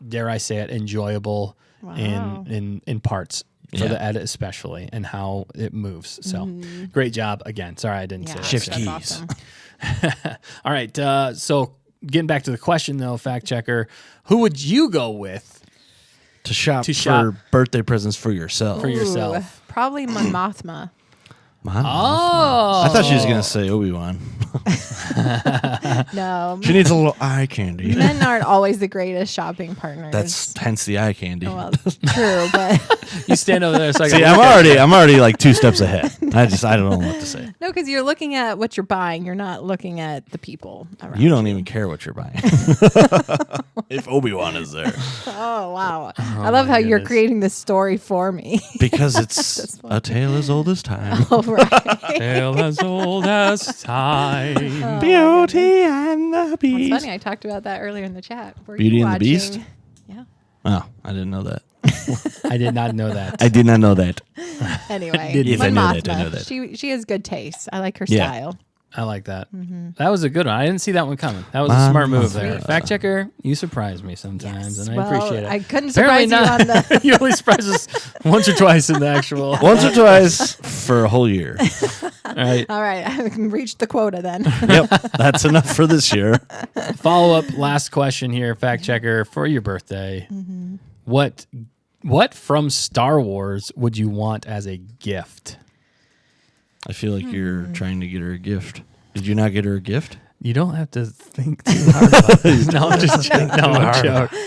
dare I say it, enjoyable in parts for the edit especially and how it moves. So great job again. Sorry I didn't say that. Shift that's keys. awesome. All right, so getting back to the question though, fact checker, who would you go with To shop To for shop. birthday presents for yourself. for yourself? Ooh, probably Mon Mothma. Oh, I thought she was going to say Obi-Wan. No, She needs a little eye candy. men aren't always the greatest shopping partners. That's hence the eye candy. well, true, but you stand over there so I can See, look at I'm already like 2 steps ahead. I don't know what to say. no, because you're looking at what you're buying. You're not looking at the people around. You don't even care what you're buying. If Obi-Wan is there. Oh wow! I love how you're goodness. creating this story for me. Because it's a tale as old as time. All right. Tale as old as time. Beauty and the It's Beast. funny. I talked about that earlier in the chat. Were Beauty you and the Beast? watching- Yeah. Oh, I didn't know that. I did not know that. I did not know that. Anyway, did Yes, I Mon know that, I Mothma, know that. She has good taste. I like her Yeah. style. I like that. That was a good one. I didn't see that one coming. That was a smart move there. Fact checker, you surprise me sometimes, and I Well, appreciate it. I couldn't Apparently surprise you on the. you only surprise us once or twice in the actual. Once or twice for a whole year. All right. All right, I reached the quota then. Yep, that's enough for this year. Follow up. Last question here, fact checker, for your birthday. What from Star Wars would you want as a gift? I feel like you're trying to get her a gift. Did you not get her a gift? You don't have to think too hard about this. No, I'm just joking. No, I'm joking.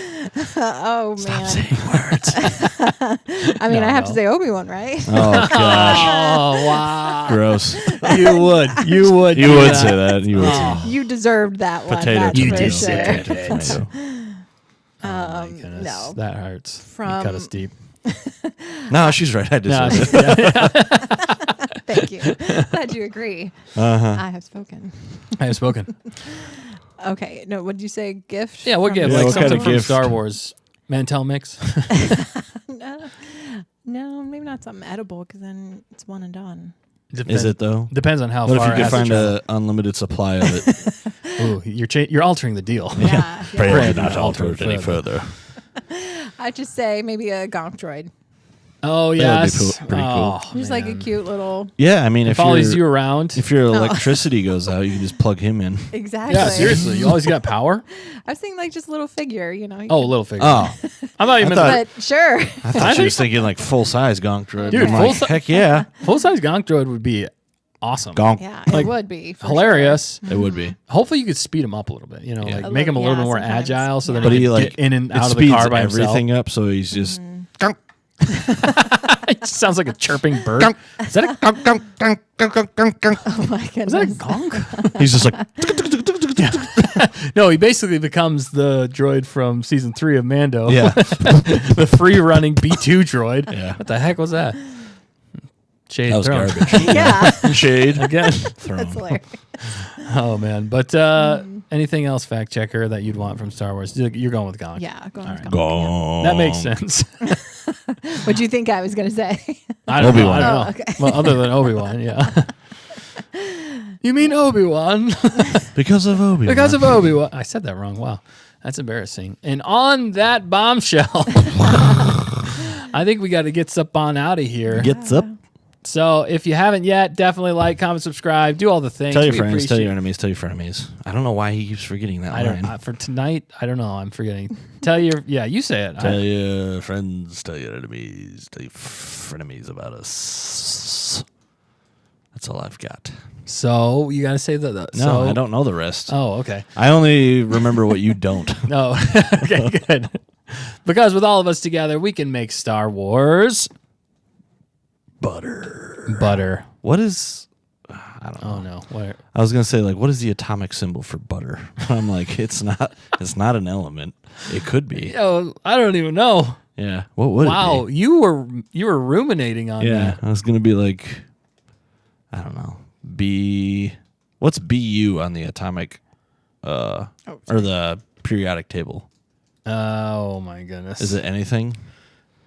Oh man! words. I mean, I have no. to say Obi-Wan, right? Oh gosh, Oh wow! gross. You would. You would. You do would that. say that. You would say You deserved that one. potato. that's You for did sure. say Potato, tomato. Oh my goodness. no. That hurts. From- You cut us deep. No, she's right. I No, just said it. Thank you. Glad you agree. I have spoken. I have spoken. Okay. No, would you say gift? Yeah, we'll from- give Yeah, like what kind something of from gift? Star Wars. Mantel mix. No, maybe not something edible because then it's one and done. Is it though? Depends on how What if far you it could has to find travel. an unlimited supply of it? Ooh, you're altering the deal. Yeah. Pray Pray not not to alter it any further. further. I'd just say maybe a gonk droid. Oh That would be yes. pretty cool. Oh, Just like a cute little. Yeah, I mean, It if follows you your around. if your electricity goes out, you can just plug him in. Exactly. Yeah, seriously. You always got power. I was thinking like just a little figure, you know. Oh, a little figure. Oh, I thought you meant thought- But sure. I thought she was thinking like full size gonk droid. Dude, I'm full like, si- heck yeah, full size gonk droid would be awesome. gonk. Yeah, Like, it would be. For Hilarious. It would be. Hopefully, you could speed him up a little bit. You know, Yeah. like make him a little bit more sometimes. agile, so then But he he can like get in and it out of the speeds car by himself. everything up, so he's just gonk, It sounds like a chirping bird. gonk, Is that a gonk, gonk, gonk, gonk, gonk, gonk. Oh my is that a goodness. gonk? He's just like No, he basically becomes the droid from season 3 of Mando. yeah. The free running B2 droid. Yeah. What the heck was that? Shade That was thrown. garbage. Yeah, Shade Again. thrown. that's hilarious. Oh man. But anything else, fact checker, that you'd want from Star Wars? You're going with gonk. Yeah, going with right. gonk. Gong. That makes sense. What do you think I was gonna say? I don't know. Obi-Wan. I don't know. Oh, okay. Well, other than Obi-Wan, yeah. You mean Obi-Wan? Because of Obi. Because of Obi-Wan. I said that wrong. Wow. That's embarrassing. And on that bombshell, I think we got to get up on out of here. Gets up. So if you haven't yet, definitely like, comment, subscribe, do all the things. Tell your We friends. Tell appreciate- your enemies. Tell your frenemies. I don't know why he keeps forgetting that I don't line. for tonight. I don't know. I'm forgetting. Tell your you say it. Tell your friends. Tell your enemies. Tell your frenemies about us. That's all I've got. So you got to say the No, so, I don't know the rest. Oh, okay. I only remember what you don't. No. Okay, good. Because with all of us together, we can make Star Wars butter. What is? I don't know. Oh no. Where? I was gonna say like, what is the atomic symbol for butter? I'm like, it's not. It's not an element. It could be. Oh, I don't even know. Yeah. What would Wow, it be? you were ruminating on Yeah. that. I was gonna be like, I don't know. What's BU on the atomic, or the periodic table? Oh my goodness. Is it anything?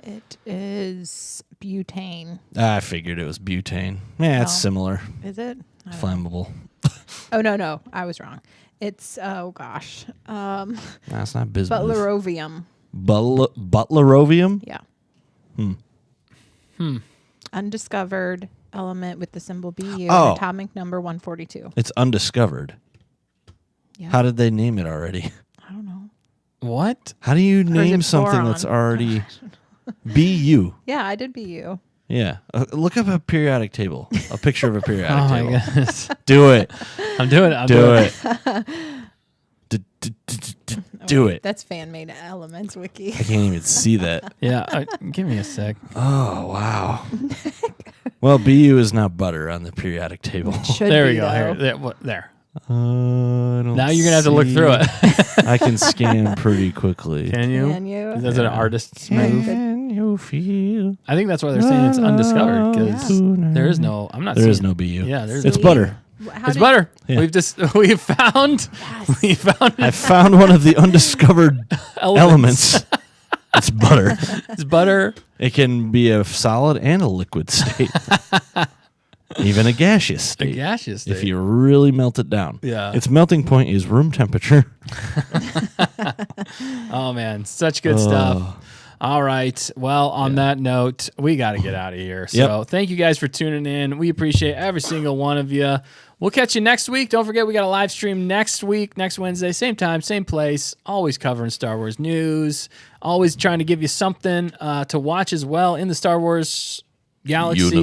It is butane. I figured it was butane. Yeah, it's Oh. similar. Is it? I don't know. Flammable. Oh, no. I was wrong. It's, oh gosh. That's not bismuth. Butlerovium. Butlerovium? Yeah. Hmm. Undiscovered element with the symbol BU Oh. and atomic number 142. It's undiscovered. Yeah. How did they name it already? I don't know. What? How do you is name it something boron? that's already BU? Yeah, I did BU. Yeah. Look up a periodic table. A picture of a Oh periodic my table. goodness. Do it. I'm doing it. I'm Do doing it. Do it. That's fan-made elements wiki. I can't even see that. Yeah. Give me a sec. Oh, wow. Well, BU is now butter on the periodic table. Should There we be, go. though. There. I don't Now you're gonna have to look see- through it. I can scan pretty quickly. Can you? Can you? That's an artist's move. Can you feel? I think that's why they're saying it's undiscovered because there is no. I'm not. There seeing is no it. BU. Yeah, there's. It's no- butter. How It's did- butter. Yeah. We found. We found I found one of the undiscovered elements. It's butter. It's butter. It can be a solid and a liquid state. Even a gaseous A state. gaseous If state. you really melt it down. Yeah. Its melting point is room temperature. Oh man, such good stuff. All right. Well, on that note, we got to get out of here. So thank you guys for tuning in. We appreciate every single one of you. We'll catch you next week. Don't forget, we got a live stream next week, next Wednesday, same time, same place. Always covering Star Wars news. Always trying to give you something to watch as well in the Star Wars galaxy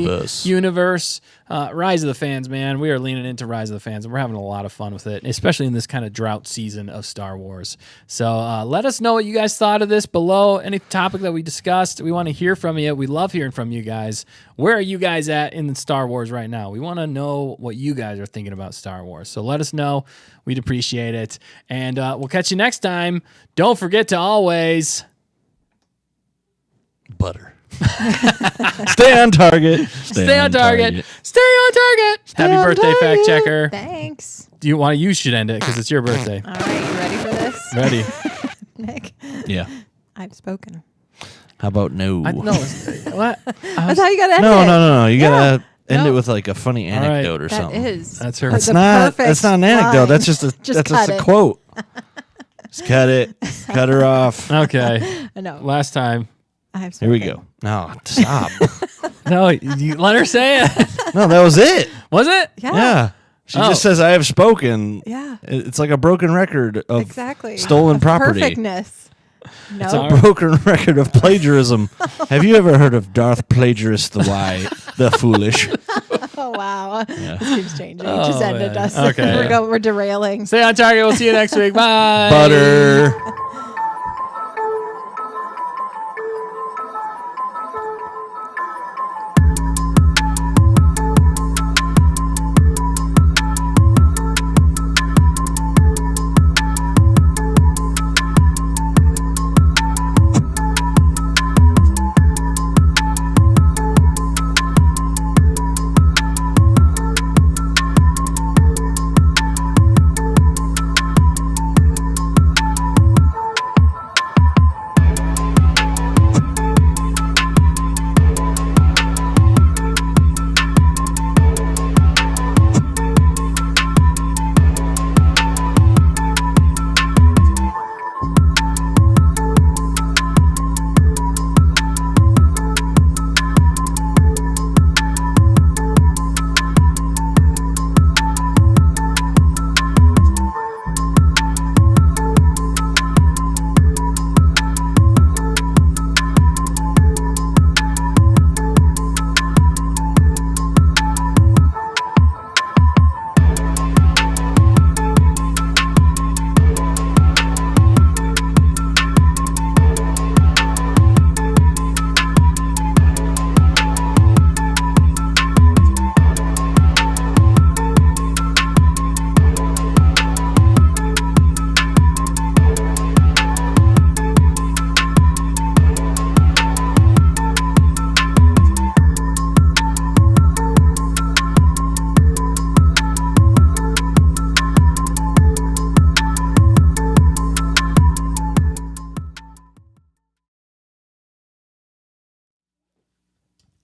universe. Rise of the Fans, man. We are leaning into Rise of the Fans, and we're having a lot of fun with it, especially in this kind of drought season of Star Wars. So let us know what you guys thought of this below. Any topic that we discussed, we want to hear from you. We love hearing from you guys. Where are you guys at in Star Wars right now? We want to know what you guys are thinking about Star Wars. So let us know. We'd appreciate it. And we'll catch you next time. Don't forget to always... Butter. Stay on target. Stay on target. Stay on target. Happy on birthday, fact target. checker. Thanks. Do you want you should end it because it's your birthday. All right, you ready for this? Ready? Nick, Yeah. I've spoken. How about no? No. What? That's how you got to end No, it. no. You gotta end No. it with like a funny right. anecdote or That something. is. That's her. That's the not. perfect That's not an anecdote. line. That's just a. Just that's cut just a it. quote. Just cut it. Cut her off. Okay. No, Last time. I've Here we spoken. go. No, stop. No, you let her say it. No, that was it. Was it? Yeah. She Oh. just says, "I have spoken." Yeah. It's like a broken record of Exactly. stolen Of property. Perfectness. It's No. a broken record of plagiarism. Have you ever heard of Darth Plagiarist the Foolish? Oh wow. This keeps changing. It just Oh, ended man. us. Okay. We're derailing. Stay on target. We'll see you next week. Bye. Butter.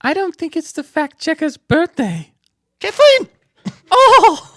I don't think it's the fact checker's birthday. Kathleen! Oh!